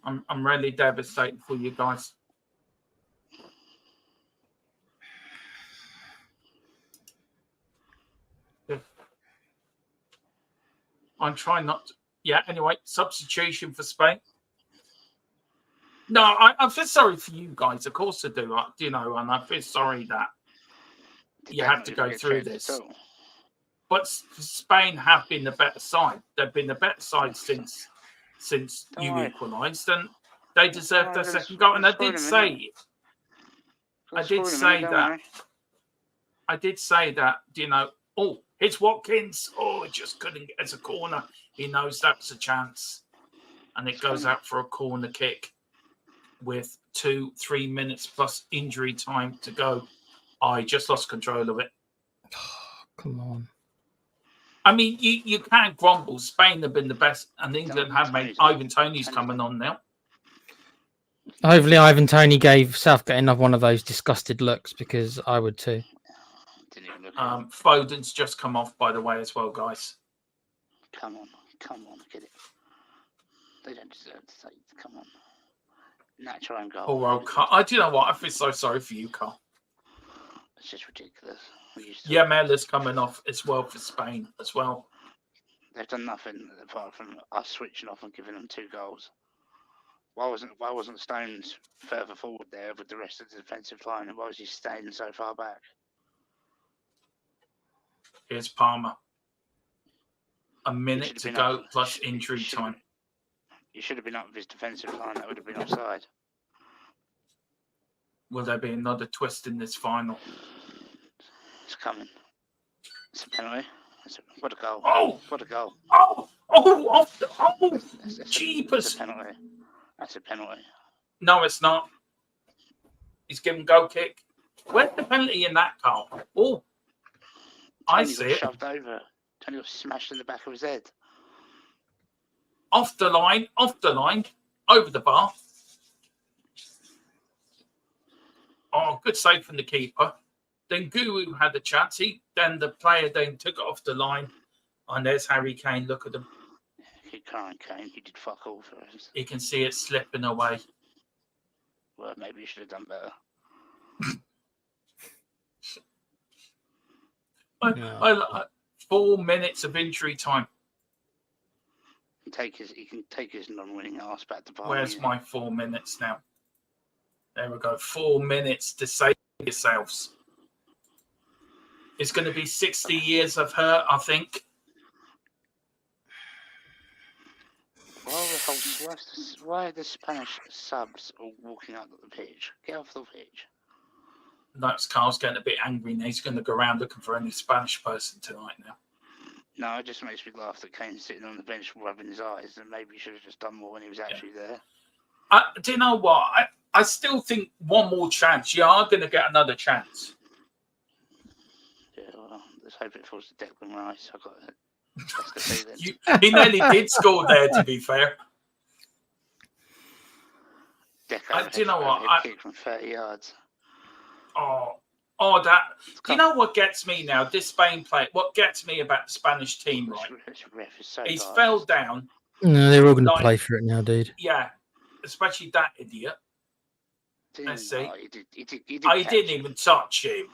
I'm really devastated for you guys. I'm trying not to. Yeah, anyway, substitution for Spain. No, I feel sorry for you guys. Of course I do. And I feel sorry that you have to go through this. But Spain have been the better side. They've been the better side since you equalised, and they deserve their second goal. And I did say that. Oh, it's Watkins. Oh, it just couldn't get as a corner. He knows that's a chance, and it goes out for a corner kick. with 2-3 minutes plus injury time to go. I just lost control of it. Come on. I mean, you can't grumble. Spain have been the best, and England have made. Ivan Toney's coming on now. Hopefully, Ivan Toney gave Southgate another one of those disgusted looks, because I would too. Foden's just come off, by the way, as well, guys. Come on, get it. They don't deserve to say, come on. Natural own goal. Poor old Carl. Do you know what? I feel so sorry for you, Carl. It's just ridiculous. Yeah, Mellor's coming off as well for Spain as well. They've done nothing apart from us switching off and giving them 2 goals. Why wasn't Stones further forward there with the rest of the defensive line, and why was he staying so far back? Here's Palmer. A minute to go plus injury time. He should have been up with his defensive line. That would have been offside. Will there be another twist in this final? It's coming. It's a penalty. What a goal. Oh! What a goal. Jeepers. That's a penalty. That's a penalty. No, it's not. He's given goal kick. Where's the penalty in that, Carl? Oh, I see it. Shoved over. Tony got smashed in the back of his head. Off the line, over the bar. Oh, good save from the keeper. Then Guru had the chance. Then the player took it off the line. And there's Harry Kane. Look at him. He can't, Kane. He did fuck all for us. You can see it slipping away. Well, maybe you should have done better. I 4 minutes of injury time. He can take his non-winning arse back to bar. Where's my 4 minutes now? There we go. 4 minutes to save yourselves. It's going to be 60 years of hurt, I think. Why are the Spanish subs all walking out of the pitch? Get off the pitch. That's Carl's getting a bit angry now. He's going to go around looking for any Spanish person tonight now. No, it just makes me laugh that Kane's sitting on the bench rubbing his eyes, and maybe he should have just done more when he was actually there. Do you know what? I still think one more chance. You are going to get another chance. Yeah, well, let's hope it falls to Declan Rice. I've got it. That's the feeling. He nearly did score there, to be fair. Do you know what? Kick from 30 yards. That. Do you know what gets me now? This Spain play. What gets me about the Spanish team, right? He's fell down. No, they're all going to play for it now, dude. Yeah, especially that idiot. Let's see. He didn't even touch him.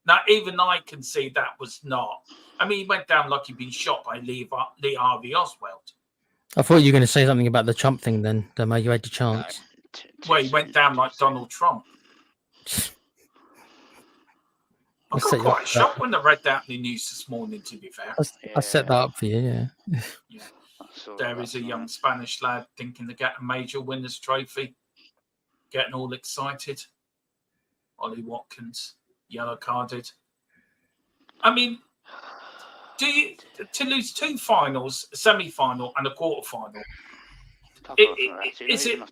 Now, even I can see that was not. I mean, he went down like he'd been shot by Lee Harvey Oswald. I thought you were going to say something about the Trump thing then, Demo. You had your chance. Well, he went down like Donald Trump. I got quite shocked when I read that in the news this morning, to be fair. I set that up for you, yeah. There is a young Spanish lad thinking to get a major winner's trophy, getting all excited. Ollie Watkins, yellow carded. I mean, to lose 2 finals, a semi-final and a quarter-final,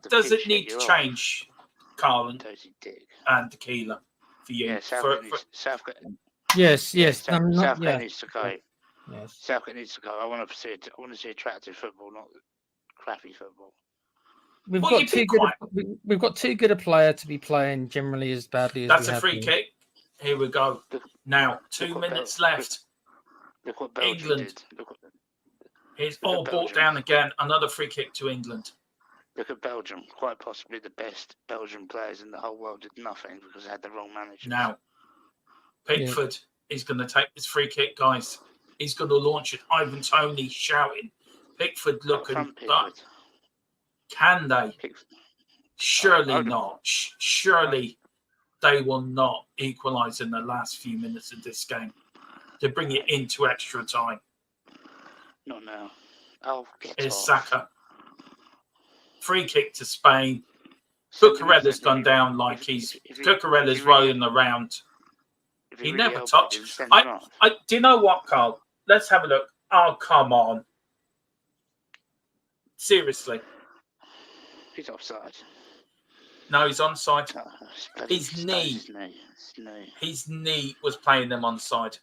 does it need to change, Carl and Tequila, for you? Yeah, Southgate. Yes. Southgate needs to go. Yes. Southgate needs to go. I want to see attractive football, not crappy football. We've got too good a player to be playing generally as badly as that's a free kick. Here we go. Now 2 minutes left. Look what Belgium England. did. He's all brought down again. Another free kick to England. Look at Belgium. Quite possibly the best Belgian players in the whole world did nothing because they had the wrong manager. Now, Pickford is going to take this free kick, guys. He's going to launch it. Ivan Toney shouting. Pickford looking. Can they? Surely not. Surely they will not equalise in the last few minutes of this game to bring it into extra time. Not now. Oh, Here's Saka. Free kick to Spain. Cucurella's gone down like Cucurella's rolling around. He never touched. Do you know what, Carl? Let's have a look. Oh, come on. Seriously. He's offside. No, he's onside. Oh, His knee was playing them onside.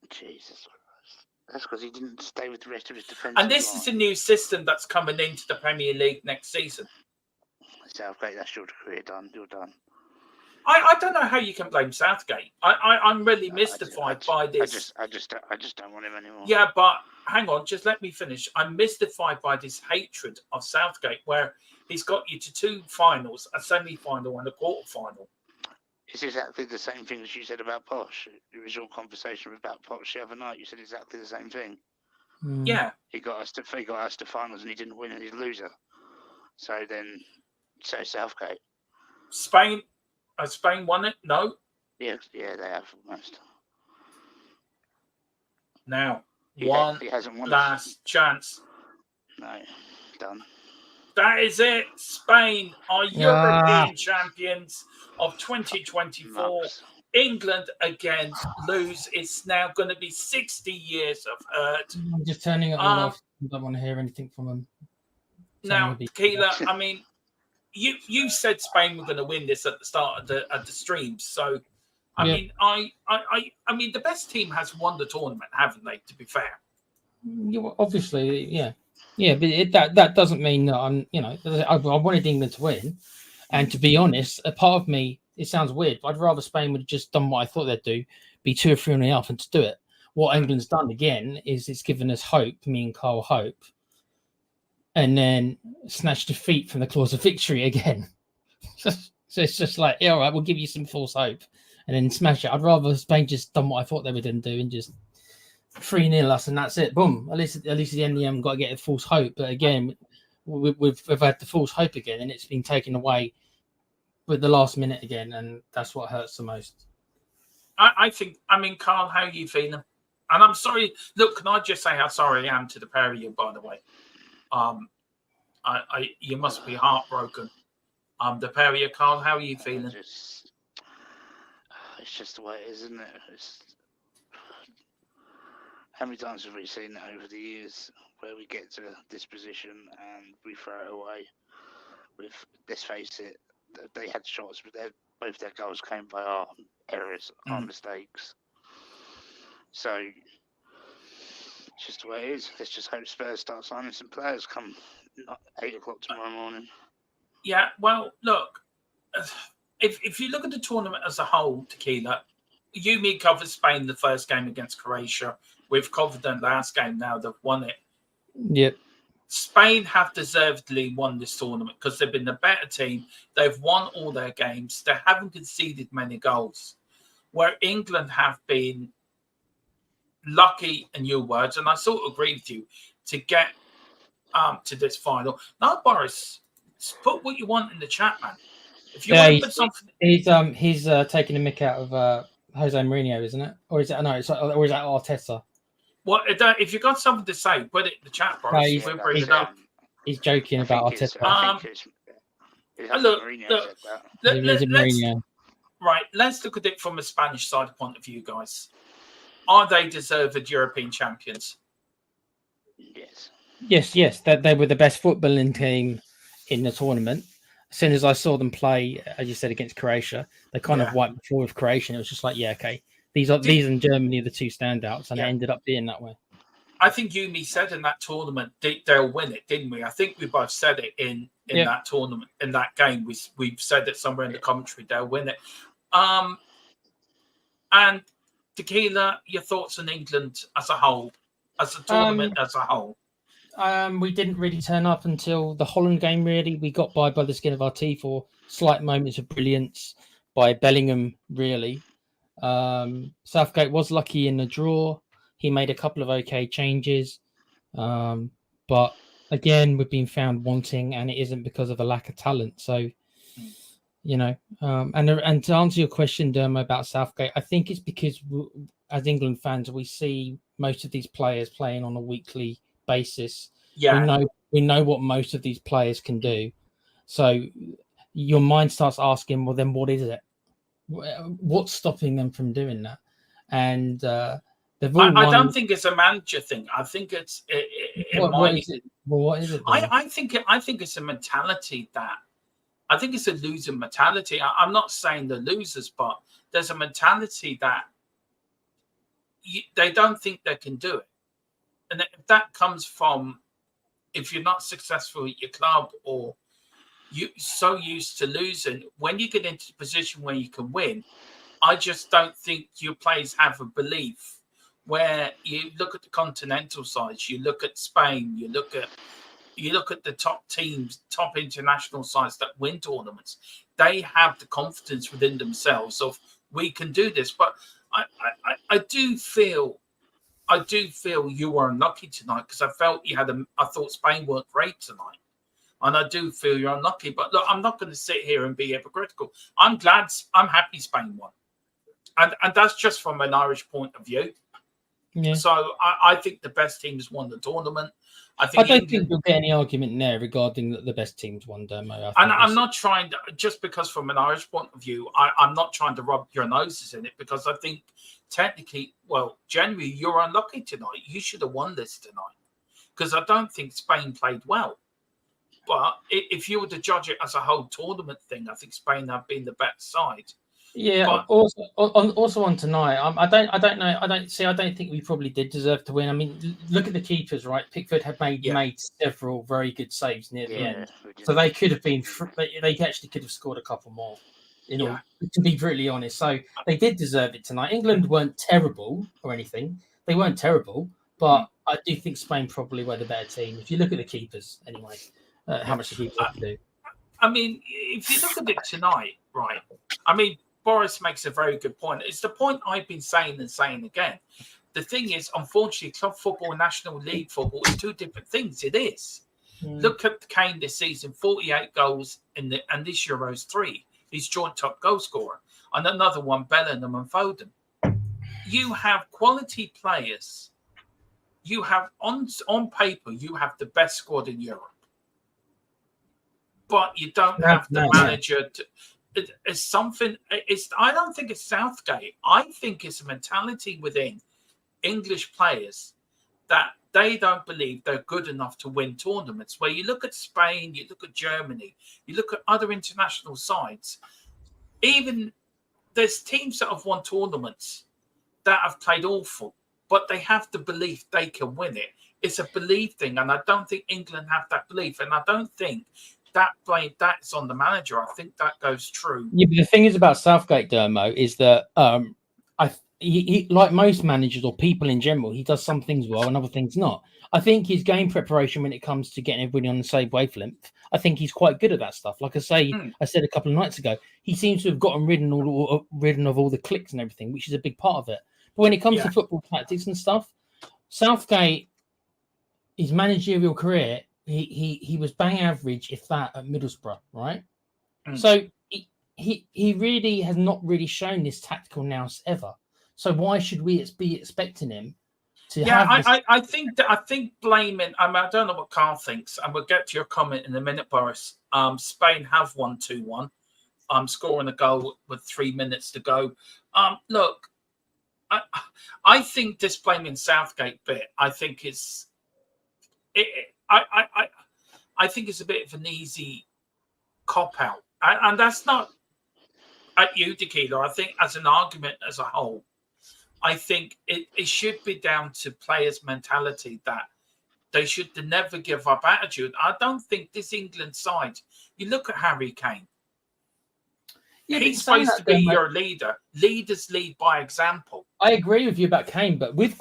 Jesus Christ. That's because he didn't stay with the rest of his defence. And this is a new system that's coming into the Premier League next season. Southgate, that's your career done. You're done. I don't know how you can blame Southgate. I'm really mystified by this. I just don't want him anymore. Yeah, but hang on, just let me finish. I'm mystified by this hatred of Southgate, where he's got you to 2 finals, a semi-final and a quarter-final. It's exactly the same thing as you said about Posh. It was your conversation about Posh the other night. You said exactly the same thing. Yeah. He got us to finals and he didn't win and he's a loser. So Southgate. Spain won it? No. Yeah, they have almost. Now, He hasn't won last chance. No, done. That is it. Spain are European champions of 2024. England again lose. It's now going to be 60 years of hurt. I'm just turning it all off. I don't want to hear anything from them. Now, Tequila, I mean, you said Spain were going to win this at the start of the stream. So, I mean, I mean, the best team has won the tournament, haven't they? To be fair, obviously, yeah. Yeah, but that doesn't mean that I wanted England to win. And to be honest, a part of me, it sounds weird, but I'd rather Spain would have just done what I thought they'd do, be 2 or 3 on the off and to do it. What England's done again is it's given us hope, me and Carl hope, and then snatched defeat from the claws of victory again. So it's just like, yeah, all right, we'll give you some false hope and then smash it. I'd rather Spain just done what I thought they were going to do and just 3-0 us and that's it. Boom. At least at the end, we haven't got to get a false hope. But again, we've had the false hope again, and it's been taken away with the last minute again, and that's what hurts the most. I mean, Carl, how are you feeling? And I'm sorry. Look, can I just say how sorry I am to the pair of you, by the way? You must be heartbroken. The pair of you, Carl, how are you feeling? It's just the way it is, isn't it? How many times have we seen it over the years where we get to this position and we throw it away? Let's face it, they had shots, but both their goals came by our errors, our mistakes. So it's just the way it is. Let's just hope Spurs start signing some players come 8 o'clock tomorrow morning. Yeah, well, look, if you look at the tournament as a whole, Tequila, me covered Spain the first game against Croatia. We've covered them last game now. They've won it. Yep. Spain have deservedly won this tournament because they've been the better team. They've won all their games. They haven't conceded many goals. Where England have been lucky, in your words, and I sort of agree with you, to get to this final. Now, Boris, put what you want in the chat, man. If you want to put something... He's taking a mick out of Jose Mourinho, isn't it? Or is that or is that Arteta? Well, if you've got something to say, put it in the chat, Boris. We'll bring it up. He's joking about Arteta. Let's look at it from a Spanish side point of view, guys. Are they deserved European champions? Yes. They were the best footballing team in the tournament. As soon as I saw them play, as you said, against Croatia, they kind of wiped the floor with Croatia. It was just like, yeah, okay. These and Germany are the 2 standouts, and it ended up being that way. I think Yumi said in that tournament they'll win it, didn't we? I think we both said it in that tournament, in that game. We've said it somewhere in the commentary. They'll win it. And Tequila, your thoughts on England as a whole, as a tournament as a whole? We didn't really turn up until the Holland game, really. We got by the skin of our teeth, or slight moments of brilliance by Bellingham, really. Southgate was lucky in the draw. He made a couple of okay changes. But again, we've been found wanting, and it isn't because of a lack of talent. So, and to answer your question, Dermo, about Southgate, I think it's because as England fans, we see most of these players playing on a weekly basis. We know what most of these players can do. So your mind starts asking, well, then what is it? What's stopping them from doing that? And I don't think it's a manager thing. I think it's what is it? Well, what is it? I think it's a mentality that I think it's a loser mentality. I'm not saying the losers, but there's a mentality that they don't think they can do it, and if that comes from if you're not successful at your club or you're so used to losing, when you get into a position where you can win, I just don't think your players have a belief. Where you look at the continental sides, you look at Spain, you look at the top teams, top international sides that win tournaments. They have the confidence within themselves of we can do this. But I do feel you were unlucky tonight because I felt I thought Spain weren't great tonight. And I do feel you're unlucky. But look, I'm not going to sit here and be hypocritical. I'm happy Spain won. And that's just from an Irish point of view. Yeah. So I think the best teams won the tournament. I don't think you'll get any argument there regarding that the best teams won, Dermo. And I'm not trying to, just because from an Irish point of view, I'm not trying to rub your noses in it because I think technically, generally, you're unlucky tonight. You should have won this tonight because I don't think Spain played well. But if you were to judge it as a whole tournament thing, I think Spain have been the better side. Yeah. But also on tonight, I don't know. I don't think we probably did deserve to win. I mean, look at the keepers, right? Pickford had made several very good saves near the end, so they could have been. They actually could have scored a couple more. To be brutally honest, so they did deserve it tonight. England weren't terrible or anything. They weren't terrible, but I do think Spain probably were the better team. If you look at the keepers, anyway, how much the keepers have to do. I mean, if you look at it tonight, right? I mean, Boris makes a very good point. It's the point I've been saying and saying again. The thing is, unfortunately, club football and National League football is two different things. It is. Look at Kane this season, 48 goals and this Euros 3. He's joint top goal scorer. And another one, Bellingham and Foden. You have quality players. You have, on paper, you have the best squad in Europe. But you don't have the manager to... It's something. I don't think it's Southgate. I think it's a mentality within English players that they don't believe they're good enough to win tournaments. Where you look at Spain, you look at Germany, you look at other international sides. Even there's teams that have won tournaments that have played awful, but they have the belief they can win it. It's a belief thing, and I don't think England have that belief, and I don't think that's on the manager. I think that goes true. Yeah, but the thing is about Southgate, Dermo, is that he like most managers or people in general, he does some things well and other things not. I think his game preparation when it comes to getting everybody on the same wavelength, I think he's quite good at that stuff. Like I said a couple of nights ago, he seems to have gotten rid of all the clicks and everything, which is a big part of it. But when it comes to football tactics and stuff, Southgate, his managerial career, he was bang average, if that, at Middlesbrough, right? So he really has not really shown this tactical nous ever. So why should we be expecting him to have this? I think blaming. I mean, I don't know what Carl thinks, and we'll get to your comment in a minute, Boris. Spain have won 2-1. Scoring a goal with 3 minutes to go. Look, I think this blaming Southgate bit, I think it's I think it's a bit of an easy cop out, and that's not at you, Tequila. I think as an argument as a whole, I think it should be down to players' mentality that they should never give up attitude. I don't think this England side. You look at Harry Kane. Yeah, he's supposed to be your leader. Leaders lead by example. I agree with you about Kane, but with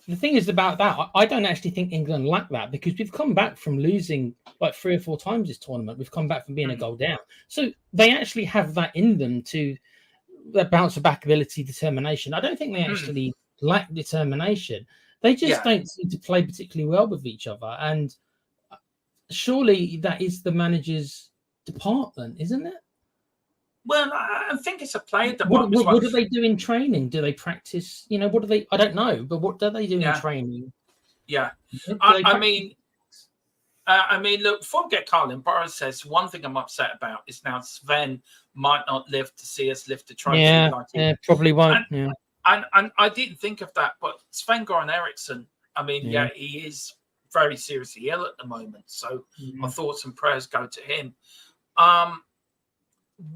the thing is about that, I don't actually think England lack that because we've come back from losing like 3 or 4 times this tournament. We've come back from being a goal down. So they actually have that in them to their bounce back ability, determination. I don't think they actually lack determination. They just don't seem to play particularly well with each other. And surely that is the manager's department, isn't it? Well, I think it's a player department. What do they do in training? Do they practice? What do they? I don't know, but what do they do in training? Yeah, I mean, look. Before we get Colin, Boris says one thing I'm upset about is now Sven might not live to see us lift the trophy. Yeah, probably won't. And I didn't think of that, but Sven-Goran Eriksson, I mean, yeah, he is very seriously ill at the moment. So my thoughts and prayers go to him.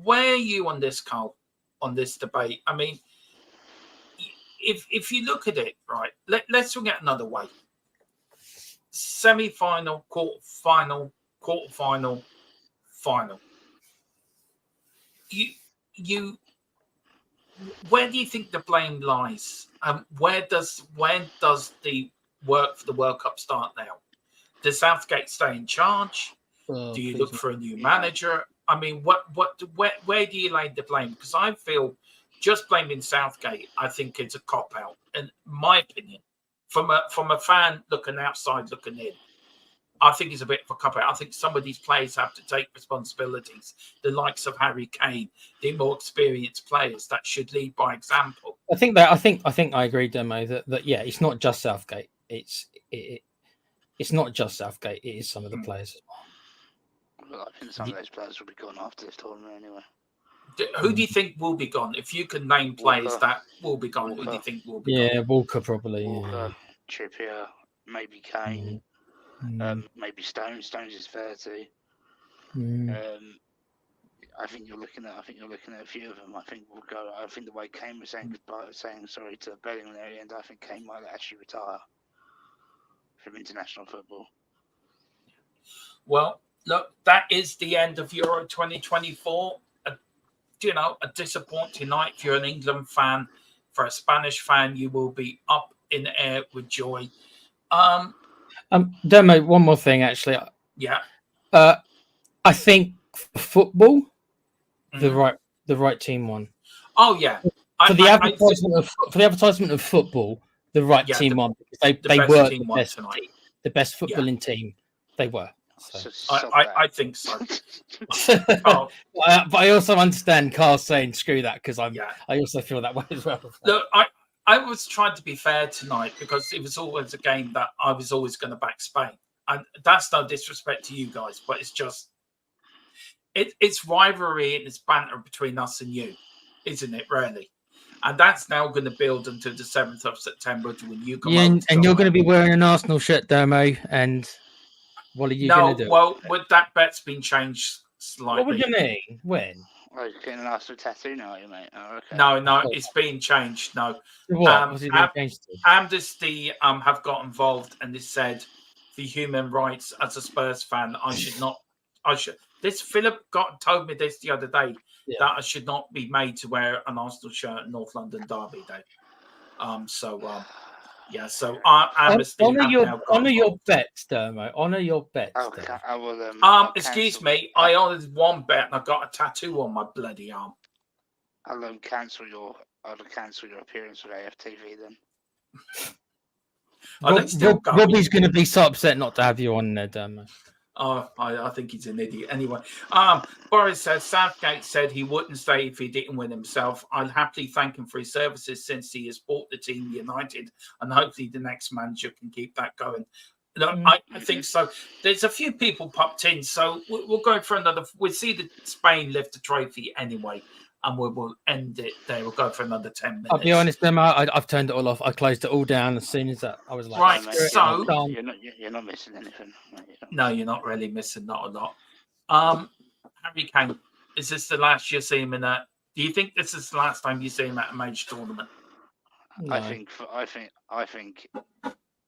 Where are you on this, Carl, on this debate? I mean, if you look at it, right, let's look at another way. Semi-final, quarter-final, final. You where do you think the blame lies? When does the work for the World Cup start now? Does Southgate stay in charge? Do you look for a new manager? I mean, where do you lay the blame? Because I feel just blaming Southgate, I think it's a cop out, in my opinion. From a fan looking outside, looking in, I think it's a bit of a cop out. I think some of these players have to take responsibilities. The likes of Harry Kane, the more experienced players that should lead by example. I think I agree, Demo, that yeah, it's not just Southgate. It's not just Southgate. It is some of the players as well. Well, I think some of those players will be gone after this tournament anyway. Who do you think will be gone? If you could name players that will be gone, who do you think will be gone? Yeah, Walker probably. Walker, Trippier, maybe Kane. Maybe Stones. Stones is 30. I think you're looking at a few of them. I think we'll go. I think the way Kane was saying sorry to Bellingham at the end, I think Kane might actually retire from international football. Well, look, that is the end of Euro 2024. A disappointing night if you're an England fan. For a Spanish fan, you will be up in the air with joy. Demo, one more thing, actually. Yeah. I think football, the right team won. Oh yeah. For the advertisement of football, the right team won. They were the best footballing team. They were. So. I think so. But I also understand Carl saying screw that, because I also feel that way as well. Look, I was trying to be fair tonight because it was always a game that I was always going to back Spain. And that's no disrespect to you guys, but it's just it's rivalry and it's banter between us and you, isn't it, really? And that's now going to build until the 7th of September when you come over. And you're going to be wearing an Arsenal shirt, Dermo, and what are you going to do? Well, that bet's been changed slightly. What would you mean? When? Oh, you're getting an Arsenal tattoo now, you mate? Oh, okay. No, it's been changed. No. What? What's it been changed to? Amnesty have got involved and they said for human rights as a Spurs fan, I should. This Philip told me this the other day that I should not be made to wear an Arsenal shirt in North London Derby Day. So Amnesty. Honour your bets, Dermo. Honour your bets. Okay, I will. Excuse me. I honoured one bet and I got a tattoo on my bloody arm. I'll cancel your appearance with AFTV then. Robbie's going to be so upset not to have you on there, Dermo. Oh, I think he's an idiot. Anyway, Boris says Southgate said he wouldn't stay if he didn't win himself. I'd happily thank him for his services since he has brought the team united, and hopefully the next manager can keep that going. Look, I think so. There's a few people popped in, so we'll go for another. We'll see the Spain lift the trophy anyway, and we'll end it there. We'll go for another 10 minutes. I'll be honest, Emma, I've turned it all off. I closed it all down as soon as that. I was like, right. So you're not missing anything. No, you're not really missing not a lot. Harry Kane, is this the last you see him in that? Do you think this is the last time you see him at a major tournament? No. I think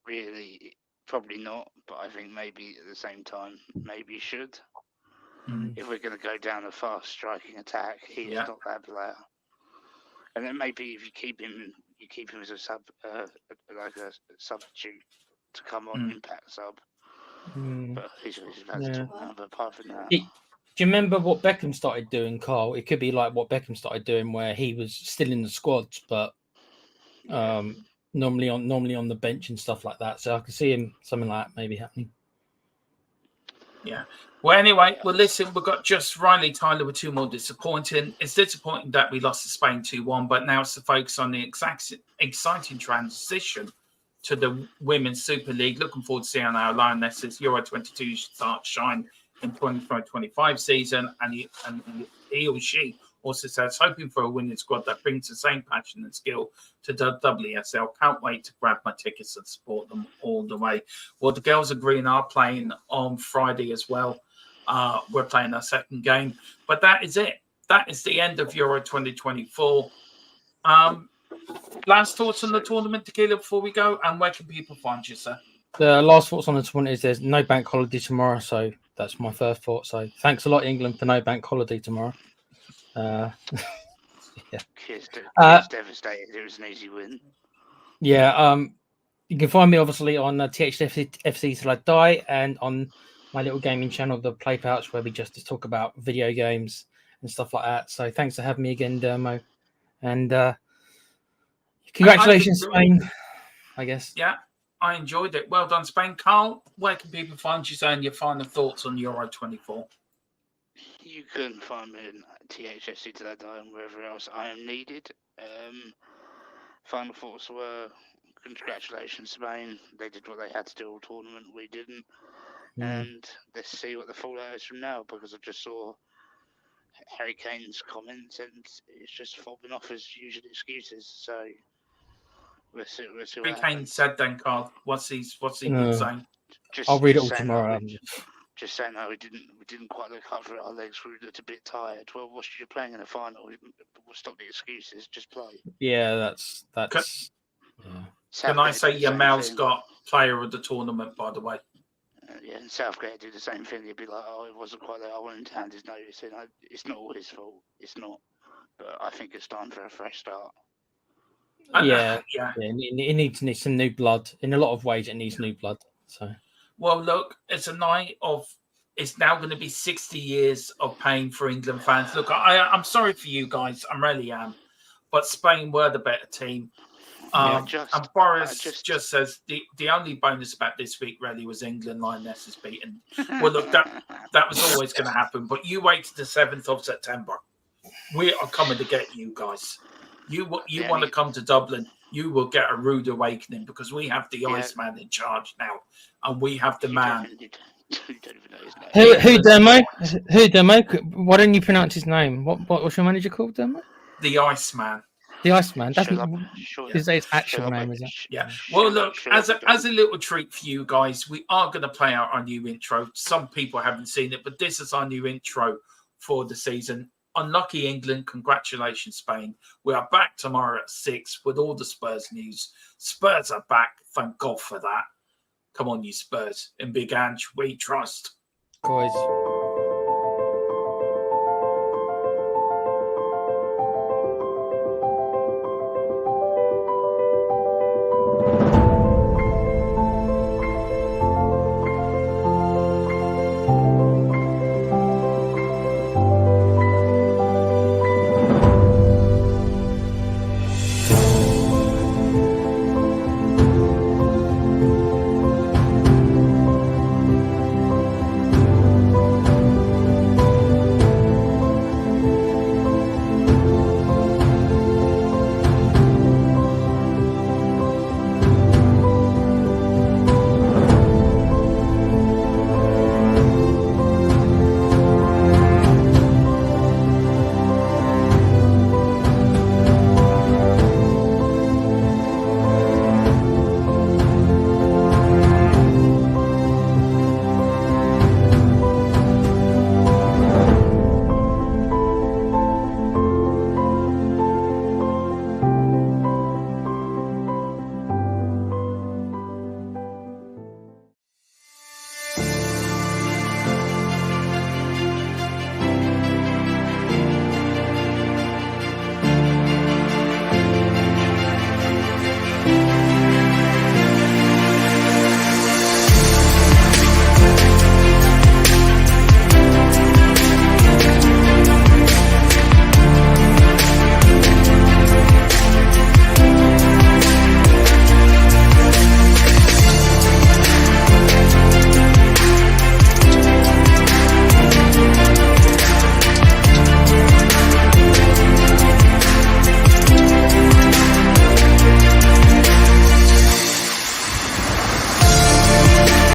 really probably not, but I think maybe at the same time maybe should. If we're going to go down a fast striking attack, he is not that player. And then maybe if you keep him as a substitute to come on, impact sub. But he's about to talk now. But apart from that, do you remember what Beckham started doing, Carl? It could be like what Beckham started doing, where he was still in the squads, but normally on the bench and stuff like that. So I could see him something like that maybe happening. Yeah. Well, anyway, listen, we've got just Riley Tyler with 2 more disappointing. It's disappointing that we lost to Spain 2-1, but now it's the focus on the exciting transition to the Women's Super League. Looking forward to seeing how Lionesses Euro 22 start shine in 2025 season, and he or she Also says, hoping for a winning squad that brings the same passion and skill to the WSL. Can't wait to grab my tickets and support them all the way. Well, the girls of green are playing on Friday as well. We're playing our second game. But that is it. That is the end of Euro 2024. Last thoughts on the tournament, Tequila, before we go? And where can people find you, sir? The last thoughts on the tournament is there's no bank holiday tomorrow, so that's my first thought. So thanks a lot, England, for no bank holiday tomorrow. Yeah. Kids devastated. It was an easy win. Yeah. You can find me obviously on THFC Till I Die and on my little gaming channel, the Play Pouch, where we just talk about video games and stuff like that. So thanks for having me again, Dermo. And congratulations, Spain, I guess. Yeah, I enjoyed it. Well done, Spain. Carl, where can people find you saying your final thoughts on Euro 24? You can find me in THFC Till I Die and wherever else I am needed. Final thoughts were, congratulations, Spain. They did what they had to do all tournament. We didn't. And let's see what the fallout is from now, because I just saw Harry Kane's comments and it's just fobbing off his usual excuses. So we'll see Harry Kane said then, Carl. What's he been saying? I'll read it all tomorrow. Just saying that we didn't quite look up for it. Our legs looked a bit tired. Well, what's you're playing in the final? We'll stop the excuses. Just play. Yeah, that's. Can I say Yamal's got player of the tournament, by the way? Yeah, and Southgate do the same thing. They'd be like, "Oh, it wasn't quite there. I wanted to hand his notice in." It's not all his fault. It's not. But I think it's time for a fresh start. Yeah. It needs some new blood. In a lot of ways, it needs new blood. So. Well, look, it's a night of. It's now going to be 60 years of pain for England fans. Look, I'm sorry for you guys. I really am. But Spain were the better team. And Boris just says the only bonus about this week really was England Lionesses beaten. Well, look, that was always going to happen. But you wait to the 7th of September. We are coming to get you guys. You want to come to Dublin, you will get a rude awakening, because we have the Iceman in charge now, and we have the man. Who Demo? Who Demo? Why don't you pronounce his name? What's your manager called, Demo? The Iceman. The Iceman. That's his actual name, is it? Yeah. Well, look, as a little treat for you guys, we are going to play out our new intro. Some people haven't seen it, but this is our new intro for the season. Unlucky England, congratulations, Spain. We are back tomorrow at 6 with all the Spurs news. Spurs are back. Thank God for that. Come on, you Spurs. In Big Ange, we trust. Guys.